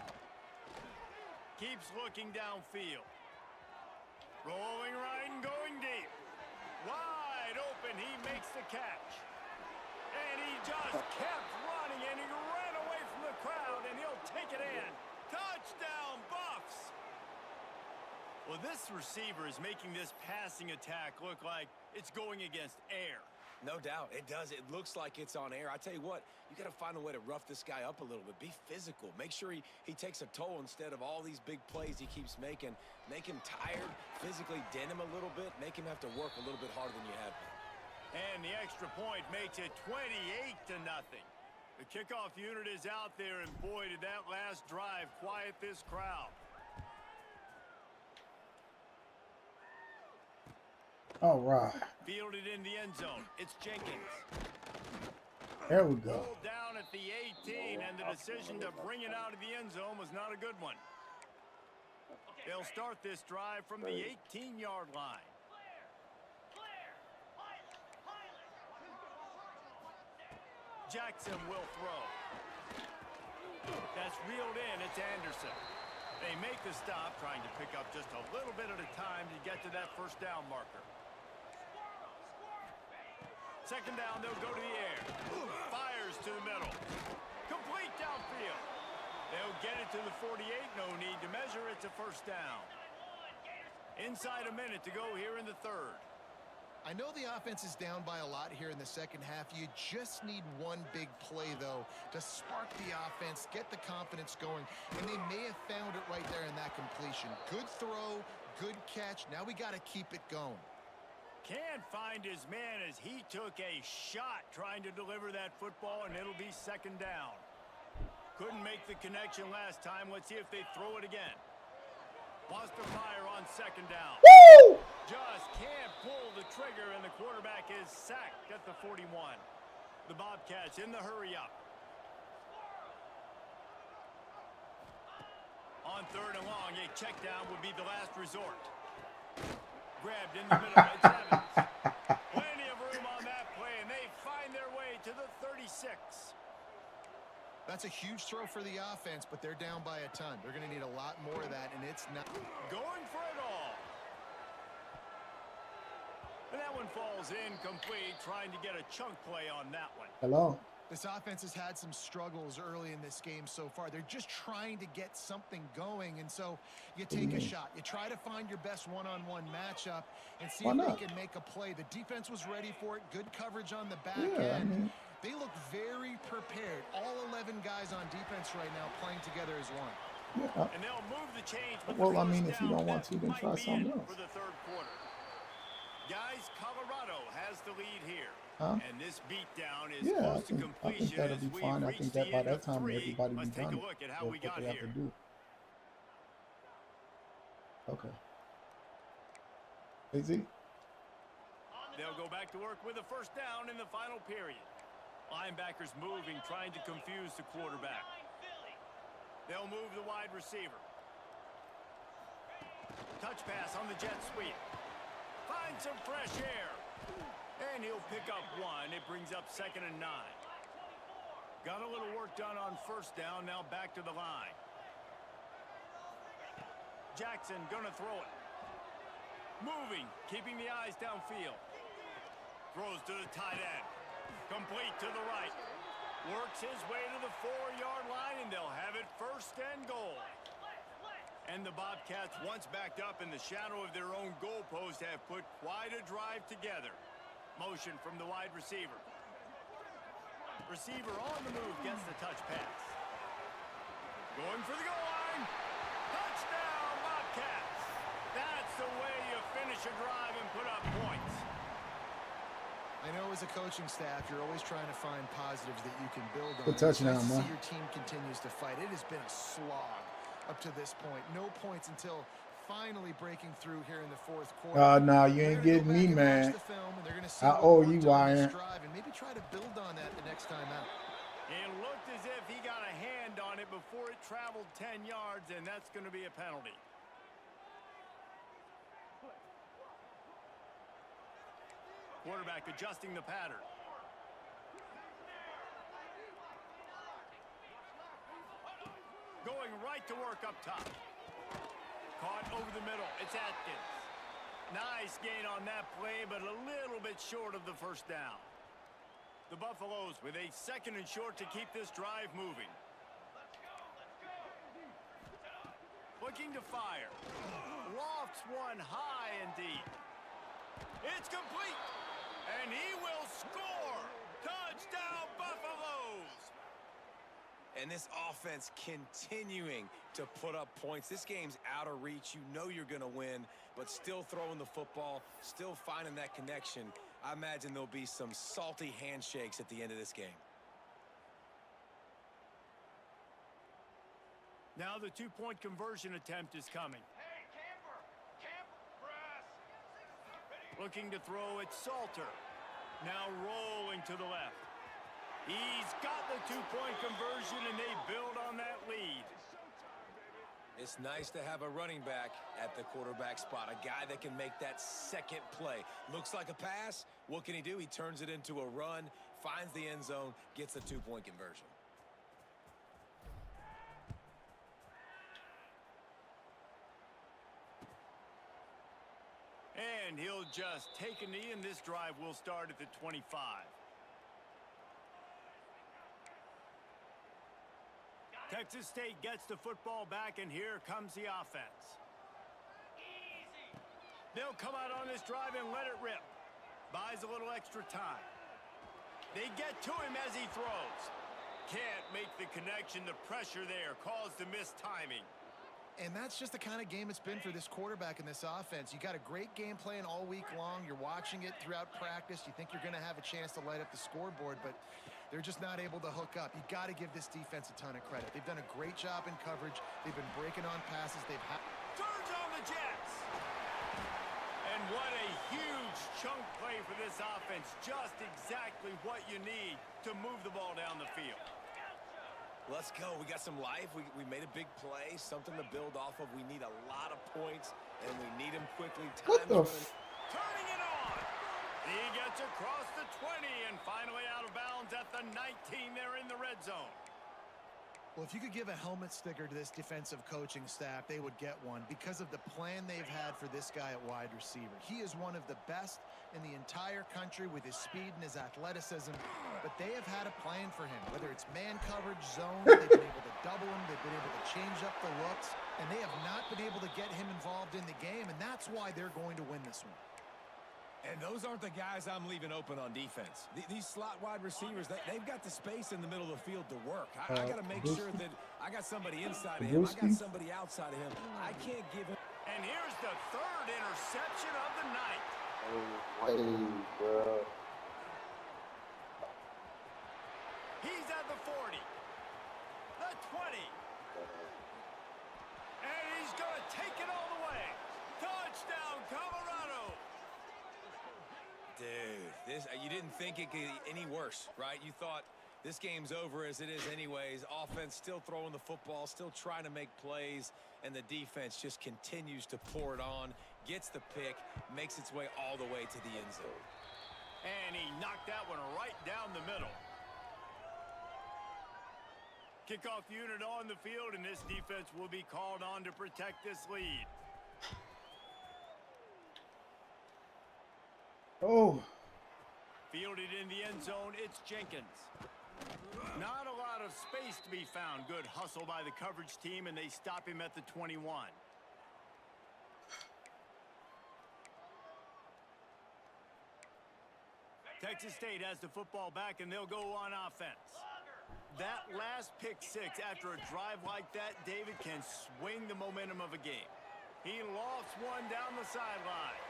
Keeps looking downfield. Rolling right and going deep. Wide open, he makes the catch. And he just kept running, and he ran away from the crowd, and he'll take it in. Touchdown, Buffs! Well, this receiver is making this passing attack look like it's going against air. No doubt, it does. It looks like it's on air. I tell you what, you got to find a way to rough this guy up a little bit. Be physical. Make sure he takes a toll instead of all these big plays he keeps making. Make him tired, physically dent him a little bit, make him have to work a little bit harder than you have been. And the extra point makes it 28-0. The kickoff unit is out there, and boy, did that last drive quiet this crowd. All right. Fielded in the end zone. It's Jenkins. There we go. Pulled down at the 18, and the decision to bring it out of the end zone was not a good one. They'll start this drive from the 18-yard line. Jackson will throw. That's reeled in. It's Anderson. They make the stop, trying to pick up just a little bit at a time to get to that first down marker. Second down, they'll go to the air. Fires to the middle. Complete downfield. They'll get it to the 48. No need to measure. It's a first down. Inside a minute to go here in the third. I know the offense is down by a lot here in the second half. You just need one big play, though, to spark the offense, get the confidence going, and they may have found it right there in that completion. Good throw, good catch. Now we got to keep it going. Can't find his man as he took a shot trying to deliver that football, and it'll be second down. Couldn't make the connection last time. Let's see if they throw it again. Wants to fire on second down. Woo! Just can't pull the trigger, and the quarterback is sacked at the 41. The Bobcats in the hurry up. On third and long, a check down would be the last resort. Grabbed in the middle. It's Evans. Plenty of room on that play, and they find their way to the 36. That's a huge throw for the offense, but they're down by a ton. They're going to need a lot more of that, and it's not. Going for it all. And that one falls incomplete, trying to get a chunk play on that one. Hello. This offense has had some struggles early in this game so far. They're just trying to get something going, and so you take a shot. You try to find your best one-on-one matchup and see if they can make a play. The defense was ready for it. Good coverage on the back end. They look very prepared. All 11 guys on defense right now playing together as one. Yeah. And they'll move the chains. Well, I mean, if you don't want to, then try something else. For the third quarter. Guys, Colorado has the lead here. Huh? And this beatdown is Yeah, close to completion. that'll be fine. I think that by that time everybody will be done. Let's take a look at how we got they have here. to do. Okay. Easy. They'll go back to work with a first down in the final period. Linebackers moving, trying to confuse the quarterback. They'll move the wide receiver. Touch pass on the jet sweep. Find some fresh air. And he'll pick up one. It brings up 2nd and 9. Got a little work done on first down. Now back to the line. Jackson gonna throw it. Moving, keeping the eyes downfield. Throws to the tight end. Complete to the right. Works his way to the 4-yard line, and they'll have it 1st and goal. And the Bobcats, once backed up in the shadow of their own goalpost, have put quite a drive together. Motion from the wide receiver. Receiver on the move, gets the touch pass. Going for the goal line. Touchdown, Bobcats. That's the way you finish a drive and put up points. I know as a coaching staff, you're always trying to find positives that you can build on. Good touchdown, man. man. See your team continues to fight. It has been a slog up to this point. No points until finally breaking through here in the 4th quarter. No, you ain't getting me, man. I owe you, Ryan. And maybe try to build on that the next time out. It looked as if he got a hand on it before it traveled 10 yards, and that's going to be a penalty. Quarterback adjusting the pattern. Going right to work up top. Caught over the middle. It's Atkins. Nice gain on that play, but a little bit short of the first down. The Buffaloes with a 2nd and short to keep this drive moving. Looking to fire. Lofts one high and deep. It's complete. And he will score. Touchdown, Buffaloes. And this offense continuing to put up points. This game's out of reach. You know you're going to win, but still throwing the football, still finding that connection. I imagine there'll be some salty handshakes at the end of this game. Now the 2-point conversion attempt is coming. Looking to throw it, Salter. Now rolling to the left. He's got the 2-point conversion, and they build on that lead. It's nice to have a running back at the quarterback spot, a guy that can make that second play. Looks like a pass. What can he do? He turns it into a run, finds the end zone, gets the 2-point conversion. And he'll just take a knee, and this drive will start at the 25. Texas State gets the football back, and here comes the offense. They'll come out on this drive and let it rip. Buys a little extra time. They get to him as he throws. Can't make the connection. The pressure there caused the missed timing. And that's just the kind of game it's been for this quarterback in this offense. You got a great game plan all week long. You're watching it throughout practice. You think you're going to have a chance to light up the scoreboard, but they're just not able to hook up. You got to give this defense a ton of credit. They've done a great job in coverage. They've been breaking on passes. Turns on the Jets. And what a huge chunk play for this offense. Just exactly what you need to move the ball down the field. Let's go. We got some life. We made a big play, something to build off of. We need a lot of points, and we need them quickly. Turning it on. He gets across the 20 and finally out of bounds at the 19 there in the red zone. Well, if you could give a helmet sticker to this defensive coaching staff, they would get one because of the plan they've had for this guy at wide receiver. He is one of the best in the entire country with his speed and his athleticism, but they have had a plan for him, whether it's man coverage, zone, they've been able to double him, they've been able to change up the looks, and they have not been able to get him involved in the game, and that's why they're going to win this one. And those aren't the guys I'm leaving open on defense. These slot wide receivers, they've got the space in the middle of the field to work. I got to make sure that I got somebody inside of him. I got somebody outside of him. I can't give him. And here's the third interception of the night. Bro. He's at the 40, the 20, and he's going to take it all the way. Touchdown, Colorado. Dude, you didn't think it could get any worse, right? You thought this game's over as it is anyways. Offense still throwing the football, still trying to make plays, and the defense just continues to pour it on, gets the pick, makes its way all the way to the end zone. And he knocked that one right down the middle. Kickoff unit on the field, and this defense will be called on to protect this lead. Oh. Fielded in the end zone, it's Jenkins. Not a lot of space to be found. Good hustle by the coverage team, and they stop him at the 21. Texas State has the football back, and they'll go on offense. That last pick six after a drive like that, David, can swing the momentum of a game. He lofts one down the sideline.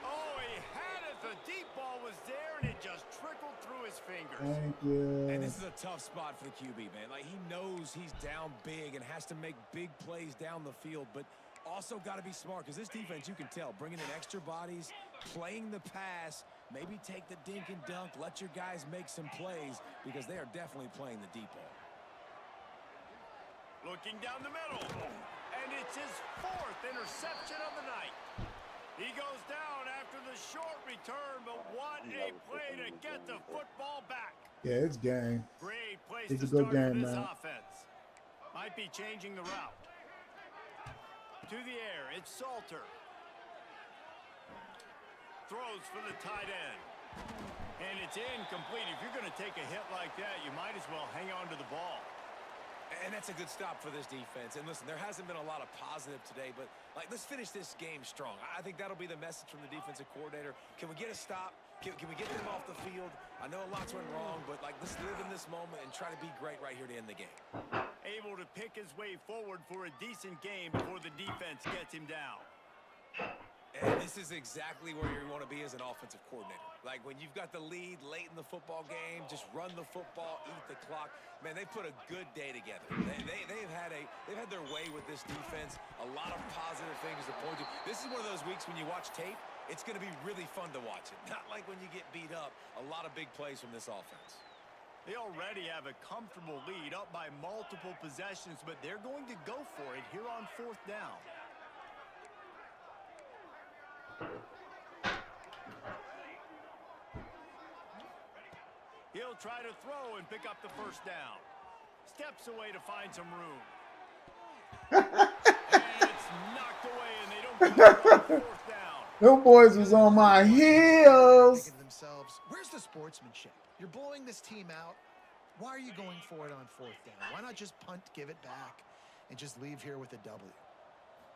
Oh, he had it. The deep ball was there, and it just trickled through his fingers. Thank you. And this is a tough spot for the QB, man. Like, he knows he's down big and has to make big plays down the field, but also got to be smart because this defense, you can tell, bringing in extra bodies, playing the pass, maybe take the dink and dunk, let your guys make some plays because they are definitely playing the deep ball. Looking down the middle, and it's his fourth interception of the night. He goes down after the short return, but what a play to get the football back. Yeah, it's game. Great place It's to a good start game, for this man. offense. Might be changing the route. To the air, it's Salter. Throws for the tight end. And it's incomplete. If you're going to take a hit like that, you might as well hang on to the ball. And that's a good stop for this defense. And listen, there hasn't been a lot of positive today, but let's finish this game strong. I think that'll be the message from the defensive coordinator. Can we get a stop? Can we get them off the field? I know a lot's went wrong, but let's live in this moment and try to be great right here to end the game. Able to pick his way forward for a decent game before the defense gets him down. And this is exactly where you want to be as an offensive coordinator. Like when you've got the lead late in the football game, just run the football, eat the clock. Man, they put a good day together. They've had their way with this defense. A lot of positive things to point to. This is one of those weeks when you watch tape, it's going to be really fun to watch it. Not like when you get beat up. A lot of big plays from this offense. They already have a comfortable lead up by multiple possessions, but they're going to go for it here on fourth down. He'll try to throw and pick up the first down. Steps away to find some room. And it's knocked away, and they don't get it on fourth down. Them boys was on my heels. Thinking to themselves, where's the sportsmanship? You're blowing this team out. Why are you going for it on fourth down? Why not just punt, give it back, and just leave here with a W?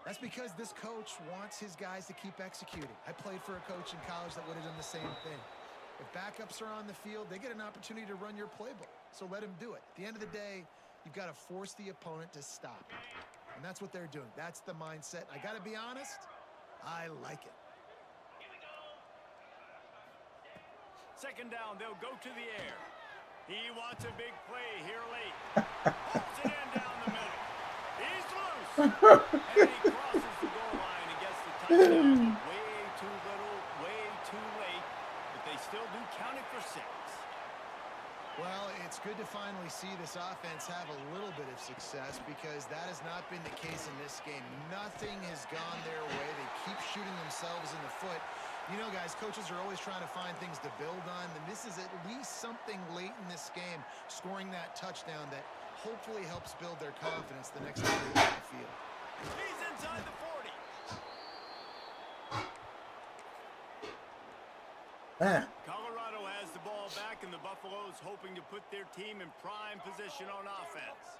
That's because this coach wants his guys to keep executing. I played for a coach in college that would have done the same thing. If backups are on the field, they get an opportunity to run your playbook. So let them do it. At the end of the day, you've got to force the opponent to stop it. And that's what they're doing. That's the mindset. I got to be honest, I like it. Second down, they'll go to the air. He wants a big play here late. Pulls it in down the middle. He's loose. And he crosses the goal line and gets the touchdown. Way too little, way too late. But they still do count it for 6. Well, it's good to finally see this offense have a little bit of success because that has not been the case in this game. Nothing has gone their way. They keep shooting themselves in the foot. You know, guys, coaches are always trying to find things to build on, and this is at least something late in this game, scoring that touchdown that hopefully helps build their confidence the next time they're on the field. He's inside the 40. Man. Colorado has the ball back, and the Buffaloes hoping to put their team in prime position on offense.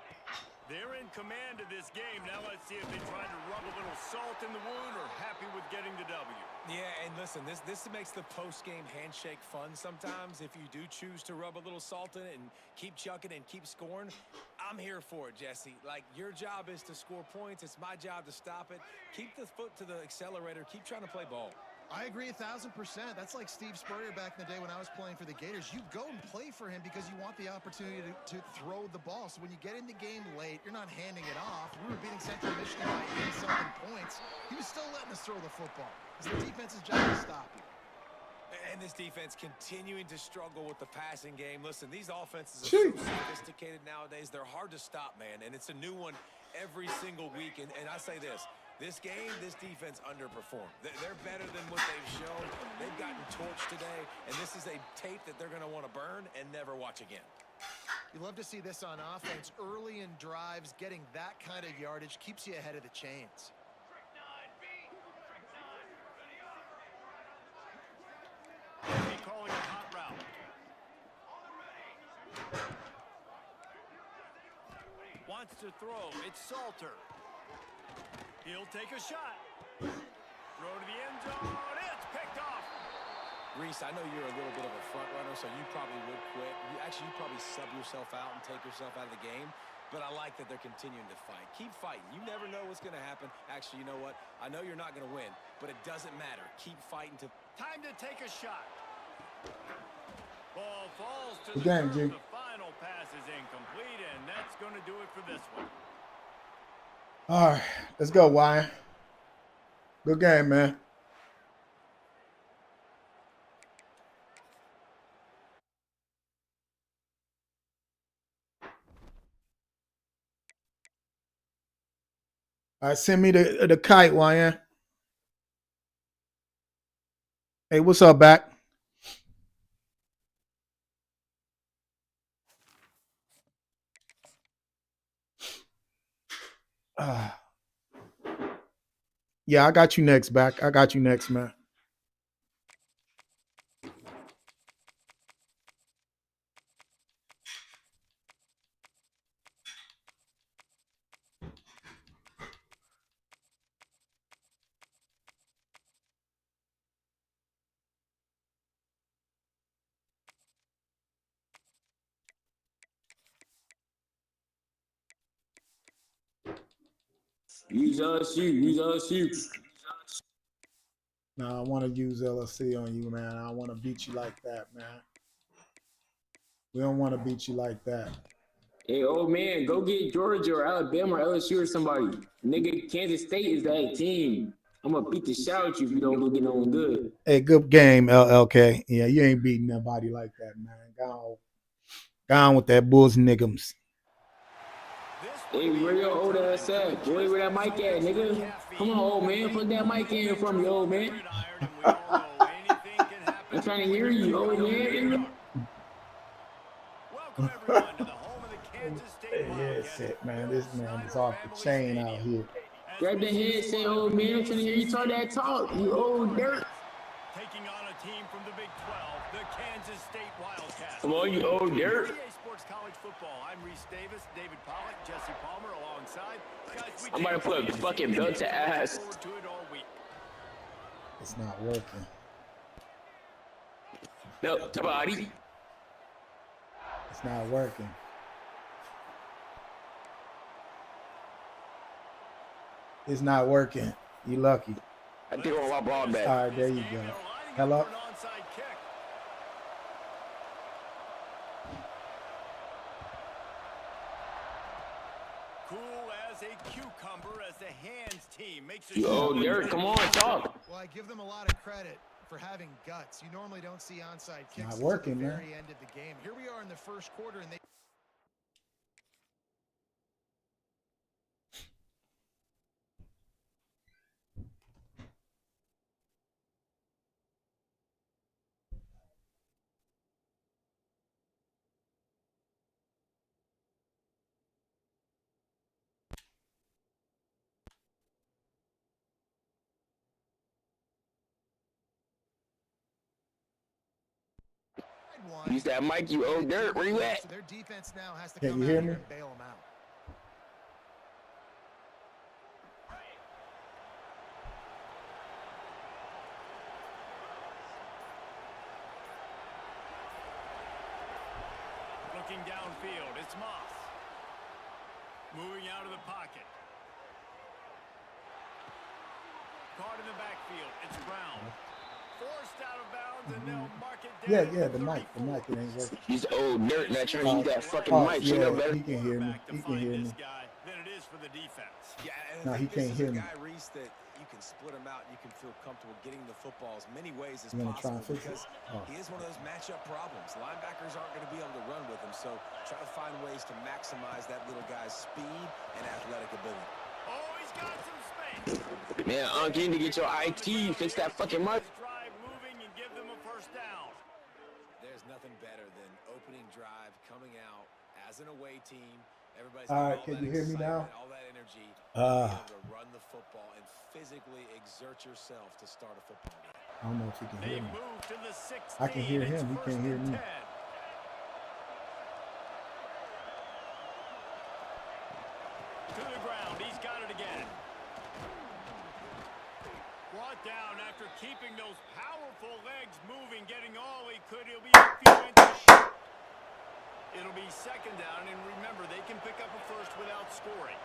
They're in command of this game. Now let's see if they try to rub a little salt in the wound or happy with getting the W. Yeah, and listen, this makes the post-game handshake fun sometimes. If you do choose to rub a little salt in it and keep chucking and keep scoring, I'm here for it, Jesse. Like, your job is to score points. It's my job to stop it. Keep the foot to the accelerator. Keep trying to play ball. I agree 1,000%. That's like Steve Spurrier back in the day when I was playing for the Gators. You go and play for him because you want the opportunity to throw the ball. So when you get in the game late, you're not handing it off. We were beating Central Michigan by 80-something points. He was still letting us throw the football. It's the defense's job to stop you. And this defense continuing to struggle with the passing game. Listen, these offenses are so sophisticated nowadays. They're hard to stop, man. And it's a new one every single week. And I say this. This game, this defense underperformed. They're better than what they've shown. They've gotten torched today, and this is a tape that they're going to want to burn and never watch again. You love to see this on offense. Early in drives, getting that kind of yardage keeps you ahead of the chains. He's calling a hot route. Wants to throw. It's Salter. He'll take a shot. Throw to the end zone. It's picked off. Reese, I know you're a little bit of a front runner, so you probably would quit. You probably sub yourself out and take yourself out of the game. But I like that they're continuing to fight. Keep fighting. You never know what's going to happen. Actually, you know what? I know you're not going to win, but it doesn't matter. Keep fighting. Time to take a shot. Ball falls to the game, G. The final pass is incomplete, and that's going to do it for this one. All right, let's go, Wyatt. Good game, man. All right, send me the kite, Wyatt. Hey, what's up, back? Yeah, I got you next, back. I got you next, man. Use LSU. No, I want to use LSC on you, man. I want to beat you like that, man. We don't want to beat you like that. Hey, old man, go get Georgia or Alabama or LSU or somebody. Nigga, Kansas State is that team. I'm going to beat the shit out of you if you don't go get no one good. Hey, good game, LLK. Yeah, you ain't beating nobody like that, man. Go on with that Bulls niggas. Hey, where your old ass at? Boy, where that mic at, nigga? Come on, old man. Put that mic in from you, old man. I'm trying to hear you, old man. Welcome everyone to the home of the Kansas State Yeah, Wildcats. shit, man. This man is off the chain out here. Grab the headset, old man. I'm trying to hear you talk that talk. You old dirt. Taking on a team from the Big 12, the Kansas State Wildcats. Come on, you old dirt. EA Sports College Football. I'm Reese Davis, David Pollack, Jesse Palmer alongside. Guys, I'm about to put a fucking belt to ass. forward to it all week. It's not working. Belt to body. It's not working. It's not working. You lucky. I think I want my ball back. All right, there you go. Hello? Cool as a cucumber as the hands team makes You old dirt. Come on, talk. Well, I give them a lot of credit for having guts. You normally don't see onside kicks Not working, at the man. very end of the game. Here we are in the first quarter, and they. Use that mic, you old dirt. Where you at? So their defense now has to Can come you out hear here me? and bail them out. Looking downfield, it's Moss. Moving out of the pocket. Caught in the backfield, it's Brown. Forced out of bounds, and they'll mark it down. Yeah, the mic it ain't working. He's old dirt. Not trying to use that fucking Oh, mic. You know yeah, better. he can hear me. He can hear me. Than it is for the defense. Yeah, and No, I he think can't this hear is me. a guy, Reese, that you can split him out and you can feel comfortable getting the football as many ways as You wanna try possible and fix it? because Oh. he is one of those matchup problems. Linebackers aren't going to be able to run with him, so try to find ways to maximize that little guy's speed and athletic ability. Oh, he's got some space. Man, Unc, you need to get your IT. Fix that fucking mic. Drive moving and give them a first down. There's nothing better than opening drive, coming out as an away team. Everybody's All got right, all can that you hear me now? excitement, all that energy, Ah. being able to run the football and physically exert yourself to start a football game. I don't know if he can hear They me. move to the 16. I can hear It's him. He first can't hear and me. 10. To the ground. He's got it again. Brought down after keeping those powerful legs moving, getting all he could. He'll be a few inches short. It'll be second down, and remember, they can pick up a first without scoring.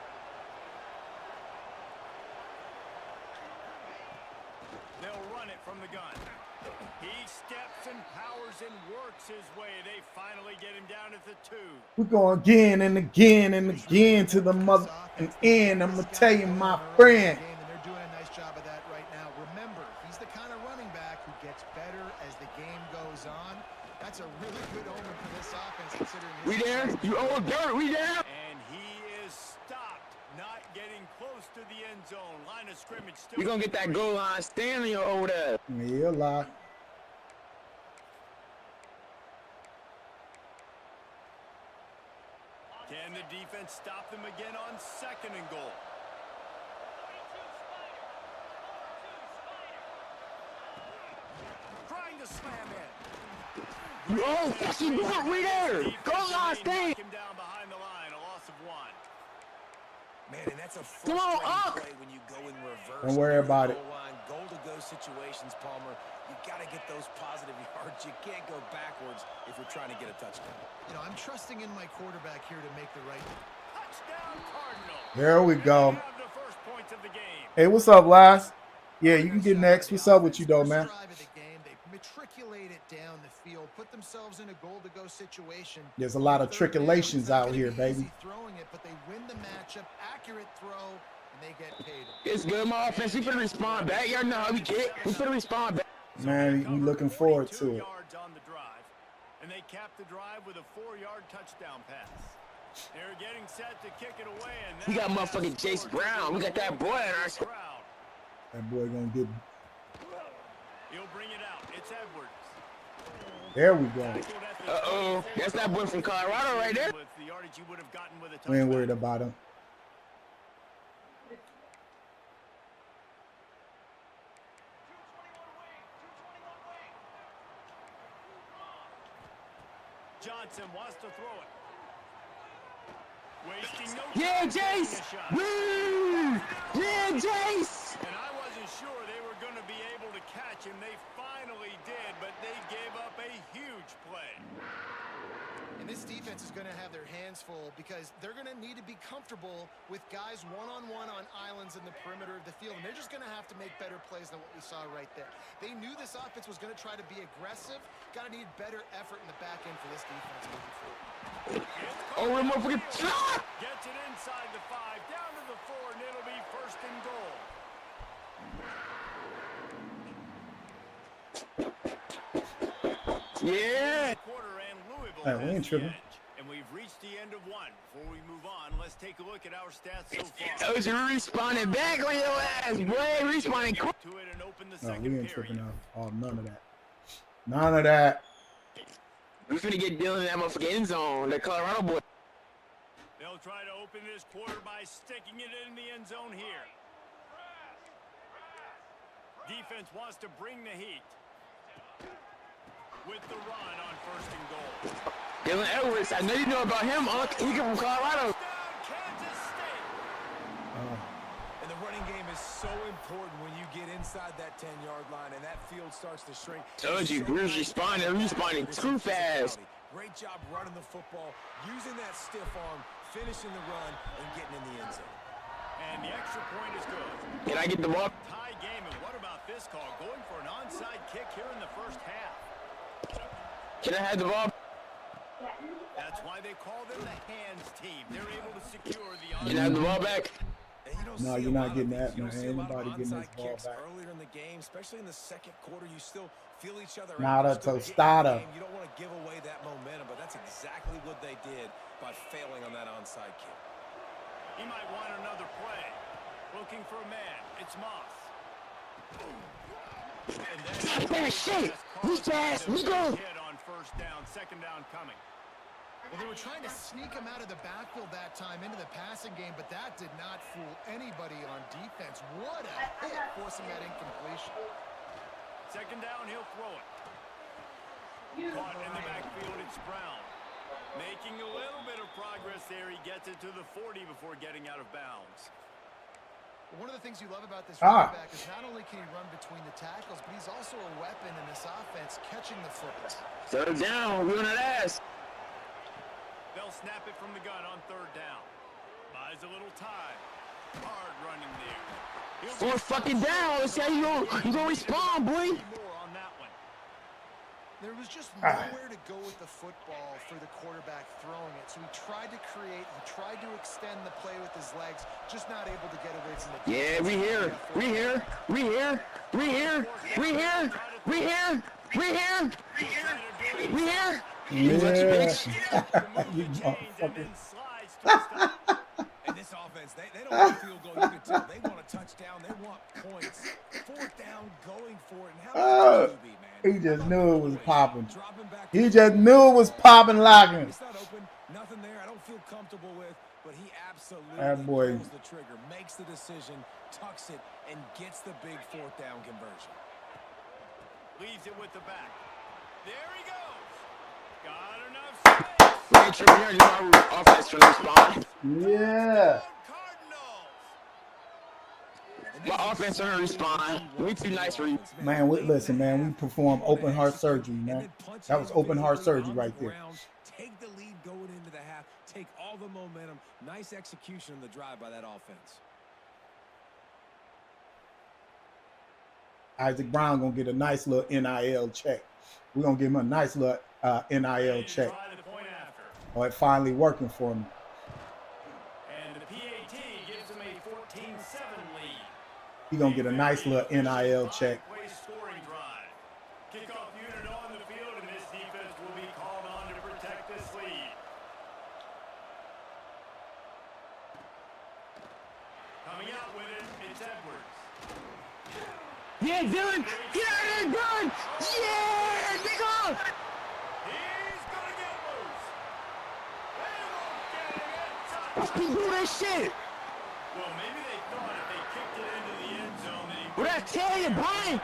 They'll run it from the gun. He steps and powers and works his way. They finally get him down at the 2. We're going again and again and again to the mother and end. I'm gonna tell you, my friend. And they're doing a nice job of that right now. Remember, he's the kind of running back who gets better as the game goes on. That's a really good omen for this offense, considering We there? You old dirt. We there? And he is stopped, not getting close to the end zone. Line of scrimmage still. We gonna get that goal line standing over there. Yeah, lie. Can the defense stop them again on second and goal? Trying to slam in. You old fucking dirt. We there. Goal line stand. Him down behind the line, a loss of 1. Man, and that's a Come on, frustrating Unc. play when you go in reverse. Don't worry about it. Goal to go situations, Palmer. You got to get those positive yards. You can't go backwards if you're trying to get a touchdown. You know, I'm trusting in my quarterback here to make the right. Touchdown, Cardinals. There we go. They have the first points of the game. Hey, what's up, Laz? Yeah, you can get next. What's up with you, though, man? Drive of the game, they matriculate it down the field, put themselves in a goal-to-go situation. There's a lot of trickulations out here, baby. Throwing it, but they win the matchup, accurate throw, and they get paid. It's good, my offense. We finna respond back. Y'all know how we get. We finna respond back. Man, we looking forward to 42 it. yards on the drive, and they capped the drive with a 4-yard touchdown pass. They're getting set to kick it away, and We got that motherfucking pass Jace scored. Brown. We got that boy in our squad. Crowd. That boy gonna get. He'll bring it out. It's Edwards. There we go. Tackled at Uh-oh. That's that boy from Colorado right there. We ain't worried about him. Johnson wants to throw it. Wasting no Yeah, time Jace! taking a shot. Woo! Yeah, Jace! And I wasn't sure they were going to be able to catch him. They finally did, but they gave up a huge play. And this defense is going to have their hands full because they're going to need to be comfortable with guys one-on-one on islands in the perimeter of the field. And they're just going to have to make better plays than what we saw right there. They knew this offense was going to try to be aggressive. Got to need better effort in the back end for this defense moving forward. Oh, we're motherfucking top! Gets it inside the 5, down to the 4, and it'll be first and goal. Yeah! Hey, we ain't tripping. And we've reached the end of one. Before we move on, let's take a look at our stats so far. Oh, you're respawning back on your ass, boy. Respawning quick. To it and open the No, second we ain't period. tripping off. Oh, none of that. None of that. We finna get Dylan in that motherfucking end zone. The Colorado boy. They'll try to open this quarter by sticking it in the end zone here. Defense wants to bring the heat. With the run on first and goal. Dylan Edwards, I know you know about him, Unc. He come from Colorado. Kansas State. And the running game is so important when you get inside that 10-yard line and that field starts to shrink. Told you, Bruce responding too fast. Great job running the football, using that stiff arm, finishing the run, and getting in the end zone. And the extra point is good. Can I get the ball? Tie game, and what about this call? Going for an onside kick here in the first half. Can I have the ball? That's why they call them the hands team. They're able to secure the onside. Can I have the ball back? No, you're not getting that, man. Ain't nobody getting this ball back. Earlier in the game, especially in the second quarter, you still feel each other Nada out. tostada. You don't want to give away that momentum, but that's exactly what they did by failing on that onside kick. He might want another play. Looking for a man. It's Moss. Oh, shit. He's fast. Let's go. Hit on first down. Second down coming. Well, they were trying to sneak him out of the backfield that time into the passing game, but that did not fool anybody on defense. What a hit, forcing that incompletion. Second down, he'll throw it. Caught in the backfield, it's Brown. Making a little bit of progress there. He gets it to the 40 before getting out of bounds. One of the things you love about this running back is not only can he run between the tackles, but he's also a weapon in this offense, catching the football. Third down. We're on that ass. They'll snap it from the gun on third down. Buys a little time. Hard running there. Fourth fucking down. Let's see how you gonna respond, boy. More on that one. There was just nowhere to go with the football for the quarterback throwing it. So he tried to create, he tried to extend the play with his legs, just not able to get away from the defense. Yeah, we here. We here. We here. We here. We here. We here. We here. We here. Yeah. You motherfucker. And this offense, they don't want a field goal. You can tell they want a touchdown. They want points. Fourth down, going for it. And how much be, man? He just knew it was popping. He just knew it was popping locking. It's not open. Nothing there. I don't feel comfortable with, but he absolutely That boy. pulls the trigger, makes the decision, tucks it, and gets the big fourth down conversion. Leaves it with the back. There he goes. Got enough space. We ain't tripping here. You know our offense from the spawn. Yeah. My offense on the respawn. We too nice for you. Man, listen, man, we perform open heart surgery, man. That was open heart surgery right there. Take the lead going into the half. Take all the momentum. Nice execution on the drive by that offense. Isaac Brown gonna get a nice little NIL check. We're gonna give him a nice little NIL check. Oh, it finally working for me. And the PAT gives him a 14-7 lead. He gonna get a nice little NIL check. Scoring drive. Kickoff unit on the field, and this defense will be called on to protect this lead. Coming out with it, it's Edwards. Yeah, Dylan. Get out of there, Dylan. Yeah, nigga. He's speed do that shit. Well, maybe they thought if they kicked it into the end zone that he What I tell you, boy?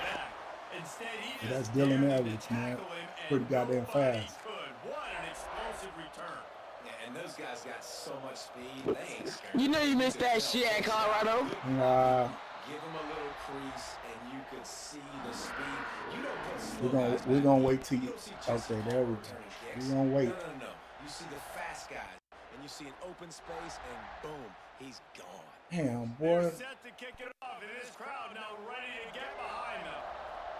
Instead, he Yeah, that's just Dylan dared Edwards, to man. tackle him, and Pretty goddamn nobody fast. could. What an explosive return. Yeah, and those guys got so much speed, they ain't scared. You know you missed that shit at Colorado. Give them a little crease, and you could see the speed. You don't put slow guys We're back gonna deep. wait till You you. don't see just Okay, there we go. returning We're kicks. gonna wait. No. You see the fast guys, and you see an open space, and boom, he's gone. Damn, They're boy. set to kick it off, and this crowd now ready to get behind them.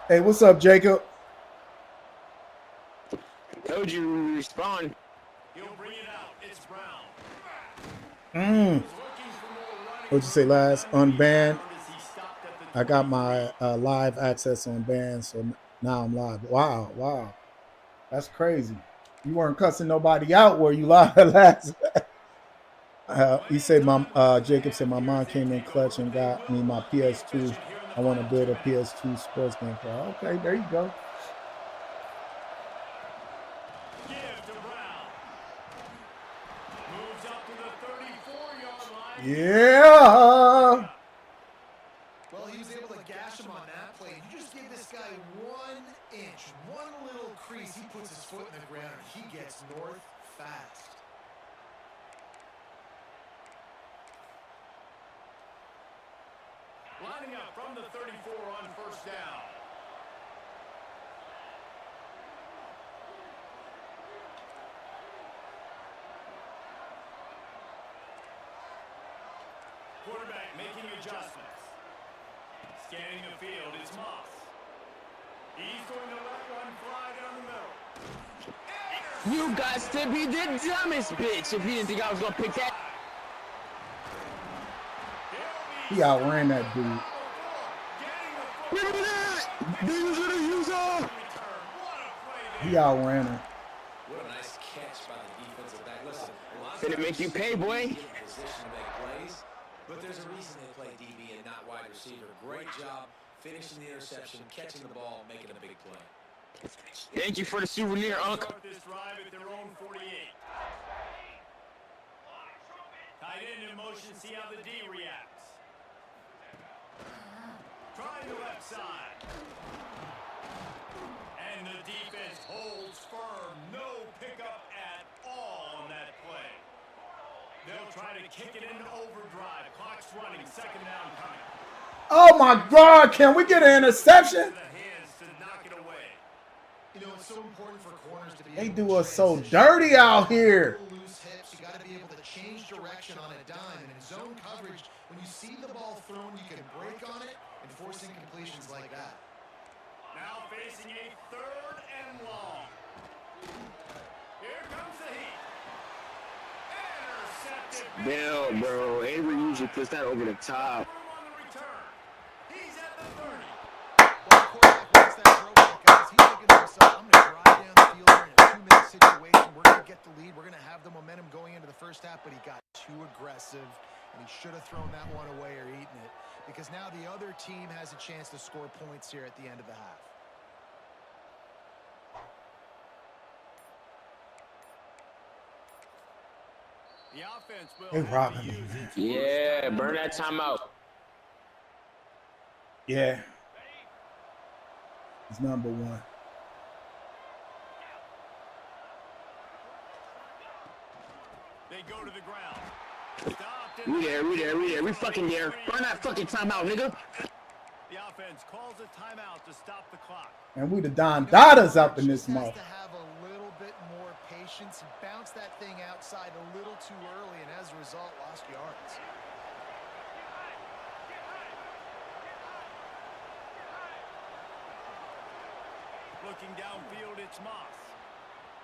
Hey, what's up, Jacob? Told you respond. He'll bring it out. It's Brown. What'd you say last? Unbanned. I got my live access on banned, so now I'm live. Wow. That's crazy. You weren't cussing nobody out where you live last. He said Jacob said my mom came in clutch and got me my PS2. I want to build a PS2 sports game for her. Okay, there you go. Yeah. Well, he was able to gash him on that play. You just give this guy 1 inch, one little crease, he puts his foot in the ground, and he gets north fast. Lining up from the 34 on first down. Quarterback making adjustments. Scanning the field, it's Moss. He's going to let one fly down the middle. You got to be the dumbest bitch if you didn't think I was gonna pick that. He outran that dude. He outran him. What a nice catch by the defensive back. Listen, a lot of Finna make you pay, boy. position to make plays, but there's a reason they play DB and not wide receiver. Great job finishing the interception, catching the ball, making a big play. Thank you for the souvenir, Unc. Start this drive at their own 48. Tight end in motion, see how the D reacts. Trying the left side. And the defense holds firm. No pickup at all on that play. They'll try to kick it into overdrive. Clock's running. Second down coming. Oh my God! Can we get an interception? The hands to knock it away. You know, it's so important for corners to be They able do to us so transition. dirty out here. Loose hips, you got to be able to change direction on a dime. And in zone coverage, when you see the ball thrown, you can break on it and force incompletions like that. Now facing a third and long. Here comes the heat. Intercepted. Bill, bro. Avery usually puts that over the top. On the return. He's at the 30. Well, the quarterback wants that throw back, guys. He's thinking to himself, I'm going to drive down the field here in a 2-minute situation. We're going to get the lead. We're going to have the momentum going into the first half, but he got too aggressive, and he should have thrown that one away or eaten it, because now the other team has a chance to score points here at the end of the half. The offense will They have robbing to me, use man. its Yeah, burn that timeout. Yeah. He's number one. They go to the ground. Stopped We there. We fucking there. Burn that fucking timeout, nigga. The offense calls a timeout to stop the clock. And we the Don Dadas up in this Just has mother. to have a little bit more patience. He bounced that thing outside a little too early, and as a result, lost yards. Looking downfield, it's Moss.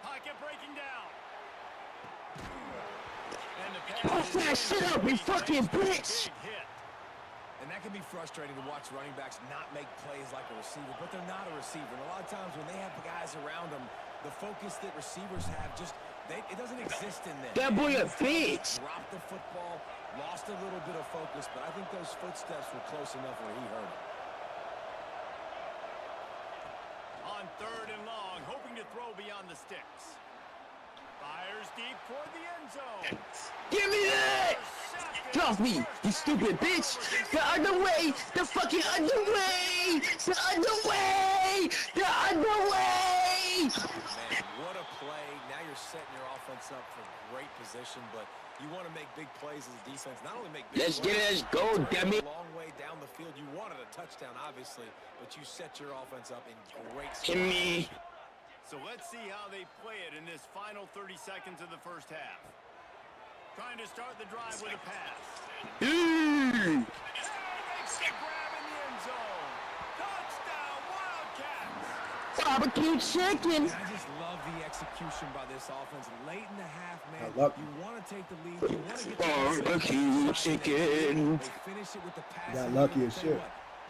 Pocket breaking down. And the pass Off that shit up, you fucking bitch. big hit. And that can be frustrating to watch running backs not make plays like a receiver, but they're not a receiver. And a lot of times when they have guys around them, the focus that receivers have it doesn't exist in them. That boy a bitch. Dropped the football, lost a little bit of focus, but I think those footsteps were close enough where he heard it. On third and long, hoping to throw beyond the sticks. Fires Fires deep toward the end zone. Give me that! Get off me, you stupid bitch! The other way! The fucking other way! The other way! The other way! Man, what a play. Now you're setting your offense up for great position, but you want to make big plays as a defense. Not only make big Let's plays, get it, let's go, damn it! a long way down the field. You wanted a touchdown, obviously, but you set your offense up in great Give me. So let's see how they play it in this final 30 seconds of the first half. Trying to start the drive with a pass. Ooh. And makes the grab in the end zone. Touchdown, Wildcats! Barbecue chicken! And I just love the execution by this offense. Late in the half, man, lucky. you want to take the lead. You want to get Barbecue chicken. They finish it with the pass. Got lucky as shit.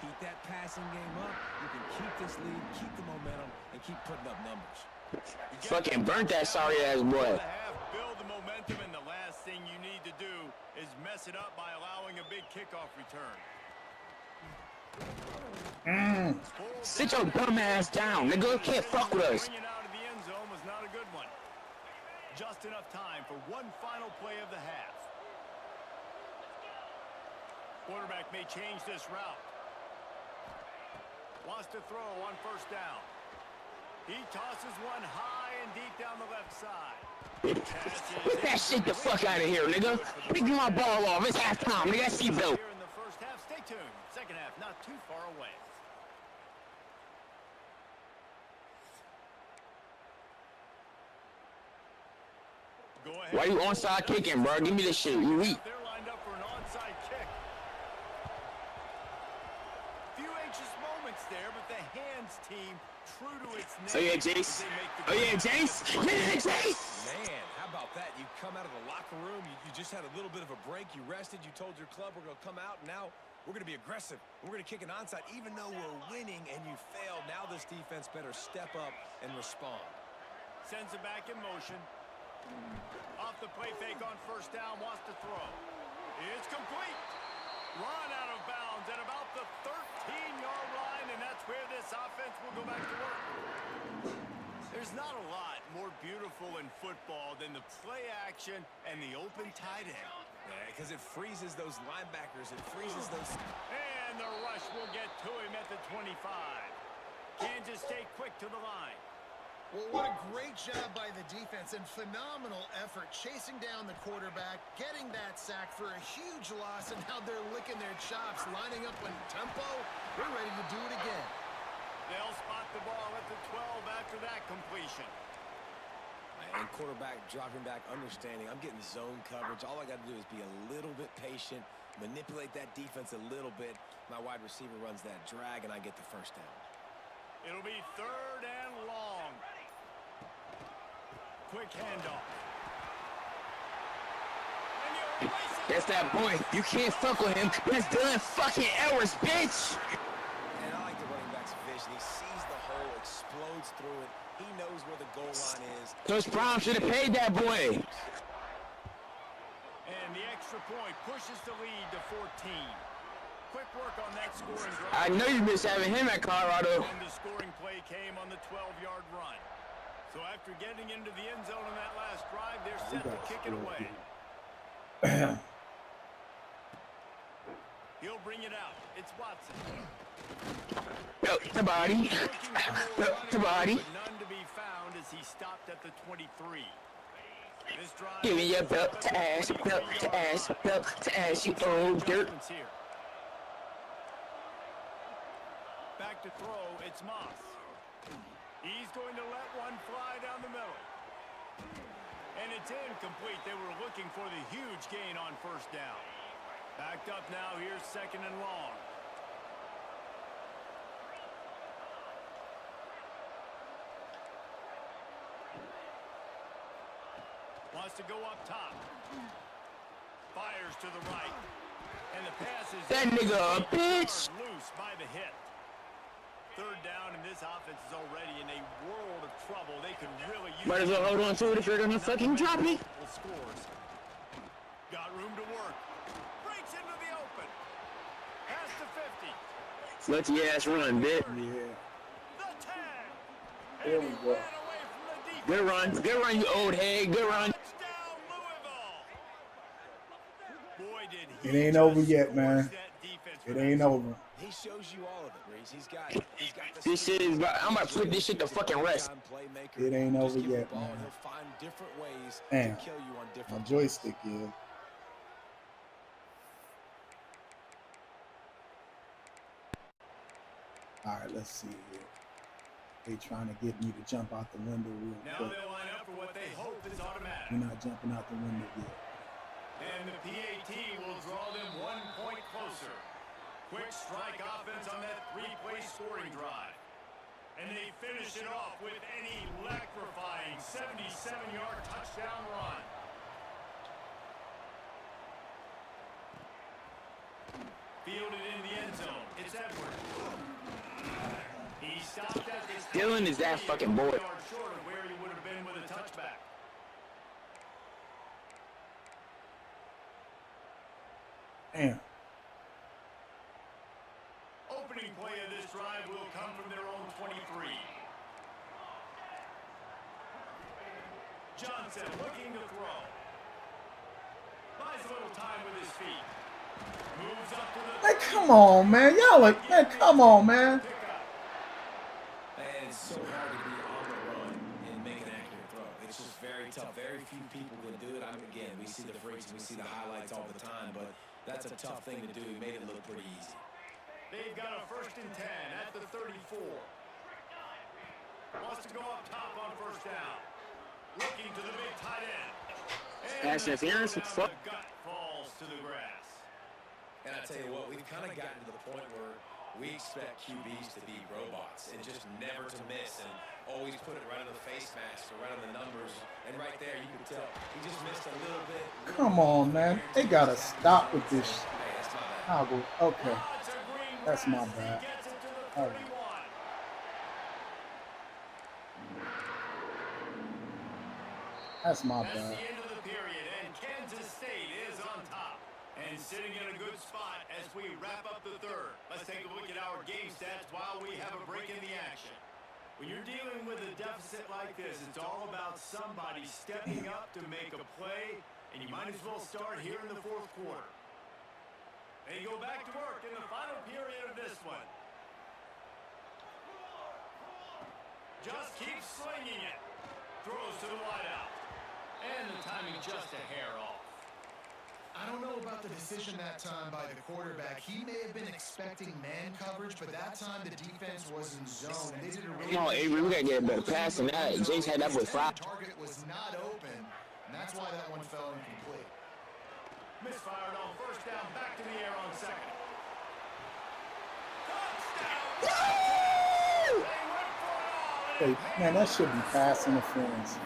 Keep that passing game up. You can keep this lead, keep the momentum, and keep putting up numbers. Fucking burnt that sorry ass boy. Build the momentum, and the last thing you need to do is mess it up by allowing a big kickoff return. Sit your dumb ass down, nigga. Can't fuck with us. Bringing it out of the end zone was not a good one. Just enough time for one final play of the half. Quarterback may change this route. Wants to throw on first down. He tosses one high and deep down the left side. Get that shit the fuck out of here, nigga. Pick my ball off. It's halftime, nigga. That's seatbelt. Here in the first half, stay tuned. Second half, not too far away. Go ahead. Why you onside kicking, bro? Give me this shit. You weak. They're lined up for an onside kick. Few anxious moments there, but the hands team true to its name. Oh yeah, Jace. Oh yeah, Jace. Yeah, Jace. Man, how about that? You come out of the locker room, you just had a little bit of a break, you rested, you told your club we're going to come out, and now we're going to be aggressive. We're going to kick an onside, even though we're winning and you failed. Now this defense better step up and respond. Sends it back in motion. Off the play fake on first down, wants to throw. It's complete. Run out of bounds at about the 13-yard line, and that's where this offense will go back to work. There's not a lot more beautiful in football than the play action and the open tight end. Yeah, because it freezes those linebackers. It freezes those... And the rush will get to him at the 25. Kansas State quick to the line. Well, what a great job by the defense and phenomenal effort chasing down the quarterback, getting that sack for a huge loss, and now they're licking their chops, lining up in tempo. We're ready to do it again. They'll spot the ball at the 12 after that completion. And quarterback dropping back, understanding. I'm getting zone coverage. All I got to do is be a little bit patient, manipulate that defense a little bit. My wide receiver runs that drag, and I get the first down. It'll be third and long. Quick handoff. That's that boy. You can't fuck with him. That's Dylan fucking Edwards, bitch. And I like the running back's vision. He sees the hole, explodes through it. He knows where the goal line is. Coach Brown should have paid that boy. And the extra point pushes the lead to 14. Quick work on that scoring drive. I know you miss having him at Colorado. And the scoring play came on the 12-yard run. So after getting into the end zone on that last drive, they're set to kick it away. He'll bring it out. It's Watson. Belt to body. Belt to body. None to be found as he stopped at the 23. This drive Give me your belt to ass, belt to ass, belt to ass, you old dirt. Back to throw, it's Moss. He's going to let one fly down the middle. And it's incomplete. They were looking for the huge gain on first down. Backed up now, here's second and long. Wants to go up top. Fires to the right. And the pass is... That nigga a bitch. Loose by the hit. Third down, and this offense is already in a world of trouble. They could really use... Might as well hold on to it if you're gonna fucking drop me. Scores. Got room to work. Breaks into the open. Pass to 50. Let the ass run, bitch. Yeah. The 10. There we go. Ran away from the defense. Good run, you old head. Good run. It ain't over yet, man. It ain't over. He shows you all of it, Reese. He's got This shit is. I'm about to put this shit to fucking rest. It ain't over yet, man. He'll find different ways Damn. to kill you on My different joystick is. All right, let's see here. They trying to get me to jump out the window real Now quick. they'll line up for what they hope is automatic. You're not jumping out the window yet. And the PAT will draw them 1 point closer. Quick strike offense on that three-play scoring drive. And they finish it off with an electrifying 77-yard touchdown run. Fielded in the end zone. It's Edwards. He stopped at this Dylan is that fucking boy. short of where he would have been with a touchback. Damn. Opening play of this drive will come from their own 23. Johnson looking to throw. Buys a little time with his feet. Moves up to the... Man, come on, man. Y'all like, man, come on, man. And it's so hard to be on the run and make an accurate throw. It's just very tough. Very few people can do it. I mean, again, we see the freaks and we see the highlights all the time, but that's a tough thing to do. He made it look pretty easy. They've got a 1st and 10 at the 34. Wants to go up top on 1st down. Looking to the big tight end. Pass interference. Fuck. The gut falls to the grass. And I tell you what, we've kind of gotten to the point where we expect QBs to be robots and just never to miss and always put it right on the face mask or right on the numbers. And right there, you can tell he just missed a little bit. Come on, man. They gotta stop with this. Hey, that's my bad. I'll go. Okay. That's my bad. All right. That's my That's bad. the end of the period, and Kansas State is on top. And sitting in a good spot as we wrap up the 3rd. Let's take a look at our game stats while we have a break in the action. When you're dealing with a deficit like this, it's all about somebody stepping up to make a play, and you might as well start here in the 4th quarter. They go back to work in the final period of this one. Just keeps slinging it. Throws to the wideout. And the timing just a hair off. I don't know about the decision that time by the quarterback. He may have been expecting man coverage, but that time the defense was in zone. And they did a really Come on, Avery, we gotta get a better pass than that. Jace had that with 5. The target was not open, and that's why that one fell incomplete. Misfired on 1st down, back to the air on 2nd. Hey, man, that should be pass interference.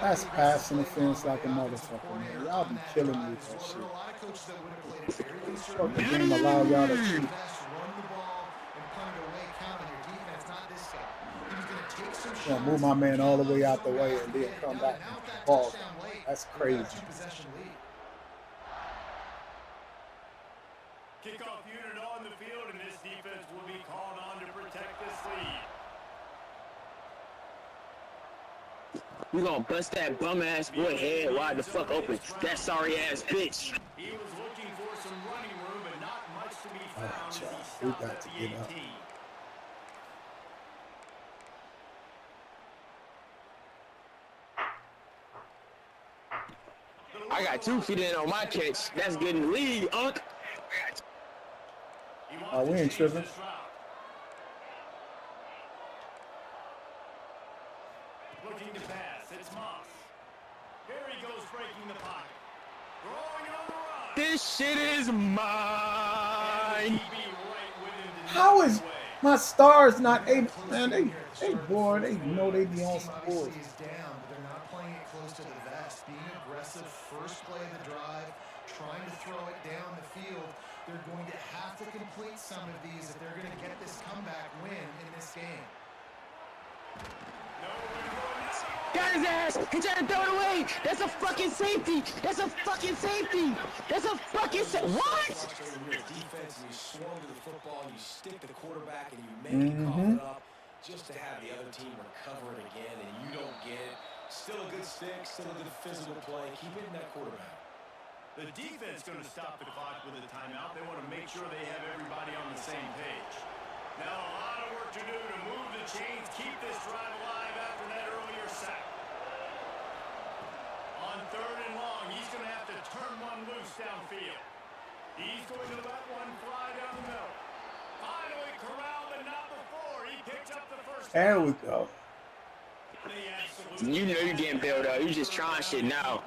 That's pass interference like a motherfucker, man. Y'all be killing me with that shit. Fuck the game allow y'all to cheat. Gonna move my man all the way out the way and then come back and ball. That's crazy. Kickoff unit on the field, and this defense will be called on to protect this lead. We gonna bust that bum ass boy head wide the fuck open. That sorry ass bitch. He was looking for some running room, but not much to be found as he We stopped got at to the get up. 18. I got 2 feet in on my catch. That's good in the league, Unc. Oh, we ain't tripping. Looking to pass, it's Moss. Here he goes, breaking the pocket. Throwing on the run. This shit is mine. How is my stars not able? Man, they bored. They know they be on sports. Down, but they're not playing it close to the vest. Being aggressive, first play of the drive, trying to throw it down the field. They're going to have to complete some of these if they're going to get this comeback win in this game. Got his ass. He tried to throw it away. That's a fucking safety. That's a fucking safety. That's a fucking what? You're a defense and you swarm to the football, you stick the quarterback and you make it cough it up just to have the other team recover it again and you don't get it. Still a good stick, still a good physical play. Keep hitting that quarterback. The defense going to stop the clock with a timeout. They want to make sure they have everybody on the same page. Now a lot of work to do to move the chains, keep this drive alive after that earlier sack. On 3rd and long, he's going to have to turn one loose downfield. He's going to let one fly down the middle. Finally corralled, but not before. He picked up the first. There we go. You know you're getting bailed out. You just trying shit now.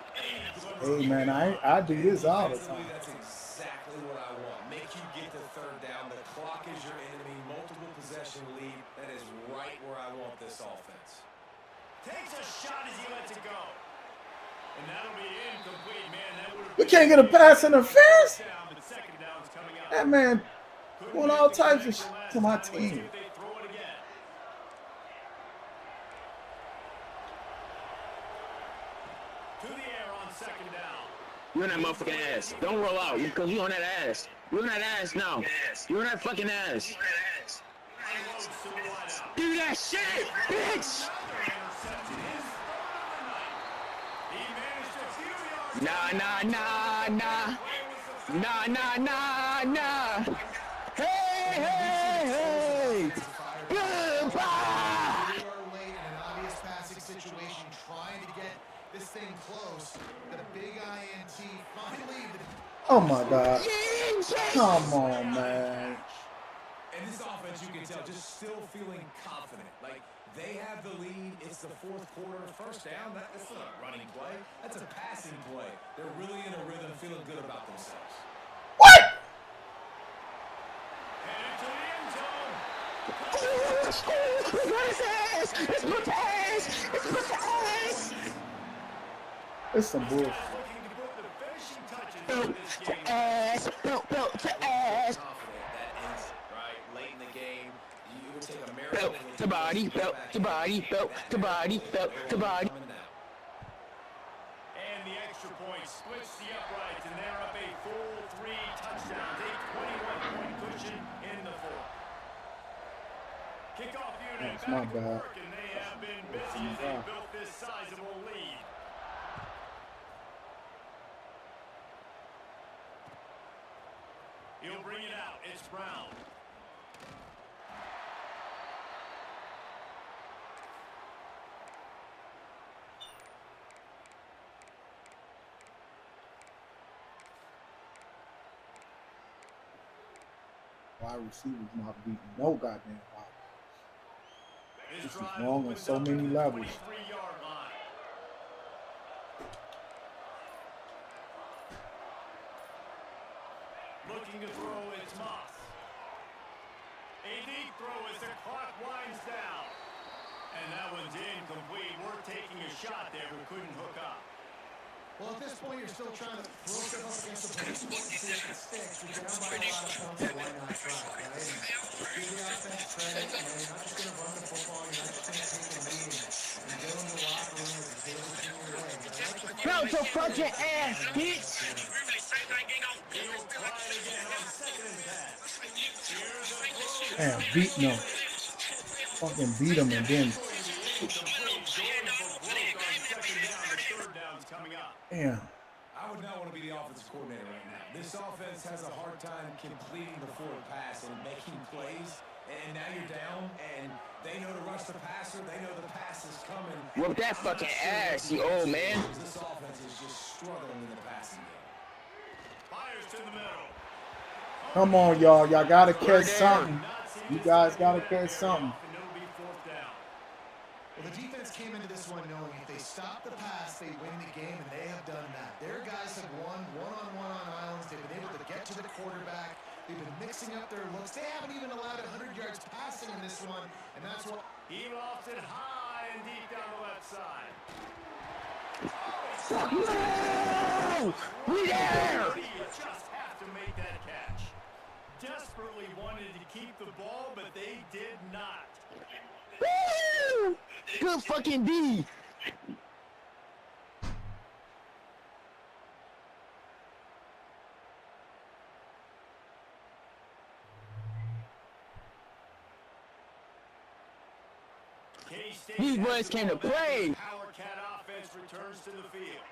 Hey man, I do this all the time. That's exactly what I want. Make you get the 3rd down. The clock is your enemy. Multiple possession lead. That is right where I want this offense. Takes a shot as he lets it go. And that'll be incomplete, man. That would have We can't get a pass interference. down, but second down's coming up. That man Couldn't doing get all the types of connection shit last to my time. Let's see team. if they throw it again. To the air on 2nd down. You on that motherfucking ass. Don't roll out because you on that ass. You on that ass now. You on that fucking ass. Unloads to the wideout. Do that shit, bitch. Another interception. His 3rd of the night. He managed a few yards. Nah. Hey. Goodbye. We are late in an obvious passing situation, trying to get this thing close. The big INT finally. Oh my God. Come on, man. And this offense, you can tell, just still feeling confident. Like, they have the lead. It's the 4th quarter. 1st down, that's not a running play. That's a passing play. They're really in a rhythm, feeling good about themselves. What? Headed to the end zone. It's some bullshit. Looking to put the finishing touches on this game. Belt to Confident ass. that ends it, right? Late in the game, you would take a Belt miracle. to body, belt to body, belt to body, belt to body. And the extra point splits the uprights, and they're up a full 3 touchdowns, a 21-point cushion in the 4th. Kickoff unit That's my back to bad. work, and they have been busy as they built this sizable lead. He'll bring it out. It's Brown. Wide receivers not beating no goddamn ball. This is drive wrong on opens so up many at the levels. 23-yard line. Looking to throw, it's Moss. A deep throw as the clock winds down. And that one's incomplete. We're taking a shot there, but couldn't hook up. Well, at this point, you're still trying to throw stuff up against the post and see if it sticks. You're down by a lot of points, so why not try, right? Give the offense credit. You know, you're not just going to run the football. You're not just going to take the lead and go into the locker room with the tails between your legs. I like the Belt to fucking ass, bitch. He'll try it again on 2nd and 10. Here's a throw. Damn, beating them. Fucking beat them and then. Damn. I would not want to be the offensive coordinator right now. This offense has a hard time completing the forward pass and making plays. And now you're down, and they know to rush the passer. They know the pass is coming. Whoop that fucking ass, you old man. This offense is just struggling in the passing game. Fires to the middle. Come on, y'all. Y'all gotta catch something. You guys gotta catch something. And it'll be 4th down. Well, the defense came into this one knowing if they stop the pass, they win the game, and they have done that. Their guys have won one-on-one on islands. They've been able to get to the quarterback. They've been mixing up their looks. They haven't even allowed 100 yards passing in this one, and that's what. He lofts it high and deep down the left side. No! We there! You just have to make that catch. Desperately wanted to keep the ball, but they did not. Woo! Good fucking D. K-State These boys came to play. Power Cat offense returns to the field.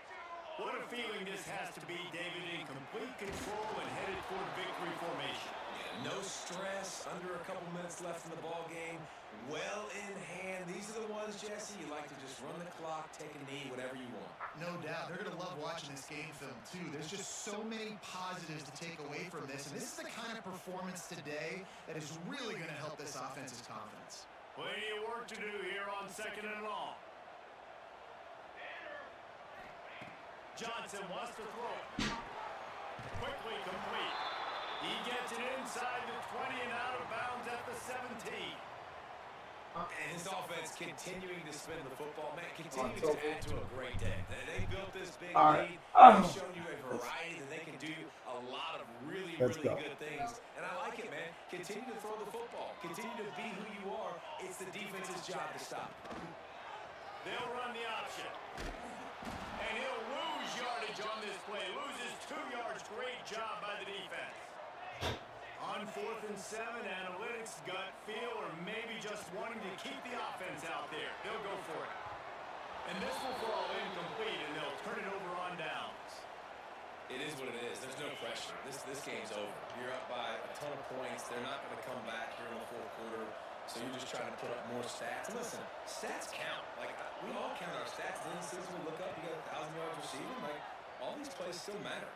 What a feeling this has to be, David, in complete control and headed toward victory formation. Yeah, no stress, under a couple minutes left in the ball game, well in hand. These are the ones, Jesse, you like to just run the clock, take a knee, whatever you want. No doubt. They're going to love watching this game film, too. There's just so many positives to take away from this, and this is the kind of performance today that is really going to help this offense's confidence. Plenty of work to do here on 2nd and long. Johnson wants to throw it. Quickly complete. He gets it inside the 20 and out of bounds at the 17. And his offense continuing to spin the football, man, continuing to add to a great day. They built this big lead. They've shown you a variety that they can do a lot of really good things. And I like it, man. Continue to throw the football. Continue to be who you are. It's the defense's job to stop. They'll run the option. And he'll lose yardage on this play. Loses 2 yards. Great job by the defense. On 4th and 7, analytics, gut feel, or maybe just wanting to keep the offense out there. They'll go for it. And this will fall incomplete, and they'll turn it over on downs. It is what it is. There's no pressure. This game's over. You're up by a ton of points. They're not going to come back here in the 4th quarter. So you're just trying to put up more stats. And listen, stats count. Like, we all count our stats. Then as soon as we look up, you got 1,000 yards receiving. Like, all these plays still matter.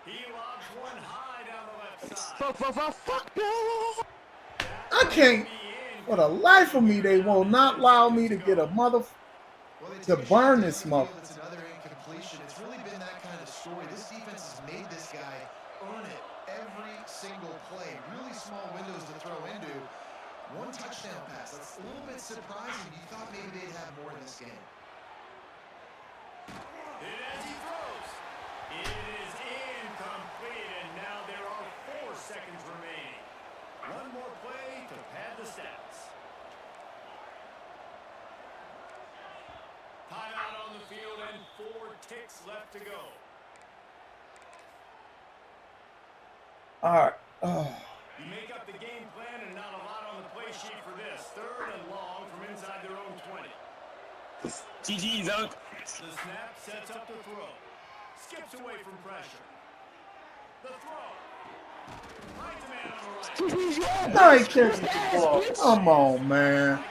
He lobs one high down the left side. Fuck no! I can't. For the life of me, they will not allow me to get a mother to burn this mother. It's another incompletion. It's really been that kind of story. This defense has made this guy earn it every single play. Really small windows to throw into. 1 touchdown pass. That's a little bit surprising. You thought maybe they'd have more in this game. And as he throws, it is incomplete, and now there are 4 seconds remaining. One more play to pad the stats. Timeout on the field and 4 ticks left to go. All right. You make up the game plan and not a lot on the play sheet for this. 3rd and long from inside their own 20. GG's, Unc. The snap sets up the throw. Skips away from pressure. The throw. Finds a man on the right. I ain't catching the ball. Come on, man. 0 here.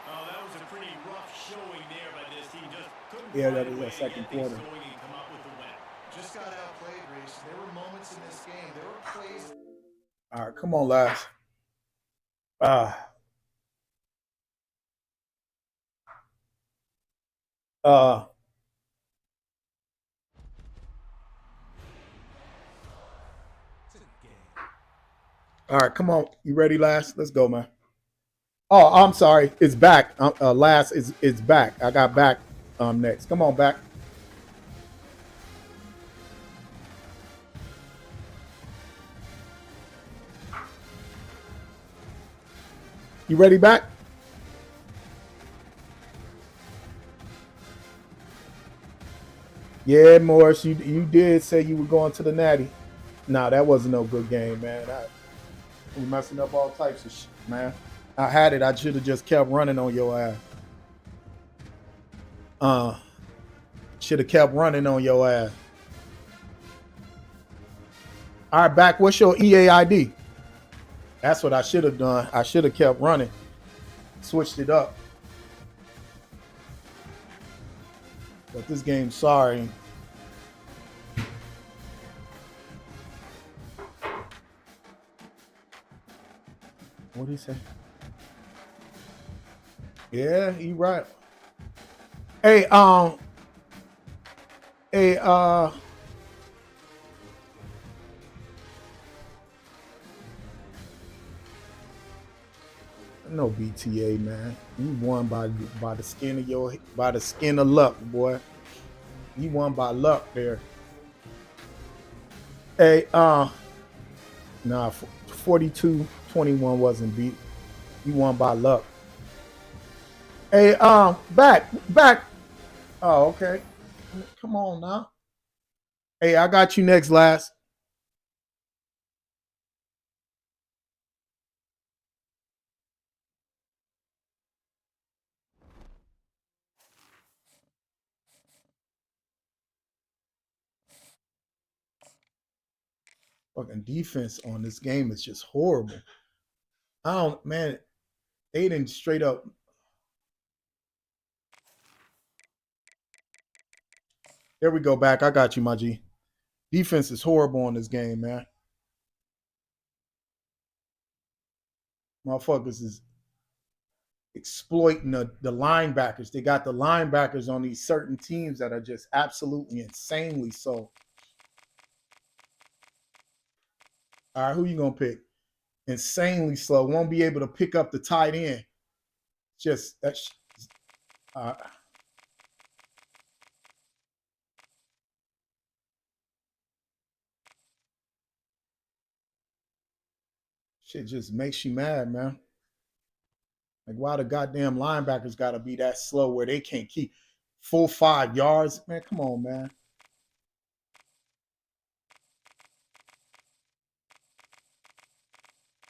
Oh, that was a pretty rough showing there by this team. Just couldn't Yeah, find that a was way that to second get things quarter. going and come up with the win. Just got outplayed, Reese. There were moments in this game. There were plays. All right, come on, lads. All right, come on. You ready, Last? Let's go, man. Oh, I'm sorry. It's back. Last is back. I got back next. Come on, back. You ready, back? Yeah, Morris, you did say you were going to the Natty. Nah, that wasn't no good game, man. We messing up all types of shit, man. I had it. I should have just kept running on your ass. Should have kept running on your ass. All right, back. What's your EAID? That's what I should have done. I should have kept running. Switched it up. But this game, sorry. What did he say? Yeah, he right. Hey, no BTA, man. You won by the skin of luck, boy. You won by luck there. Hey, nah, 42-21 wasn't beat. You won by luck. Hey, back. Oh, okay. Come on now. Hey, I got you next, Last. Fucking defense on this game is just horrible. Man, they didn't straight up. There we go back. I got you, my G. Defense is horrible on this game, man. Motherfuckers is exploiting the linebackers. They got the linebackers on these certain teams that are just absolutely insanely so. All right, who you gonna pick? Insanely slow. Won't be able to pick up the tight end. Just that. Shit just makes you mad, man. Like, why the goddamn linebackers got to be that slow where they can't keep full 5 yards? Man, come on, man.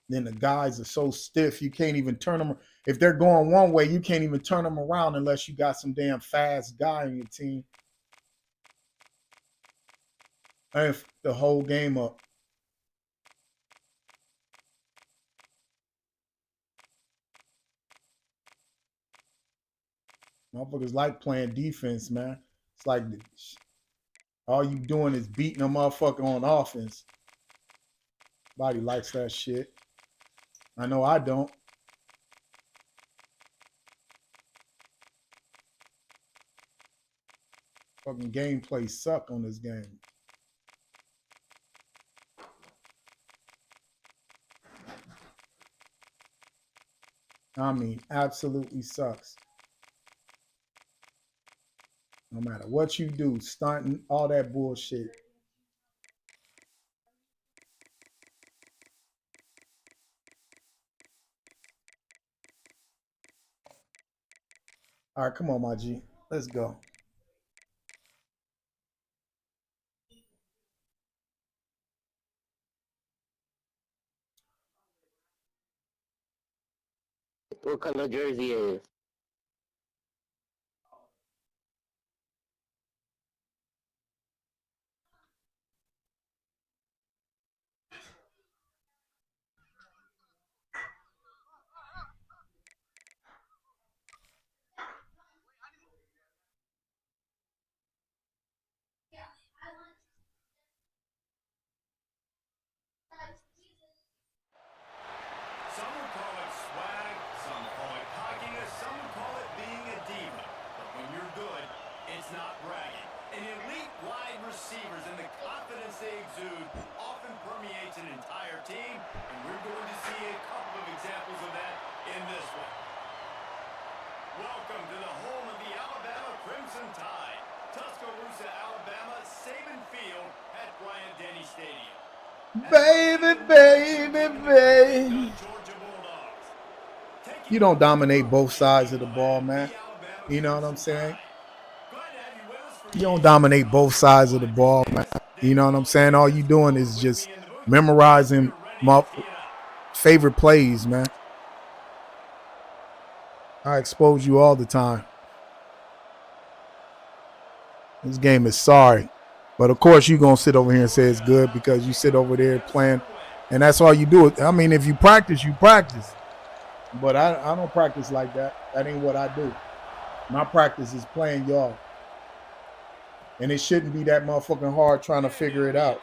Then the guys are so stiff, you can't even turn them. If they're going one way, you can't even turn them around unless you got some damn fast guy on your team. And the whole game up. Motherfuckers like playing defense, man. It's like all you doing is beating a motherfucker on offense. Nobody likes that shit. I know I don't. Fucking gameplay suck on this game. I mean, absolutely sucks. No matter what you do, stunting, all that bullshit. All right, come on, my G. Let's go. What color jersey is? Some would call it swag, some call it cockiness, some would call it being a diva. But when you're good, it's not bragging. And elite wide receivers and the confidence they exude often permeates an entire team, and we're going to see a couple of examples of that in this one. Welcome to the home of the Alabama Crimson Tide. Tuscaloosa, Alabama, Saban Field at Bryant-Denny Stadium. Baby, baby, baby. You don't dominate both sides of the ball, man. You know what I'm saying? You don't dominate both sides of the ball, man. You know what I'm saying? All you doing is just memorizing my favorite plays, man. I expose you all the time. This game is sorry. But, of course, you're going to sit over here and say it's good because you sit over there playing, and that's all you do. I mean, if you practice, you practice. But I don't practice like that. That ain't what I do. My practice is playing y'all. And it shouldn't be that motherfucking hard trying to figure it out.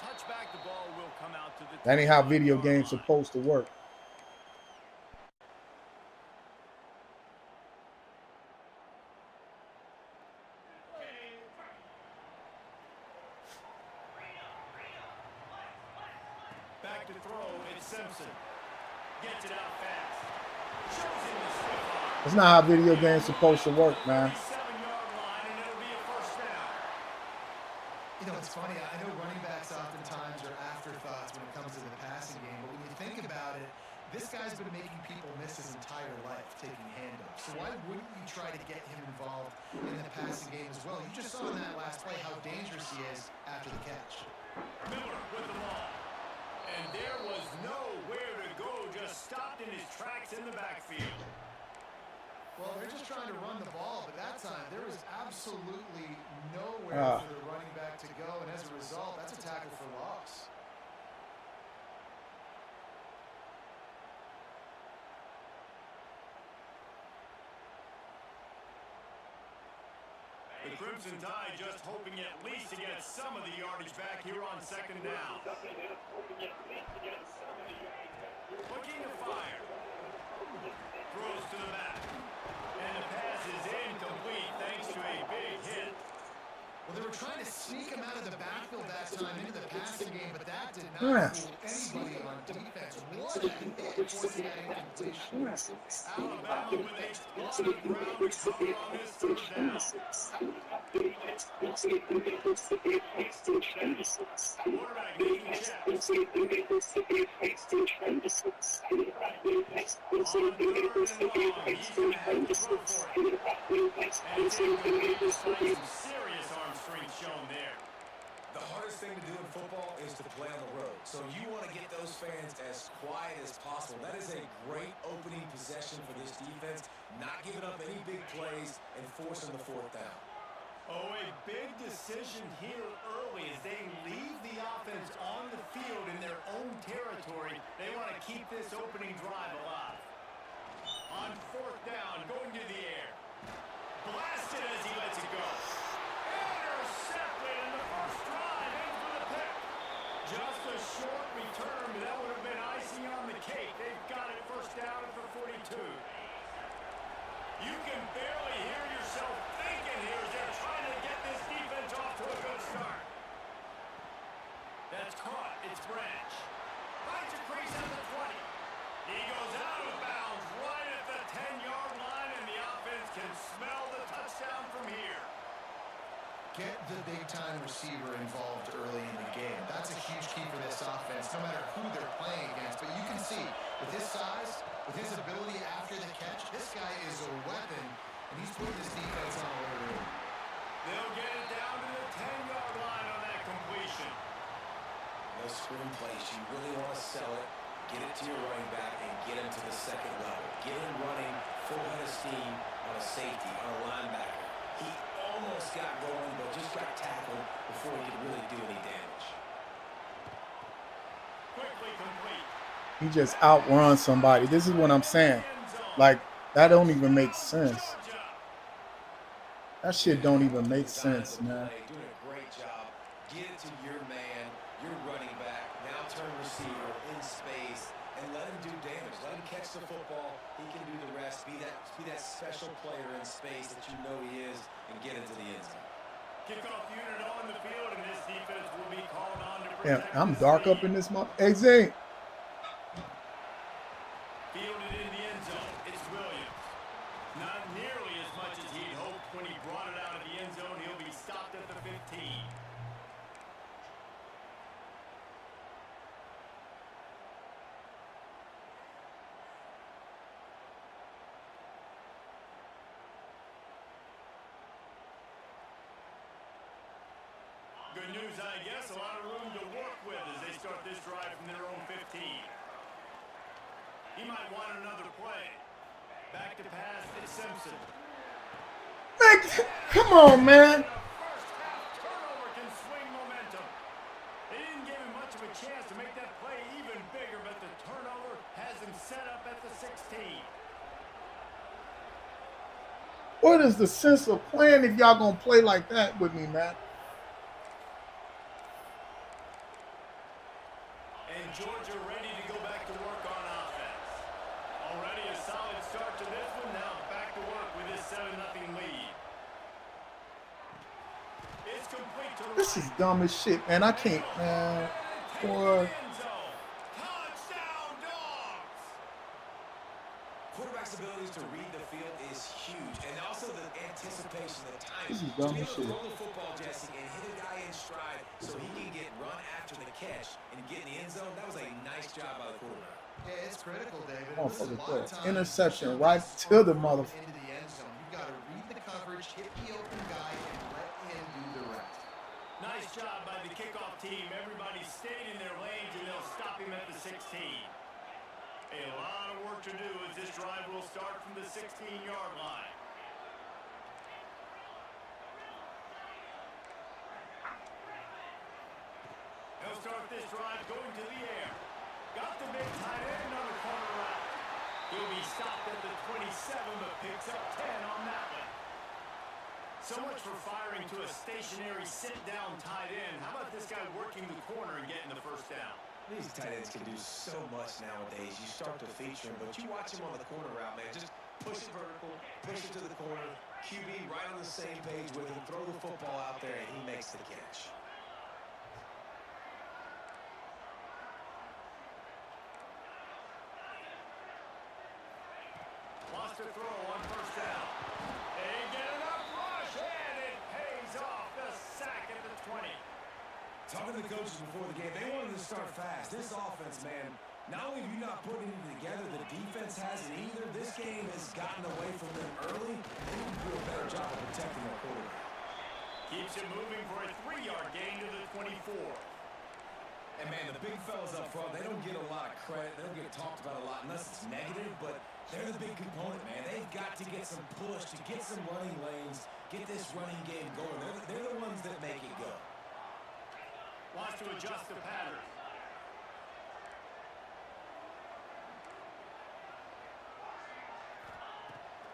That ain't how video games supposed to work. Back to throw, it's Simpson. Gets it out fast. Shows him the swift arm. That's not how video games supposed to work, man. 7-yard line, and it'll be a first down. You know, it's funny. I know running backs oftentimes are afterthoughts when it comes to the passing game, but when you think about it, this guy's been making people miss his entire life taking handoffs. So why wouldn't you try to get him involved in the passing game as well? You just saw in that last play how dangerous he is after the catch. Miller with the ball. And there was nowhere to go, just stopped in his tracks in the backfield. Well, they're just trying to run the ball, but that time there was absolutely nowhere for the running back to go, and as a result, that's a tackle for loss. The Crimson Tide just hoping at least to get some of the yardage back here on second down. Looking to fire. Throws to the back. And the pass is incomplete thanks to a big hit. Well, they were trying to sneak him out of the backfield that time into the passing game, but that did not fool anybody on defense. What a hit forcing that incompletion. Alabama with a lot of ground to cover on this third down. Quarterback making checks. On third and long, he's going to have to throw for it. And it's incomplete despite some serious arm strength shown there. The hardest thing to do in football is to play on the road. So you want to get those fans as quiet as possible. That is a great opening possession for this defense. Not giving up any big plays and forcing the fourth down. Oh, a big decision here early as they leave the offense on the field in their own territory. They want to keep this opening drive alive. On fourth down, going to the air. Blasted as he lets it go. Intercepted in the first drive. In for the pick. Just a short return, but that would have been icing on the cake. They've got it first down at the 42. You can barely hear yourself thinking here as they're trying to get this defense off to a good start. That's caught. It's Branch. Finds a crease at the 20. He goes out of bounds right at the 10-yard line, and the offense can smell the touchdown from here. Get the big-time receiver involved early in the game. That's a huge key for this offense, no matter who they're playing against. But you can see, with his size, with his ability after the catch, this guy is a weapon, and he's putting this defense on order. They'll get it down to the 10-yard line on that completion. Those screen plays, you really want to sell it, get it to your running back, and get him to the second level. Get him running full head of steam on a safety, on a linebacker. He almost got going, but just got tackled before he could really do any damage. Quickly complete. He just outruns somebody. This is what I'm saying. Like, that don't even make sense. That shit don't even make sense, man. Doing a great job. Get it to your man, your running back. Now turn receiver in space and let him do damage. Let him catch the football. He can do the rest. Be that special player in space that you know he is and get into the end zone. Kickoff unit on the field, and this defense will be called on to Yeah, protect I'm this dark lead. up in this month. Hey, Zane. Fielded in the end zone, it's Williams. Not nearly as much as he'd hoped when he brought it out of the end zone. He'll be stopped at the 15. Good news, I guess. A lot of room to work with as they start this drive from their own 15. He might want another play. Back to pass, it's Simpson. Man, come on, man. First half turnover can swing momentum. They didn't give him much of a chance to make that play even bigger, but the turnover has him set up at the 16. What is the sense of playing if y'all gonna play like that with me, man? And Georgia ready to go back to work on offense. Already a solid start to this one. Now back to work with this 7-0 lead. It's complete to the This is dumb as shit, man. I can't, man. Boy. Touchdown, Dogs! Quarterback's abilities to read the field is huge, and also the anticipation, the timing. This is dumb To be as able to shit. throw the football, Jesse, and hit a guy in stride so he can get run after the catch and get in the end zone. That was a nice job by the quarterback. Yeah, it's critical, David. Motherfucker Listen, a lot throw of times, interception you right shove to the ball motherfucker. into the end zone. You've got to read the coverage, hit the open guy, and let him do the rest. Nice job by the kickoff team. Everybody stayed in their lanes, and they'll stop him at the 16. A lot of work to do as this drive will start from the 16-yard line. He'll start this drive going to the air. Got the big tight end on the corner route. He'll be stopped at the 27, but picks up 10 on that one. So much for firing to a stationary sit-down tight end. How about this guy working the corner and getting the first down? These tight ends can do so much nowadays. You start to feature him, but you watch him on the corner route, man. Just push it vertical, push it to the corner. QB right on the same page with him. Throw the football out there, and he makes the catch. Wants to throw on first down. They get enough rush, and it pays off. The sack at the 20. Talking to the coaches before the game, they wanted to start fast. This offense, man, not only are you not putting it together, the defense hasn't either. This game has gotten away from them early. They need to do a better job of protecting their quarterback. Keeps it moving for a 3-yard gain to the 24. And, man, the big fellas up front, they don't get a lot of credit. They don't get talked about a lot unless it's negative, but they're the big component, man. They've got to get some push, to get some running lanes, get this running game going. They're the ones that make it go. Wants to adjust the pattern.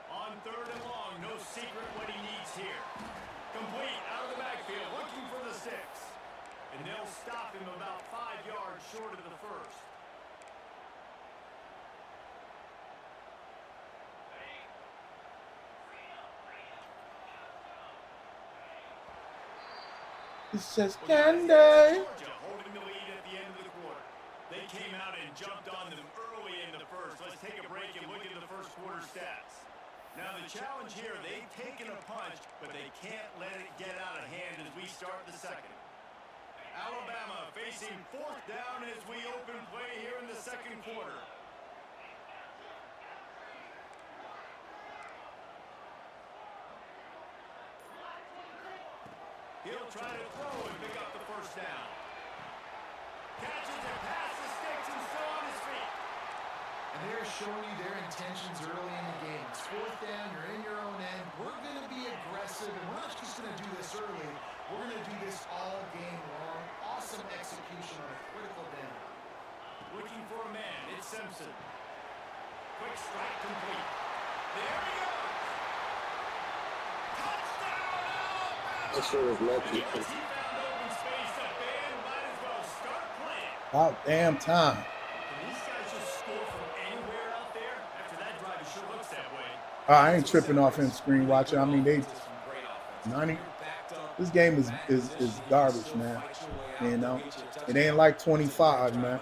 On 3rd and long, no secret what he needs here. Complete out of the backfield, looking for the 6. And they'll stop him about 5 yards short of the first. It says Well, candy. Georgia holding the lead at the end of the quarter. They came out and jumped on them early in the first. Let's take a break and look at the first quarter stats. Now the challenge here, they've taken a punch, but they can't let it get out of hand as we start the second. Alabama facing 4th down as we open play here in the second quarter. He'll try to throw and pick up the first down. Catches it past the sticks and still on his feet. And they're showing you their intentions early in the game. It's 4th down, you're in your own end. We're going to be aggressive, and we're not just going to do this early. We're going to do this all game long. Awesome execution on a critical down. Looking for a man, it's Simpson. Quick strike complete. There he goes. Touchdown, Alabama! That shit was lucky. He found open space. The band might as well start playing. About damn time. Can these guys just score from anywhere out there? After that drive, it sure looks that way. I ain't tripping off in screen watching. I mean, they 90. This game is garbage, man. You know, it ain't like 25, man,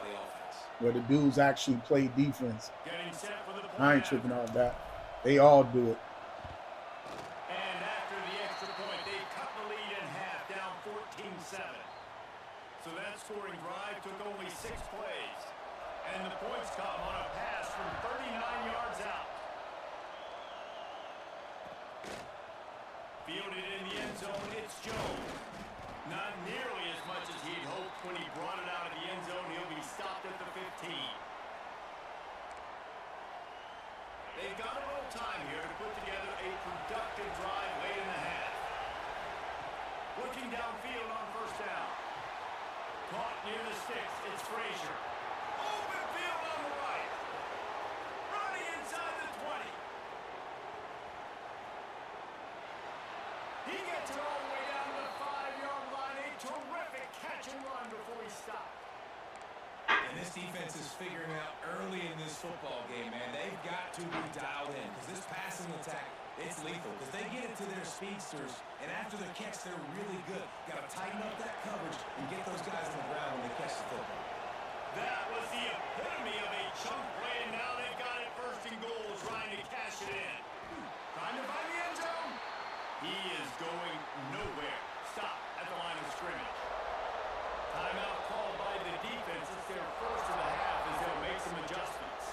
where the dudes actually play defense. Getting set for the play. I ain't tripping off that. They all do it. And after the extra point, they cut the lead in half, down 14-7. So that scoring drive took only 6 plays. And the points come on a pass from 39 yards out. Fielded in the end zone, it's Jones. Not nearly as much as he'd hoped when he brought it out of the end zone. He'll be stopped at the 15. They've got a little time here to put together a productive drive late in the half. Looking downfield on first down. Caught near the sticks, it's Frazier. Open field on the right. Running inside the 20. He gets it all the way down to the 5-yard line. A terrific catch and run before he stopped. And this defense is figuring out early in this football game, man. They've got to be dialed in because this passing attack, it's lethal because they get it to their speedsters, and after the catch, they're really good. Got to tighten up that coverage and get those guys on the ground when they catch the football. That was the epitome of a chunk play, and now they've got it 1st and goal, trying to cash it in. Trying to find the end zone. He is going nowhere. Stop at the line of scrimmage. Timeout called by the defense. It's their first of the half as they'll make some adjustments.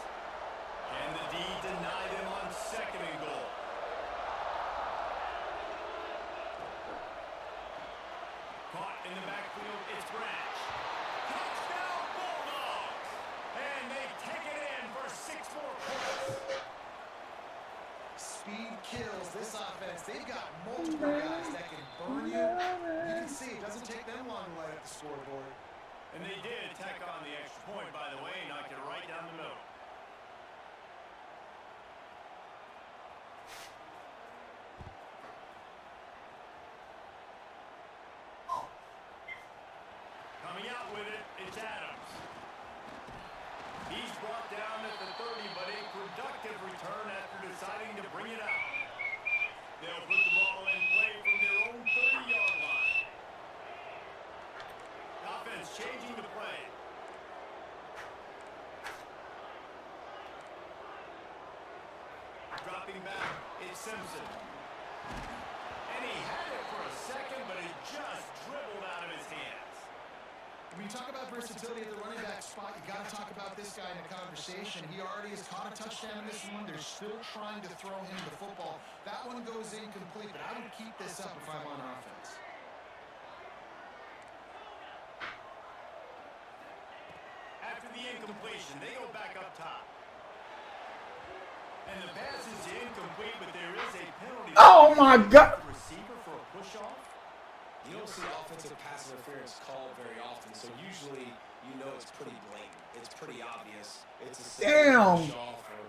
Can the D deny them on 2nd and goal? Caught in the backfield, it's Branch. Touchdown Bulldogs! And they take it in for 6 more points. Speed kills this offense. They've got multiple guys that can burn you. You can see it doesn't take them long to light up the scoreboard. And they did tack on the extra point, by the way, knocked it right down the middle. bring it out. They'll put the ball in play from their own 30-yard line. Offense changing the play. Dropping back, it's Simpson. And he had it for a second, but it just dribbled out of his hands. When you talk about versatility at the running back spot, you got to talk about this guy in the conversation. He already has caught a touchdown in this one. They're still trying to throw him the football. That one goes incomplete, but I would keep this up if I'm on offense. After the incompletion, they go back up top. And the pass is incomplete, but there is a penalty. Oh my God! Receiver for a push off. You don't see offensive pass interference called very often, so usually you know it's pretty blatant. It's pretty obvious. It's a Damn. push off, or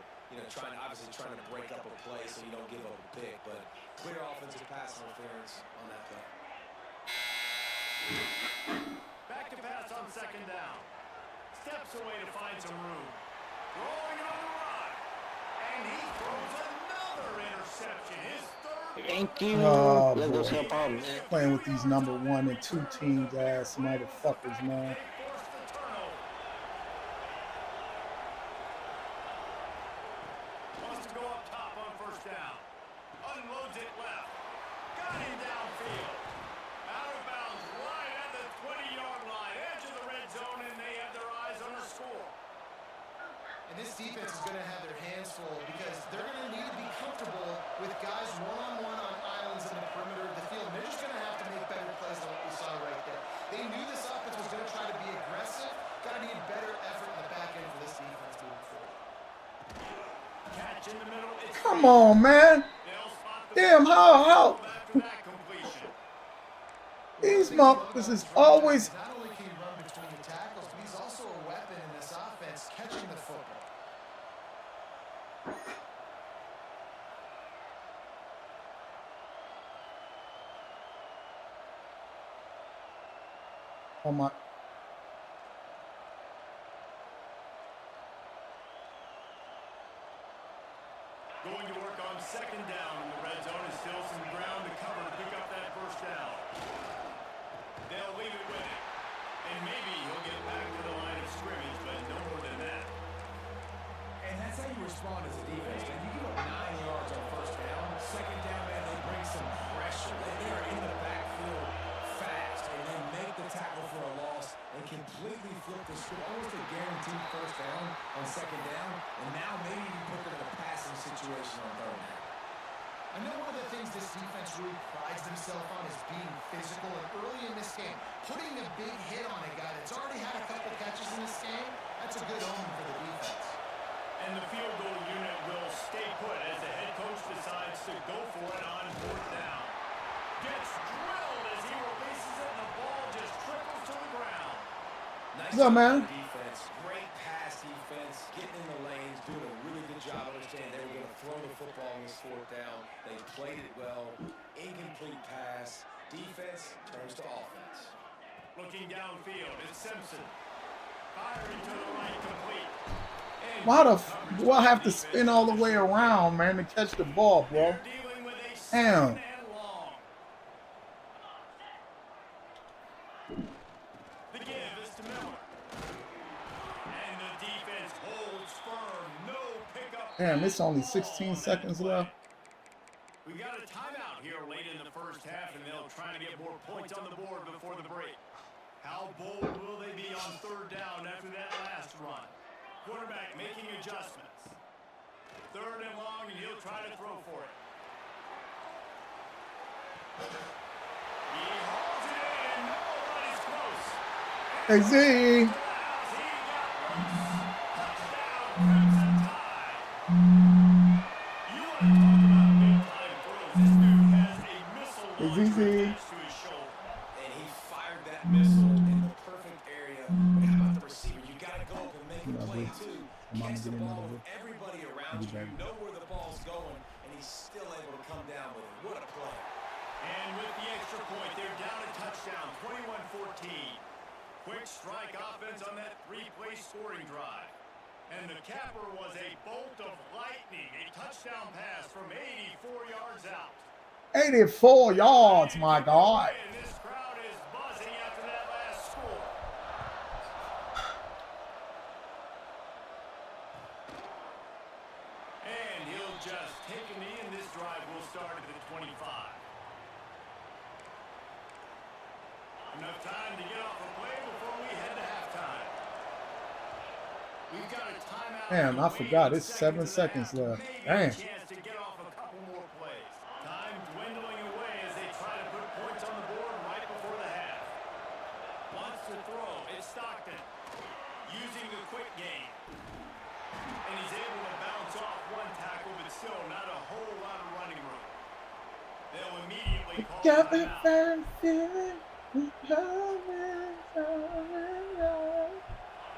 obviously trying to break up a play so you don't give up a pick, but clear offensive pass interference on that play. Back to pass on second down. Steps away to find some room. Rolling on the run. And he throws another interception. His third. Thank you. Oh, Let boy. those help out, man. Playing with these number 1 and 2 teams ass motherfuckers, man. They force the turnover. Wants to go up top on first down. Unloads it left. Got him downfield. Out of bounds right at the 20-yard line. Edge of the red zone, and they have their eyes on a score. And this defense is going to have their hands full because they're going to need to be comfortable with guys one-on-one on islands in the perimeter of the field. And they're just going to have to make better plays than what we saw right there. They knew this offense was going to try to be aggressive. Got to need better effort in the back end for this defense moving forward. Catch in the middle. It's Come on, man. they'll spot the Damn, how? after that completion. These motherfuckers is always. Not only can he run between the tackles, but he's also a weapon in this offense, catching the football. Oh my. Going to work on second down in the red zone. Is still some ground to cover to pick up that first down. They'll leave it with it. And maybe he'll get back to the line of scrimmage, but no more than that. And that's how you respond as a defense. When you give up 9 yards on first down, second down, man, they bring some pressure. They are in the backfield fast, and they make the tackle for a loss and completely flip the script. Almost a guaranteed first down on second down, and now maybe you put them in a passing situation on third down. I know one of the things this defense really prides themselves on is being physical, and early in this game, putting a big hit on a guy that's already had a couple catches in this game, that's a good omen for the defense. And the field goal unit will stay put as the head coach decides to go for it on fourth down. Gets drilled as he releases it, and the ball just trickles to the ground. Nice What's up, man? Defense, great pass defense, getting in the lanes, doing a really good job. Understanding they were going to throw the football on this fourth down. They played it well. Incomplete pass. Defense turns to offense. Looking downfield, it's Simpson. Firing to the right, complete. And Why the do I have to spin all the way around, man, to catch the ball, bro? they're dealing with a Damn. second and long. The give is to Miller. And the defense holds firm. No pickup. Damn, it's only 16 seconds left. We got a timeout here late in the first half, and they'll try to get more points on the board before the break. How bold will they be on third down after that last run? Quarterback making adjustments. Third and long, and he'll try to throw for it. He hauls it in. Nobody's close. Hey, Z. He got loose. Touchdown, Crimson Tide. You want to talk about big-time throws. This dude has a missile Hey, launcher ZZ. attached to his shoulder. And he fired that missile in the perfect area. But how about the receiver? You got to go up and make a play, too. Catch the ball with everybody around you. You know where the ball's going, and he's still able to come down with it. What a play. And with the extra point, they're down a touchdown, 21-14. Quick strike offense on that three-play scoring drive. And the capper was a bolt of lightning, a touchdown pass from 84 yards out. 84 yards, my God. And this crowd is buzzing after that last score. And he'll just take a knee, and this drive will start at the 25. Enough time to get off a play before we head to halftime. We've got a timeout. Damn, I forgot. It's 7 seconds left. Damn. Chance to get off a couple more plays. Time dwindling away as they try to put points on the board right before the half. Wants to throw. It's Stockton. Using the quick game. And he's able to bounce off one tackle, but still not a whole lot of running room. They'll immediately call Got me timeout. very feeling.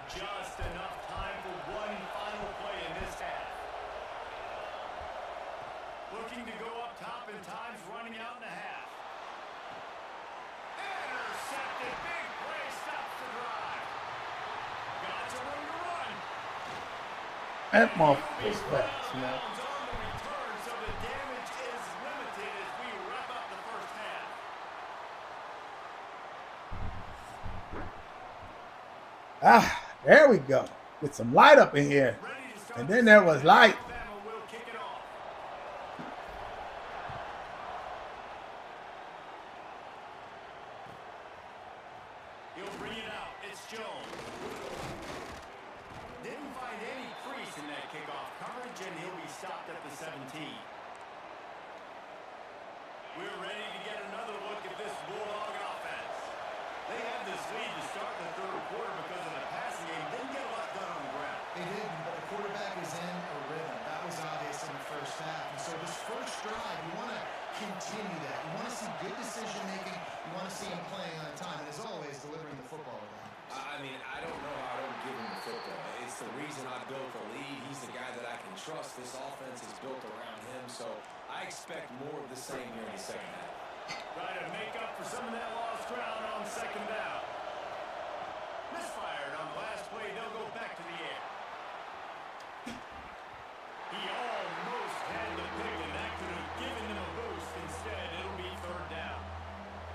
Just enough time for one final play in this half. Looking to go up top, and time's running out in a half. Intercepted. Big play. Stops the drive. Got some room to run. That motherfucker's fast, man. On the return, so the damage is limited as we wrap up the first half. Ah, there we go. Get some light up in here. And then there was light. Alabama will kick it off. He'll bring it out. It's Jones. Didn't find any crease in that kickoff coverage, and he'll be stopped at the 17. We're ready to get another look at this Bulldog offense. They had this lead to start the third quarter because of the passing game. Didn't get a lot done on the ground. They didn't, but the quarterback is in a rhythm. That was obvious in the first half. And so this first drive, you want to continue that. You want to see good decision-making. You want to see him playing on time. And as always, delivering the football to them. I mean, I don't know how I don't give him the football. It's the reason I built the lead. He's the guy that I can trust. This offense is built around him, so I expect more of the same here in the second half. Try to make up for some of that lost ground on second down. Misfired on the last play. They'll go back to the air. He almost had the pick, and that could have given them a boost. Instead, it'll be third down.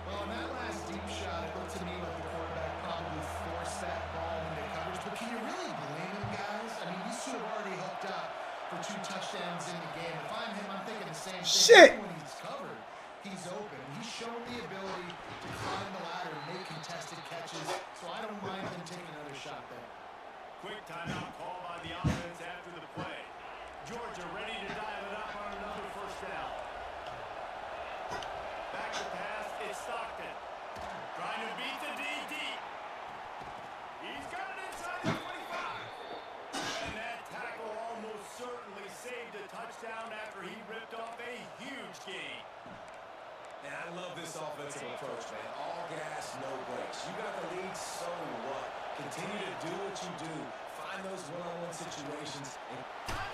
Well, on that last deep shot, it looked to me like the quarterback probably forced that ball into coverage. But can you really blame him, guys? I mean, he should have already hooked up for 2 touchdowns in the game. If I'm him, I'm thinking the same thing. Shit. When he's covered, he's open. He's shown the ability to climb the ladder and make contested catches. So I don't mind him taking another shot there. Quick timeout call by the offense after the play. Georgia ready to dial it up on another first down. Back to pass, it's Stockton. Trying to beat the DD. He's got it inside the 25. And that tackle almost certainly saved a touchdown after he ripped off a huge gain. And I love this offensive approach, man. All gas, no brakes. You got the lead, so what? Continue to do what you do. Find those one-on-one situations.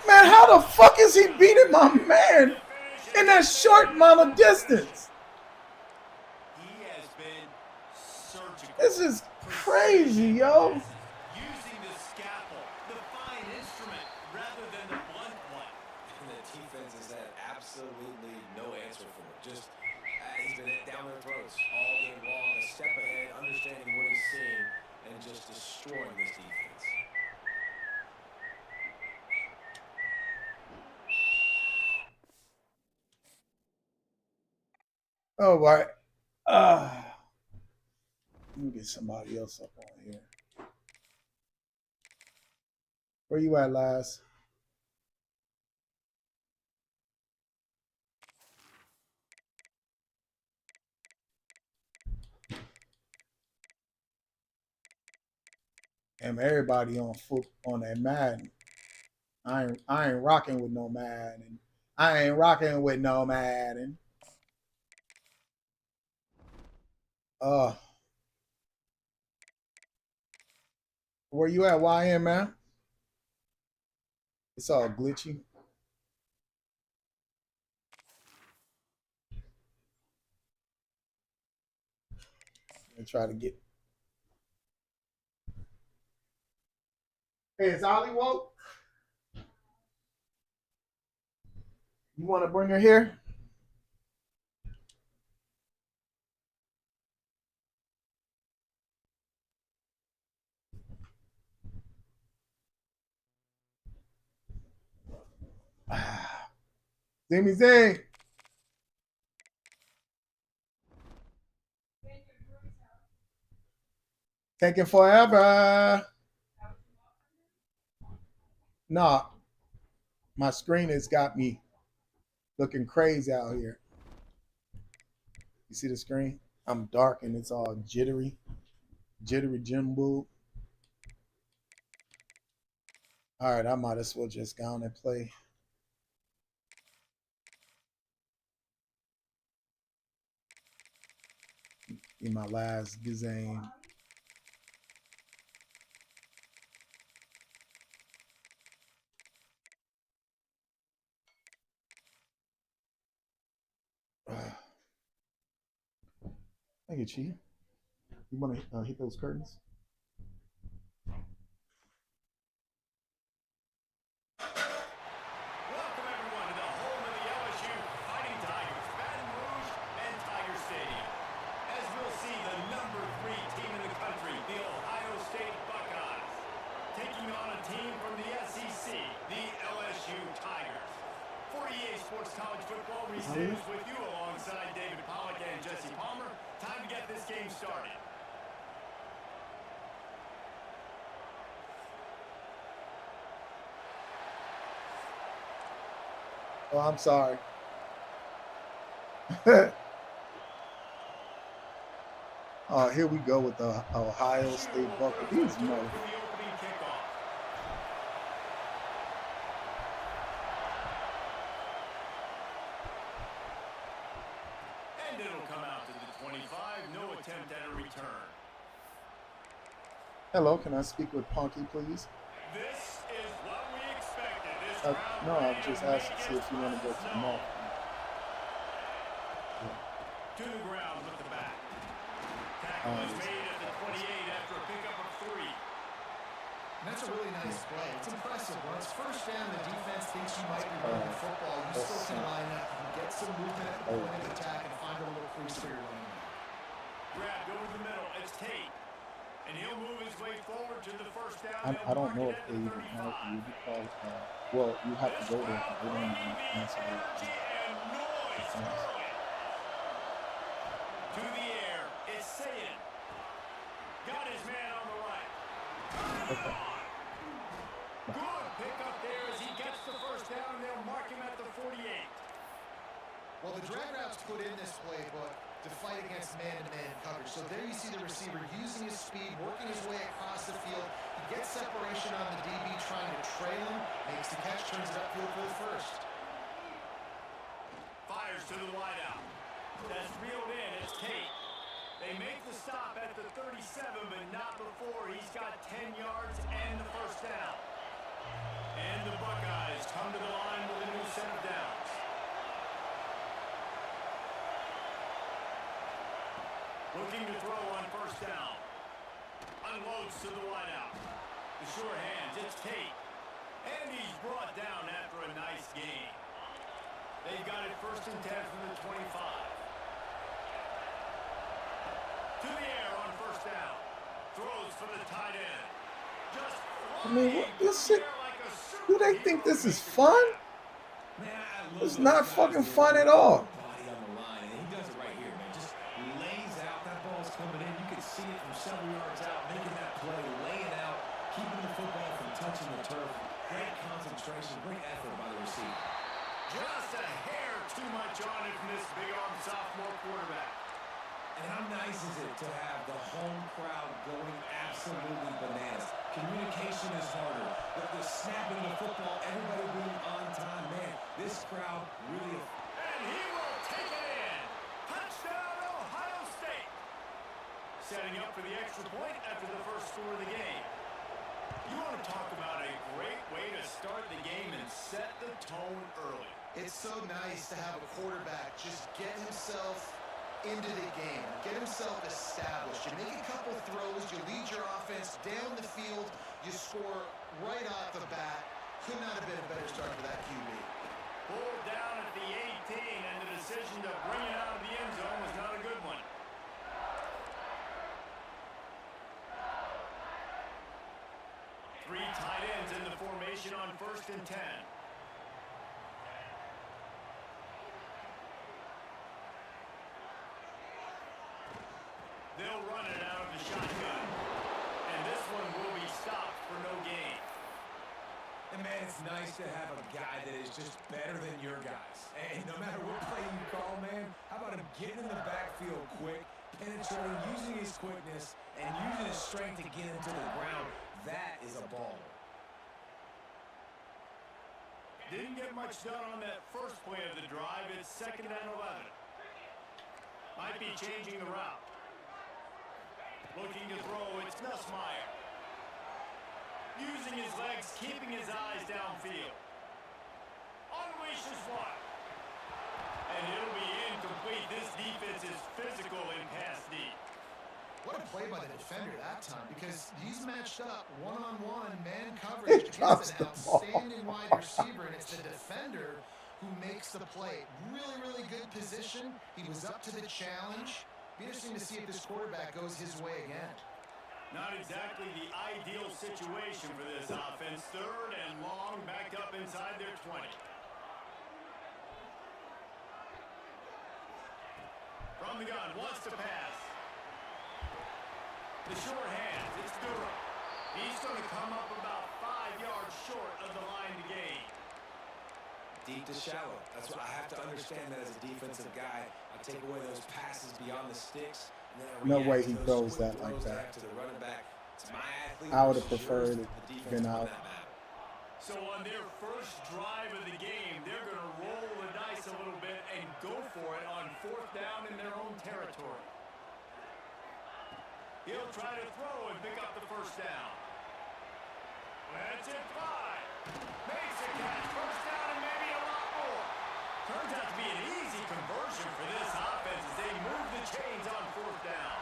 Man, how the fuck is he beating my man in that short amount of distance? He has been surgical. This is crazy, yo. Using the scalpel, the fine instrument, rather than the blunt one. And the defense has had absolutely no answer for it. Just, he's been down their throats all game long, a step ahead, understanding what he's seeing, and just destroying this defense. All right. Let me get somebody else up on here. Where you at, Laz? And everybody on foot on that Madden. I ain't rocking with no Madden. I ain't rocking with no Madden. Where you at, YM, man? It's all glitchy. And try to get Hey, is Ollie woke? You want to bring her here? Zimmy Zing. Taking forever. Nah, my screen has got me looking crazy out here. You see the screen? I'm dark and it's all jittery jimbo. All right, I might as well just go on and play. In my last game. Thank you, Chief. You want to hit those curtains? Welcome everyone to the home of the LSU Fighting Tigers, Baton Rouge and Tiger Stadium. As we'll see, the number 3 team in the country, the Ohio State Buckeyes, taking on a team from the SEC, the LSU Tigers. 48 Sports College Football resumes with you alongside David Pollack and Jesse Palmer. Time to get this game started. Oh, I'm sorry. Oh, here we go with the Ohio State Buckeyes. These mother. And it'll come out to the 25. No attempt at a return. Hello, can I speak with Punky, please? This is what we expected. No, I just asked to see if you want to go to the mall. To the ground with the back. Tackle is made at the 28 after a pickup of 3. And that's a really nice play. It's impressive. When it's first down, the defense thinks you might be running football. You still can line up, you get some movement at the point of attack, and find a little crease for your running back. Grabbed over the middle. It's Tate. And he'll move his way forward to the first down. I don't know if they even have you call well, you have to go there. They don't even answer it. To the air, it's Sayin. Got his man on the right. Okay. Good pickup there as he gets the first down, and they'll mark him at the 48. Well, the drag route's put in this playbook to fight against man-to-man coverage. So there you see the receiver using his speed, working his way across the field. He gets separation on the DB, trying to trail him, makes the catch, turns it upfield for the first. Fires to the wideout. That's reeled in. It's Tate. They make the stop at the 37, but not before. He's got 10 yards and the first down. And the Buckeyes come to the line with a new set of downs. Looking to throw on first down. Unloads to the wideout. The sure hands, it's Tate. And he's brought down after a nice gain. They've got it 1st and 10 from the 25. To the air on first down. Throws for the tight end. Just I mean, what this shit? Do they think this is fun? It's not fucking fun at all. Coming in, you can see it from several yards out, making that play, laying out, keeping the football from touching the turf. Great concentration, great effort by the receiver. Just a hair too much on it from this big-arm sophomore quarterback. And how nice is it to have the home crowd going absolutely bananas? Communication is harder. The snapping the football, everybody being on time. Man, this crowd really... And he will take it in. Touchdown, Ohio State. Setting up for the extra point after the first score of the game. You want to talk about a great way to start the game and set the tone early. It's so nice to have a quarterback just get himself into the game, get himself established. You make a couple throws, you lead your offense down the field, you score right off the bat. Could not have been a better start for that QB. Pulled down at the 18, and the decision to bring it out of the end zone was not a good one. Three tight ends in the formation on 1st and 10. They'll run it out of the shotgun. And this one will be stopped for no gain. And man, it's nice to have a guy that is just better than your guys. And no matter what play you call, man, how about him getting in the backfield quick, penetrating, using his quickness, and using his strength to get him to the ground. That is a baller. Didn't get much done on that first play of the drive. It's 2nd and 11. Might be changing the route. Looking to throw, it's Nussmeier. Using his legs, keeping his eyes downfield. Unleashes one. And it'll be incomplete. This defense is physical in pass deep. What a play by the defender that time, because he's matched up one-on-one man coverage against an outstanding wide receiver, and it's the defender who makes the play. Really, really good position. He was up to the challenge. Be interesting to see if this quarterback goes his way again. Not exactly the ideal situation for this offense. 3rd and long, back up inside their 20. From the gun, wants to pass. The short hands, it's Durham. He's going to come up about 5 yards short of the line to gain. Deep to shallow. That's what I have to understand that as a defensive guy. I take away those passes beyond the sticks. And then No way he throws that like that. To the running back. It's my athlete. I would have preferred it been out. So on their first drive of the game, they're going to roll the dice a little bit and go for it on 4th down in their own territory. He'll try to throw and pick up the 1st down. That's it, 5. Makes a catch, 1st down, and maybe a lot more. Turns out to be an easy conversion for this offense as they move the chains on 4th down.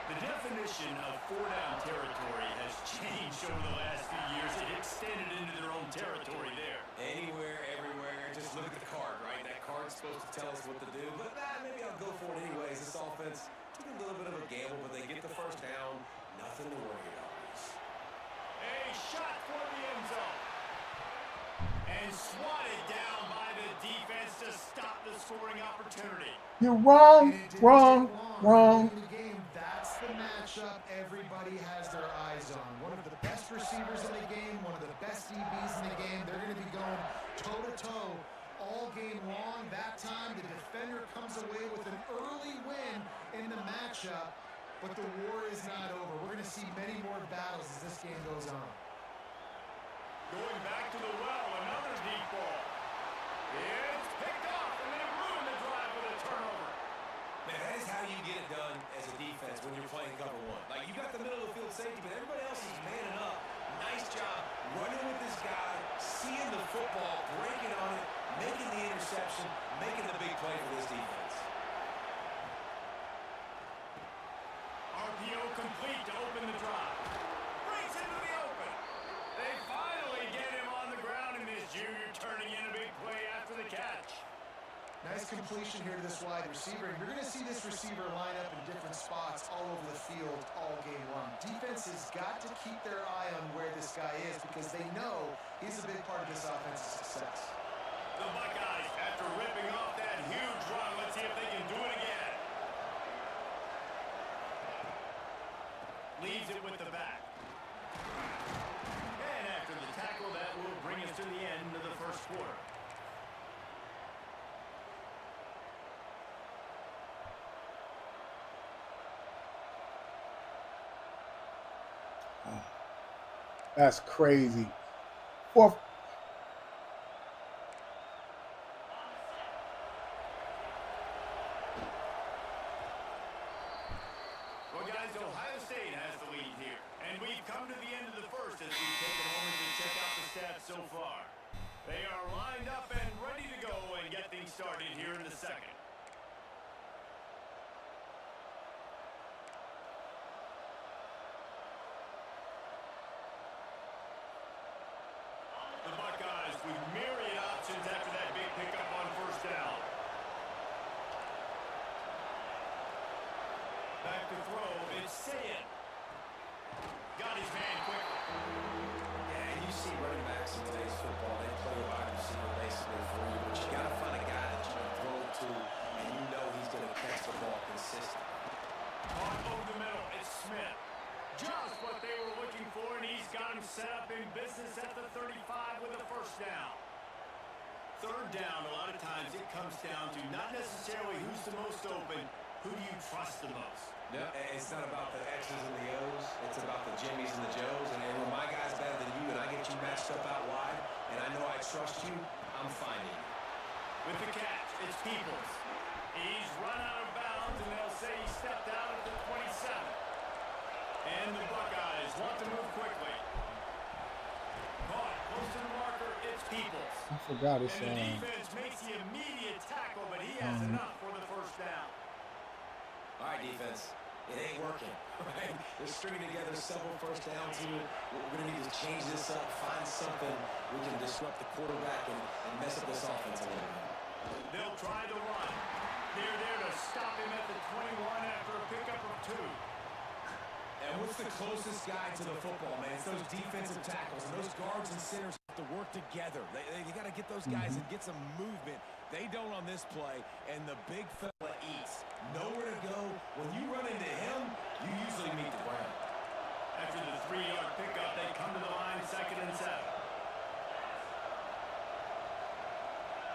The definition of 4-down territory has changed over the last few years. It extended into their own territory there. Anywhere, everywhere, just look at the card, right? That card's supposed to tell us what to do, but maybe I'll go for it anyways. This offense took a little bit of a gamble, but they get the 1st down. Nothing to worry about. A shot for the end zone. And swatted down by the defense to stop the scoring opportunity. You're wrong, wrong, wrong. That's the matchup everybody has their eyes on. One of the best receivers in the game, one of the best DBs in the game. They're going to be going toe-to-toe all game long. That time, the defender comes away with an early win in the matchup, but the war is not over. We're going to see many more battles as this game goes on. Going back to the well, another deep ball. It's picked off, and they ruin the drive with a turnover. Man, that is how you get it done as a defense when you're playing cover 1. Like, you got the middle of the field safety, but everybody else is manning up. Nice job running with this guy, seeing the football, breaking on it, making the interception, making the big play for this defense. RPO complete to open the drive. Breaks into the open. They finally get him on the ground, and this junior turning in a big play after the catch. Nice completion here to this wide receiver. You're going to see this receiver line up in different spots all over the field all game long. Defense has got to keep their eye on where this guy is because they know he's a big part of this offense's success. The Buckeyes, after ripping off that huge run, let's see if they can do it again. Leaves it with the back. And after the tackle, that will bring us to the end of the 1st quarter. That's crazy. 4th. Well, guys, Ohio State has the lead here. And we've come to the end of the 1st as we take a moment to check out the stats so far. They are lined up and ready to go and get things started here in the 2nd. to throw. It's Sayin. Got his man quickly. Yeah, and you see running backs in today's football, they play a wide receiver basically for you, but you got to find a guy that you can throw it to, and you know he's going to catch the ball consistently. Caught over the middle. It's Smith. Just what they were looking for, and he's got him set up in business at the 35 with a first down. Third down, a lot of times it comes down to not necessarily who's the most open, who do you trust the most? No, it's not about the X's and the O's. It's about the Jimmies and the Joes. And when my guy's better than you and I get you matched up out wide, and I know I trust you, I'm finding you. With the catch, it's Peoples. He's run out of bounds, and they'll say he stepped out at the 27. And the Buckeyes want to move quickly. Caught close to the marker, it's Peoples. I forgot it's And the defense makes the immediate tackle, but he has enough for the first down. All right, defense, it ain't working, right? They're stringing together several first downs here. We're going to need to change this up, find something we can disrupt the quarterback and mess up this offense a little bit. They'll try the run. They're there to stop him at the 21 after a pickup of 2. And what's the closest guy to the football, man? It's those defensive tackles, and those guards and centers have to work together. They got to get those guys and get some movement. They don't on this play, and the big fella eats. Nowhere to go. When you run into him, you usually meet the ground. After the 3-yard pickup, they come to the line, 2nd and 7.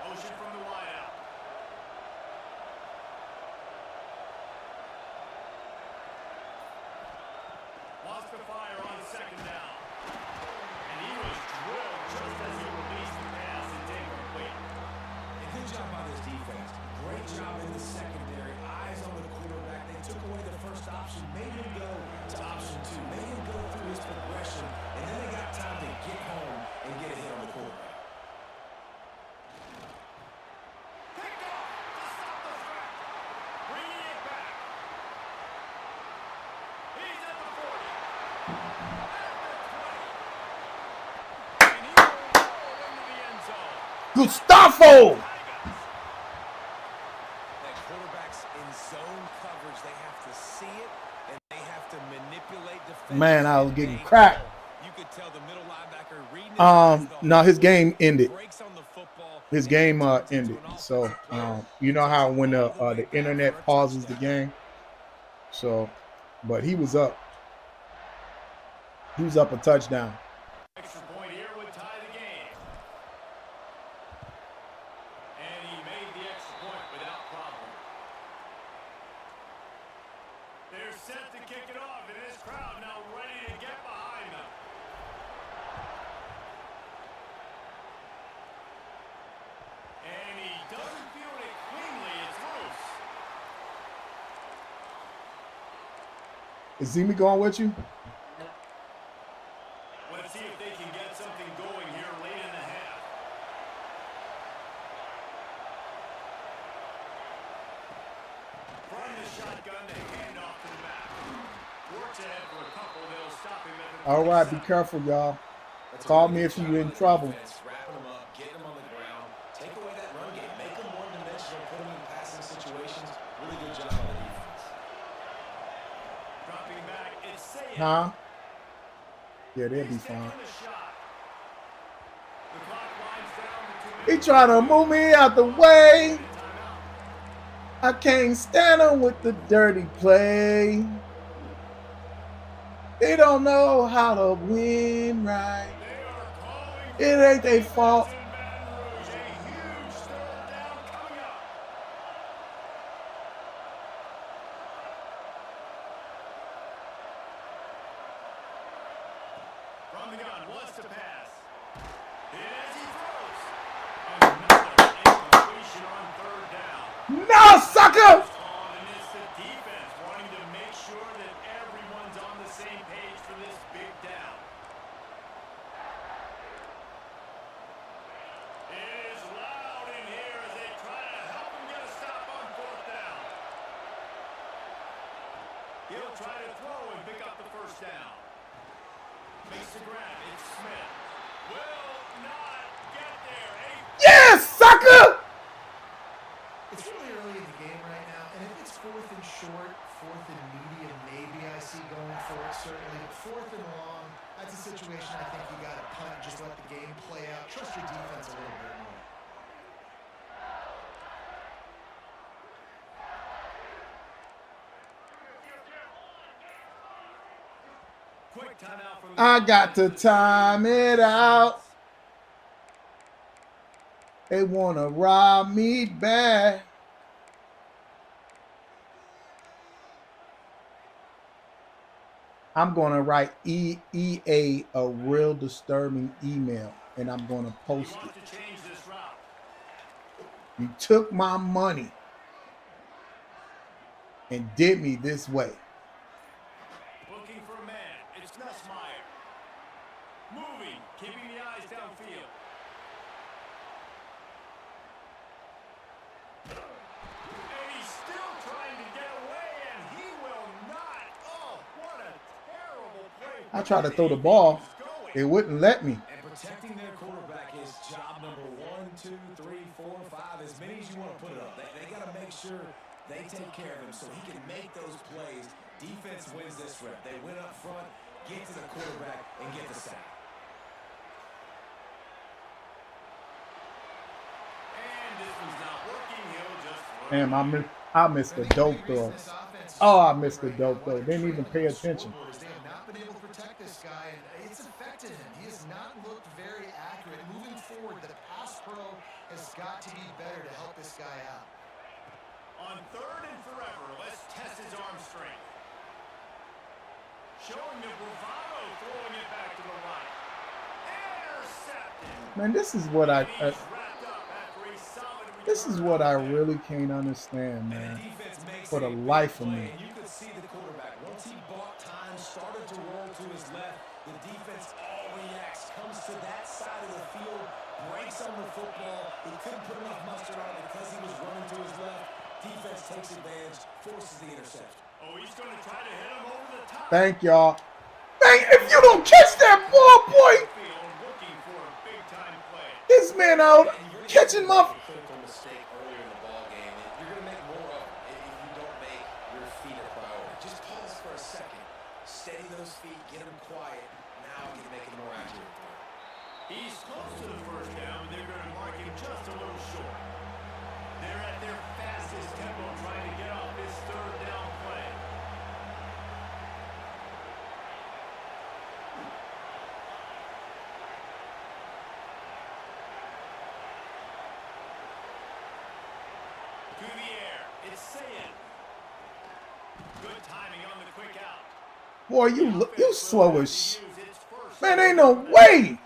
Motion from the wideout. Lost the fire on 2nd down. And he was drilled just as he released the pass and didn't complete. And good job by this defense. Great job in the secondary. Eyes on the quarterback. They took away the first option, made him go to option 2, made him go through his progression, and then they got time to get home and get a hit on the quarterback. Picked off to stop the threat. Bringing it back. He's at the 40. At the 20. And he will roll into the end zone. Gustavo. That quarterbacks in zone coverage, they have to see it and they have to manipulate defense. Man, I was getting cracked. You could tell the middle linebacker reading No, his game ended. breaks on the football. His game ended. So you know how when the internet pauses the game. So, but he was up. He was up a touchdown. Extra point here would tie the game. And he made the extra point without problem. They're set to kick it off, and this crowd now ready to get behind them. And he doesn't field it cleanly. It's loose. Is Zimi going with you? Let's see if they can get something going here late in the half. From the shotgun, the handoff to the back. Works ahead for a couple. They'll stop him at the All right, be careful, y'all. Call me if you're in trouble. Wrapping them up, getting them on the ground, take away that run game, make them one-dimensional, put them in passing situations. Really good job on the defense. Dropping back, it's Sayin. Huh? Yeah, they'll be He's taking fine. the shot. The clock winds down to 2 He minutes. trying to move me out the way. Timeout. I can't stand him with the dirty play. They don't know how to win right. They are calling It ain't their fault. in Baton Rouge. A huge third down coming up. From the gun, wants to pass. As he throws. Another incompletion on 3rd down. No, sucker! And it's the defense wanting to make sure that everyone's on the same page for this big down. It is loud in here as they try to help him get a stop on 4th down. He'll try to throw and pick up the first down. Makes the grab. It's Smith. Will not get there. Yes, sucker! It's really early in the game right now, and if it's 4th and short fourth and medium, maybe I see going for it, certainly. But fourth and long, that's a situation I think you got to punt, just let the game play out. Trust your defense a little bit more. Quick timeout from I got to time it out. They want to rob me bad. I'm going to write EA a real disturbing email, and I'm going to post it. You took my money and did me this way. Looking for a man. It's Nussmeier. Moving, keeping the eyes downfield. And he's still trying to get away, and he will not. Oh, what a terrible play. I tried to throw the ball. It wouldn't let me. And protecting their quarterback is job number 1, 2, 3, 4, 5, as many as you want to put it up. They got to make sure they take care of him so he can make those plays. Defense wins this rep. They win up front, get to the quarterback, and get the sack. And this one's not working. He'll just Damn, I missed the dope throw. Oh, I missed the dope throw. Didn't even pay attention. They have not been able to protect this guy, and it's affected him. He has not looked very accurate. Moving forward, the pass pro has got to be better to help this guy out. on third and forever. Let's test his arm strength. Showing the bravado, throwing it back to the right. Intercepted. Man, this is what this is what I really can't understand, man. For the life of me. You could see the quarterback. Once he bought time, started to roll to his left, the defense all reacts, comes to that side of the field, breaks on the football. He couldn't put enough mustard on it because he was running to his left. Defense takes advantage, forces the interception. Oh, he's going to try to hit him over the top. Thank y'all. Hey, if you don't catch that ball, boy, Looking for a big-time play. this man out catching my... Critical mistake earlier in the ball game, and you're going to make more of it if you don't make your feet a priority. Just pause for a second, steady those feet, get them quiet. Now you can make it more accurate. He's close to the first down. They're going to mark him just a little short. They're at their fastest tempo trying to get off this third down play. To the air. It's Sayed. Good timing on the quick out. Boy, you slow as sh... Man, ain't no way.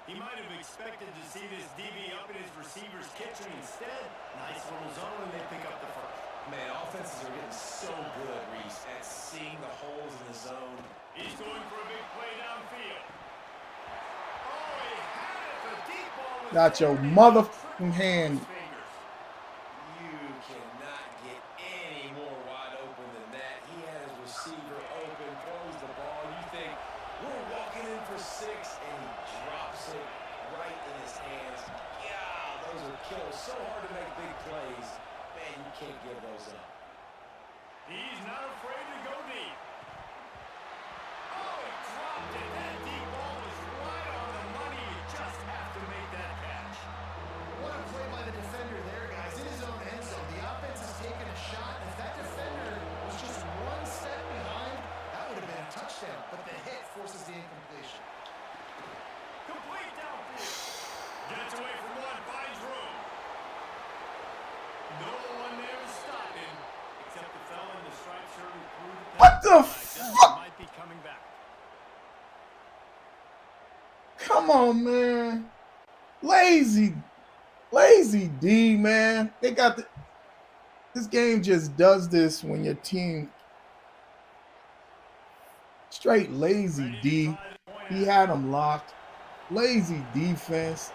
He might have expected to see this DB up in his receiver's kitchen instead. Nice little zone, and they pick up the first. Man, offenses are getting so good, Reese, at seeing the holes in the zone. He's going for a big play downfield. Oh, he had it. The deep ball was Got your motherfucking hand. You cannot get any more wide open than that. He had his receiver open, throws the ball. You think, we're walking in for 6, and he drops it right in his hands. Yeah, those are killers. So hard to make big plays. Man, you can't give those up. He's not afraid to go deep. Oh, he dropped it. That deep ball was right on the money. You just have to make that catch. What a play by the defender there, guys. In his own end zone, the offense has taken a shot. If that defender was just one step behind, that would have been a touchdown. But the hit forces the incompletion. Complete downfield. Gets away from one, finds room. No one there to stop him, except the fella in the striped shirt who threw the pass. What the Justin fuck? might be coming back. Come on, man. Lazy D, man. They got the... This game just does this when your team... Straight lazy D. He had them locked. Lazy defense.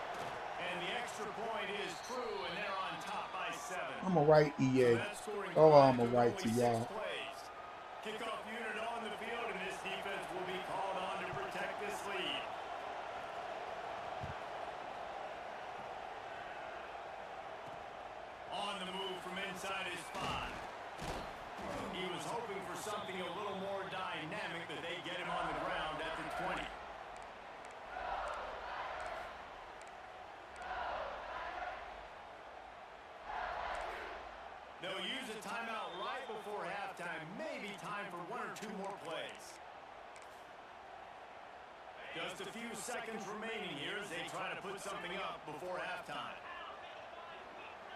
And the extra point is true, and they're on top by 7. I'm going to write EA. Oh, I'm going to write to y'all. Kickoff unit on the field, and this defense will be called on to protect this lead. On the move from inside his spot. He was hoping hoping for something a little more dynamic, but they get him on the ground at the 20. They'll use a timeout right before halftime. Maybe time for 1 or 2 more plays. Just a few seconds remaining here as they try to put something up before halftime.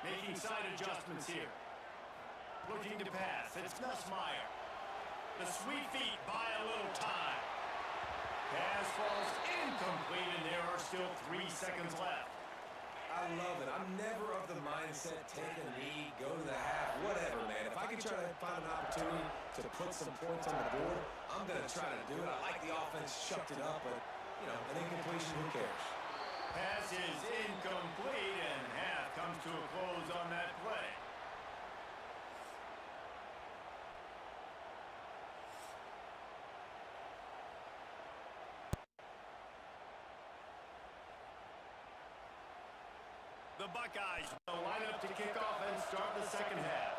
Making side adjustments here. Looking to pass. It's Nussmeier. The sweet feet buy a little time. Pass falls incomplete, and there are still 3 seconds left. I love it. I'm never of the mindset, take a knee, go to the half, whatever, man. If I can try to find an opportunity to put some points on the board, I'm going to try to do it. I like the offense shucked it up, but, you know, an incompletion, who cares? Pass is incomplete, and half comes to a close on that play. The Buckeyes will line up to kick off and start the second half.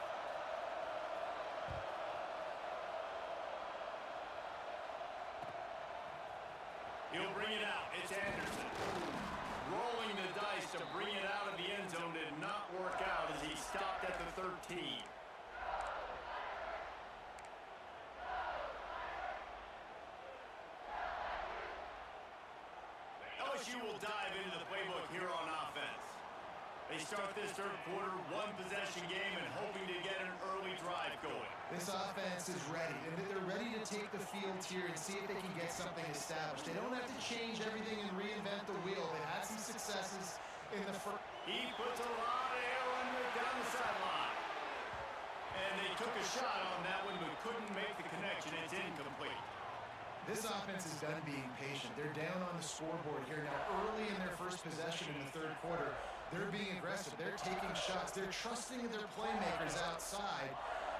He'll bring it out. It's Anderson. Rolling the dice to bring it out of the end zone did not work out as he stopped at the 13. LSU will dive into the playbook here on offense. They start this third quarter, 1-possession game, and hoping to get an early drive going. This offense is ready, and they're ready to take the field here and see if they can get something established. They don't have to change everything and reinvent the wheel. They've had some successes in the first. He puts a lot of air under it down the sideline. And they took a shot on that one, but couldn't make the connection. It's incomplete. This offense is done being patient. They're down on the scoreboard here now. Early in their first possession in the third quarter, they're being aggressive. They're taking shots. They're trusting their playmakers outside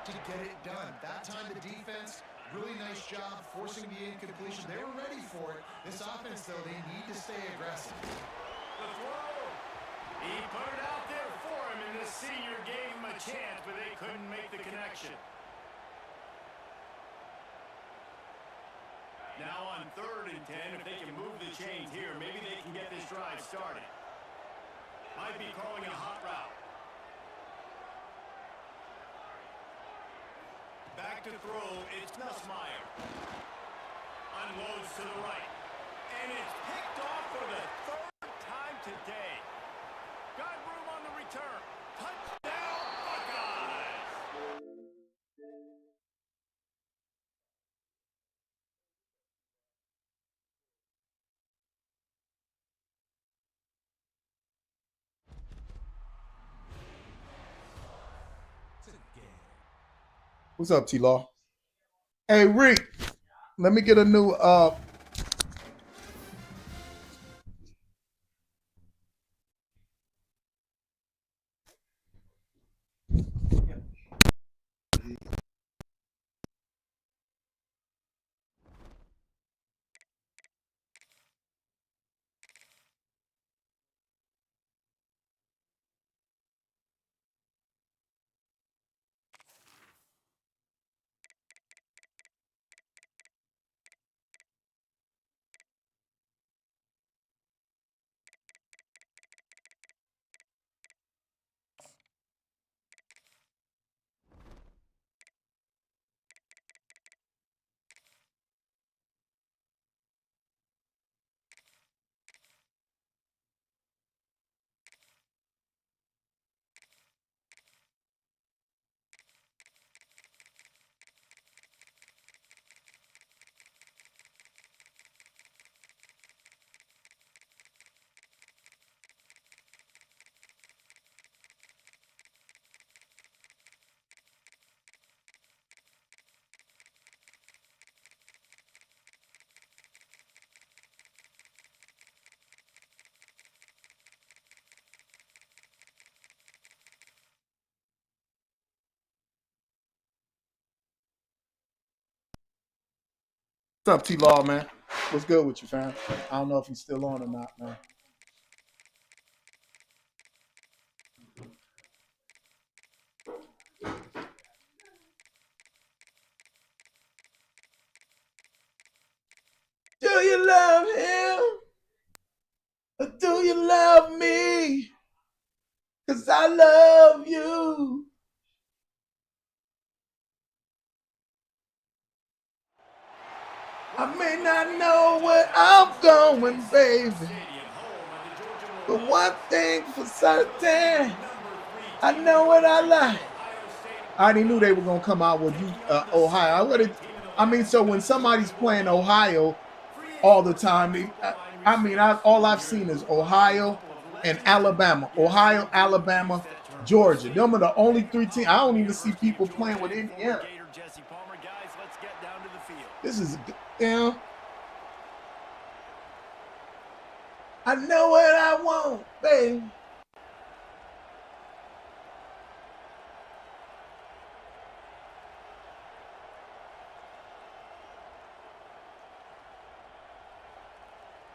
to get it done. That time the defense, really nice job forcing the incompletion. They were ready for it. This offense, though, they need to stay aggressive. The throw. He put it out there for him, and the senior gave him a chance, but they couldn't make the connection. Now on 3rd and 10, if they can move the chains here, maybe they can get this drive started. Might be calling a hot route. Back to throw, it's Nussmeier. Unloads to the right. And it's picked off for the 3rd time today. Got room on the return. Touchdown, Buckeyes! What's up, T-Law? Hey, Rick, let me get a new What's up, T-Law, man? What's good with you, fam? I don't know if he's still on or not, man. do you love me? 'Cause I love you. I may not know where I'm going, baby. But one thing for certain, I know what I like. I already knew they were gonna come out with Ohio. So when somebody's playing Ohio all the time, all I've seen is Ohio and Alabama. Ohio, Alabama, Georgia. Them are the only 3 teams. I don't even see people playing with Indiana. This is, I know what I want, baby.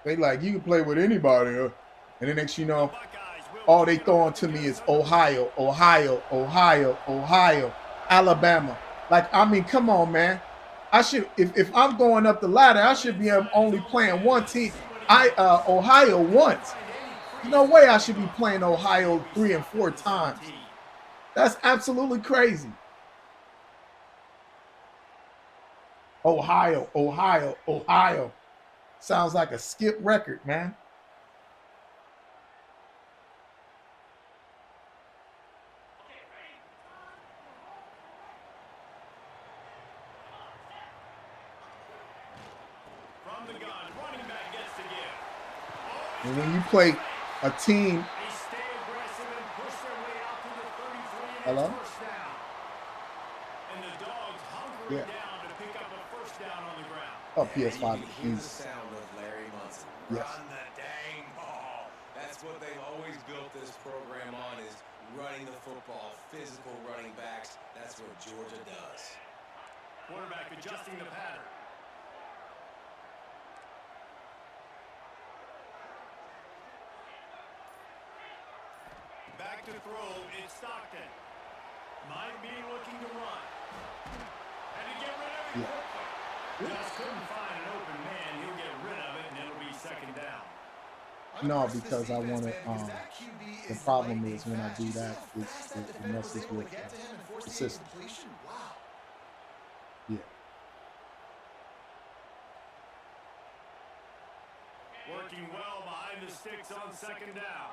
They like, you can play with anybody. And the next you know, all they throwing to me is Ohio, Ohio, Ohio, Ohio, Alabama. Like, I mean, come on, man. I should, if I'm going up the ladder, I should be only playing one team. Ohio once. There's no way I should be playing Ohio 3 and 4 times. That's absolutely crazy. Ohio, Ohio, Ohio. Sounds like a skip record, man. From the gun, running back gets to give. And when you play a team, They stay aggressive and push their way out to the 33 and hello? it's first down. And the Dogs hunkering down to pick up a first down on the ground. Oh, PS5. You can hear the sound of Larry Munson. Yes. Run the dang ball. That's what they've always built this program on, is running the football, physical running backs. That's what Georgia does. Quarterback adjusting the pattern. Back to throw, it's Stockton. Might be looking to run. And to get rid of it quickly. Just couldn't find an open man. He'll get rid of it, and it'll be second down. No, because I want to. The problem is when I do that, it messes with the system. Yeah. Working well behind the sticks on second down.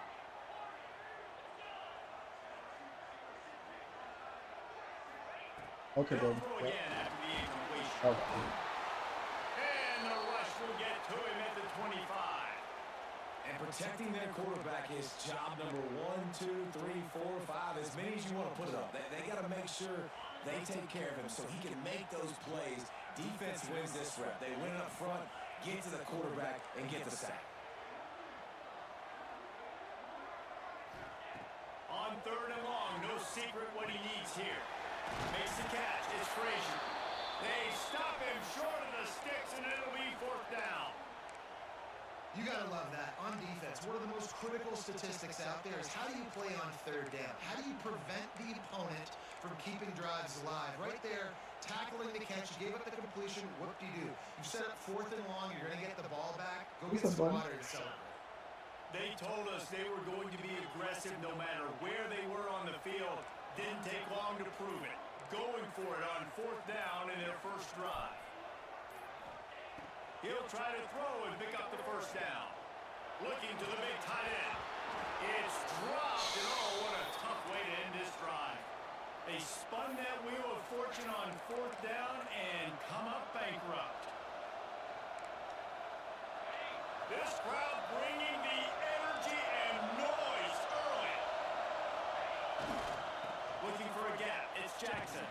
Okay, baby. Throw again after the incompletion. Okay. And the rush will get to him at the 25. And protecting their quarterback is job number 1, 2, 3, 4, 5, as many as you want to put it up. They got to make sure they take care of him so he can make those plays. Defense wins this rep. They win it up front, get to the quarterback, and get the sack. On third and long, no secret what he needs here. Makes the catch. It's Frazier. They stop him short of the sticks, and it'll be fourth down. You got to love that. On defense, one of the most critical statistics out there is how do you play on third down? How do you prevent the opponent from keeping drives alive? Right there, tackling the catch, you gave up the completion, what do you do? You set up fourth and long, you're going to get the ball back, go get some water and celebrate. They told us they were going to be aggressive no matter where they were on the field. Didn't take long to prove it. Going for it on fourth down in their first drive. He'll try to throw and pick up the first down. Looking to the big tight end. It's dropped, and oh, what a tough way to end this drive. They spun that wheel of fortune on fourth down and come up bankrupt. This crowd bringing the energy and noise early. Looking for a gap. It's Jackson.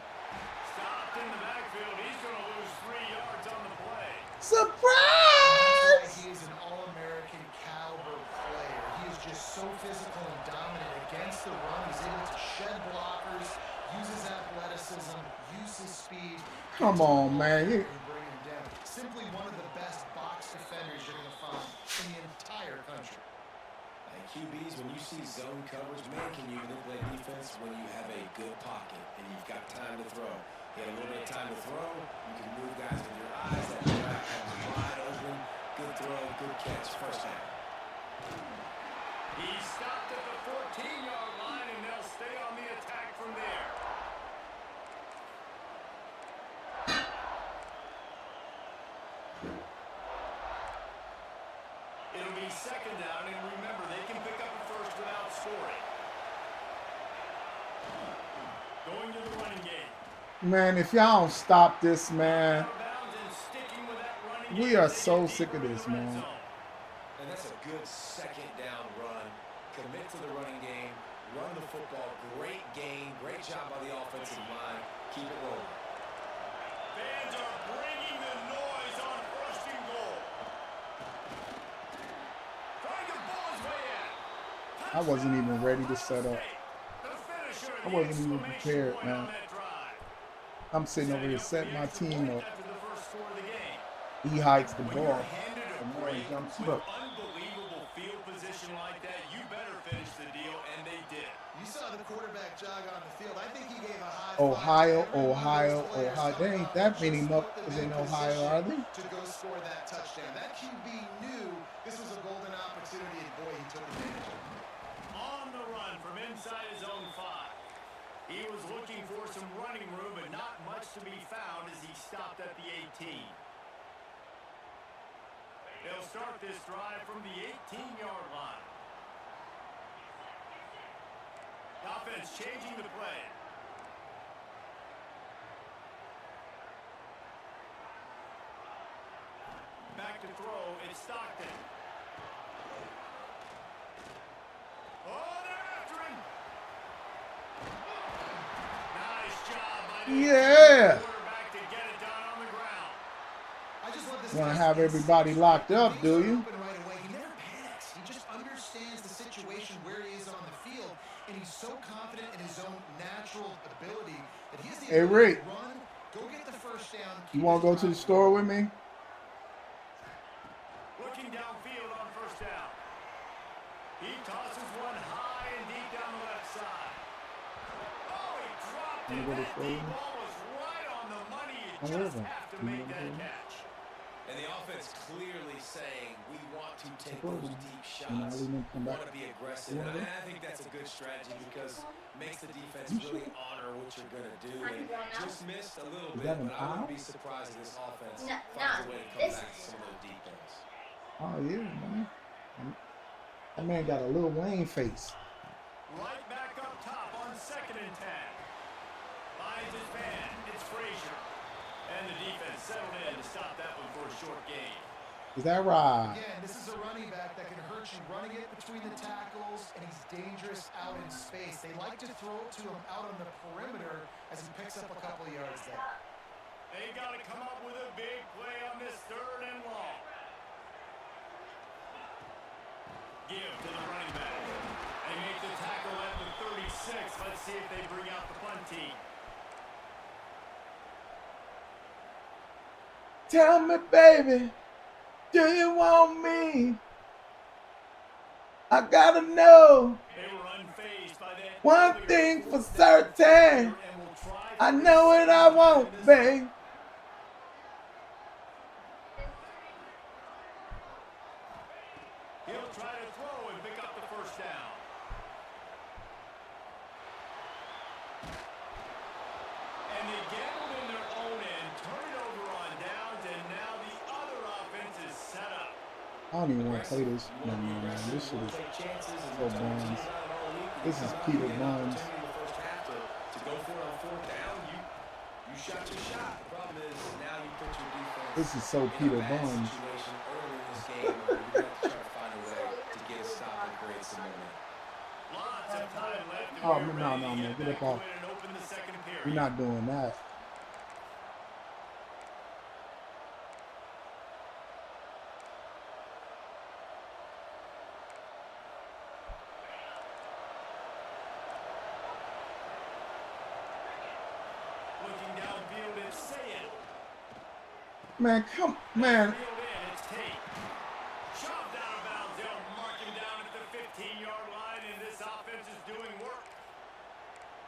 Stopped in the backfield. He's going to lose 3 yards on the play. Surprise! He is an all-American caliber player. He is just so physical and dominant against the run. He's able to shed blockers, use his athleticism, use his speed. Come on, man. And bring him down. Simply one of the best box defenders you're going to find in the entire country. And QBs, when you see zone coverage, man, can you manipulate defense when you have a good pocket and you've got time to throw? You have a little bit of time to throw, you can move guys with your eyes, that track comes wide open, good throw, good catch, first down. He stopped at the 14-yard line, and they'll stay on the attack from there. It'll be second down, and remember, they can pick up a first without scoring. Going to the running game. Man, if y'all don't stop this, man, we are so sick of this, man. And that's a good second down run. Commit to the running game, run the football, great gain, great job by the offensive line. Keep it rolling. Fans are bringing the noise on first and goal. Trying to ball his way in. I wasn't even ready to set up. I wasn't even prepared, man. I'm sitting over here setting my team up. He hikes the ball. Look. Unbelievable field position like that. You better finish the deal, and they did. You saw the quarterback jog on the field. I think he gave a high Ohio. There ain't that many motherfuckers in Ohio, are they? To go score that touchdown. That QB knew this was a golden opportunity, and boy, he took advantage of it. On the run from inside his own 5. He was looking for some running room, but not much to be found as he stopped at the 18. They'll start this drive from the 18-yard line. The offense changing the play. Back to throw, it's Stockton. Oh, they're after him. Nice job by the quarterback to get it done on the ground. I just love this. Want to have everybody locked up, do you? Right away. He never panics. He just understands the situation where he is on the field, and he's so confident in his own natural ability that he has the ability to run, go get the first down. You want to go to the store with me? Looking downfield on first down. He tosses one high and deep down the left side. Oh, he dropped it. That deep ball was right on the money. You just have to make that catch. And the offense clearly saying, we want to take those deep shots. We want to be aggressive. And I think that's a good strategy because it makes the defense really honor what you're going to do. And just missed a little bit, but I wouldn't be surprised if this offense finds a way to come back to some of those deep things. Oh, yeah, man. That man got a Lil Wayne face. Right back up top on 2nd and 10. Finds his man. It's Frazier. And the defense settled in to stop that one for a short gain. Is that right? Again, this is a running back that can hurt you running it between the tackles, and he's dangerous out in space. They like to throw it to him out on the perimeter as he picks up a couple of yards there. They got to come up with a big play on this 3rd and long. Give to the running back. They make the tackle at the 36. Let's see if they bring out the punt team. Tell me, baby, do you want me? I gotta know. They were unfazed by that. One thing for certain. I know what I want, babe. He'll try to throw and pick up the first down. And they gambled in their own end, turn it over on downs, and now the other offense is set up. I don't even want to play this no more, man. This shit is so Buns. This is Peter Buns. To go for it on 4th down, you shot your shot. The problem is now you put your defense. This is so Peter Buns. Situation early in this game where you have to try to find a way to get a stop and create some momentum. Lots of time left. Oh, no, man. Get up off. We're not doing that. Looking downfield, it's Sayed. Man, come, man. It's Tate. Shoved out of bounds. They'll mark him down at the 15-yard line, and this offense is doing work.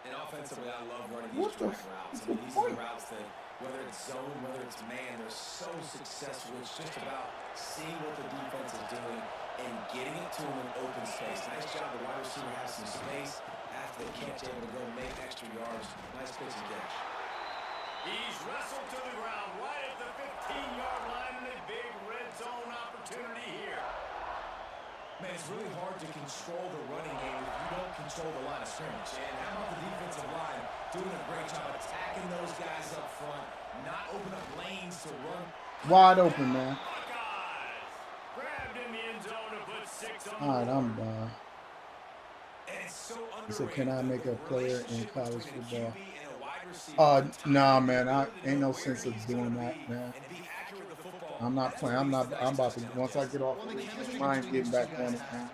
And offensively, I love running these drag routes. I mean, these are the routes that, whether it's zone, whether it's man, they're so successful. It's just about seeing what the defense is doing and getting it to him in open space. Nice job. The wide receiver has some space after the catch, able to go make extra yards. Nice pitch and catch. He's wrestled to the ground right at the 15-yard line and a big red zone opportunity here. Man, it's really hard to control the running game if you don't control the line of scrimmage. And how about the defensive line doing a great job attacking those guys up front, not open up lanes to run. Wide open, man. Grabbed in the end zone to put 6 on. All right, I'm done. And it's so He said, can I make a player in college football? receiver. Nah, man. I ain't no sense of doing that, man. I'm not playing. I'm about to, once I get off this, mind getting back on it, man.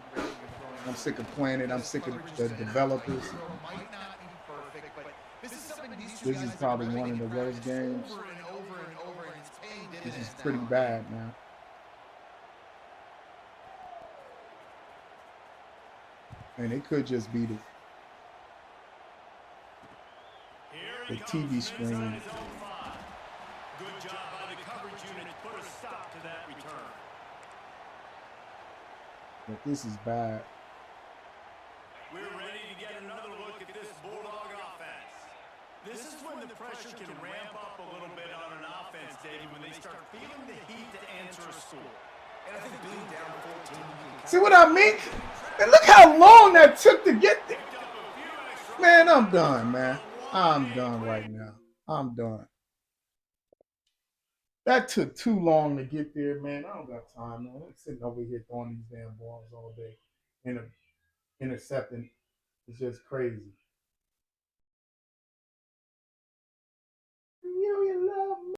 I'm sick of playing it. I'm sick of the developers. This is probably one of the worst games. This is pretty bad, man. And it could just be the TV screen. Good job by the coverage unit to put a stop to that return. But this is bad. We're ready to get another look at this Bulldog offense. This is when the pressure can ramp up a little bit on an offense, David, when they start feeling the heat to answer a score. And I think being down 14, See what I mean? And look how long that took to get there. Man, I'm done, man. I'm done right now. I'm done. That took too long to get there, man. I don't got time, man. I'm sitting over here throwing these damn balls all day. Intercepting. It's just crazy.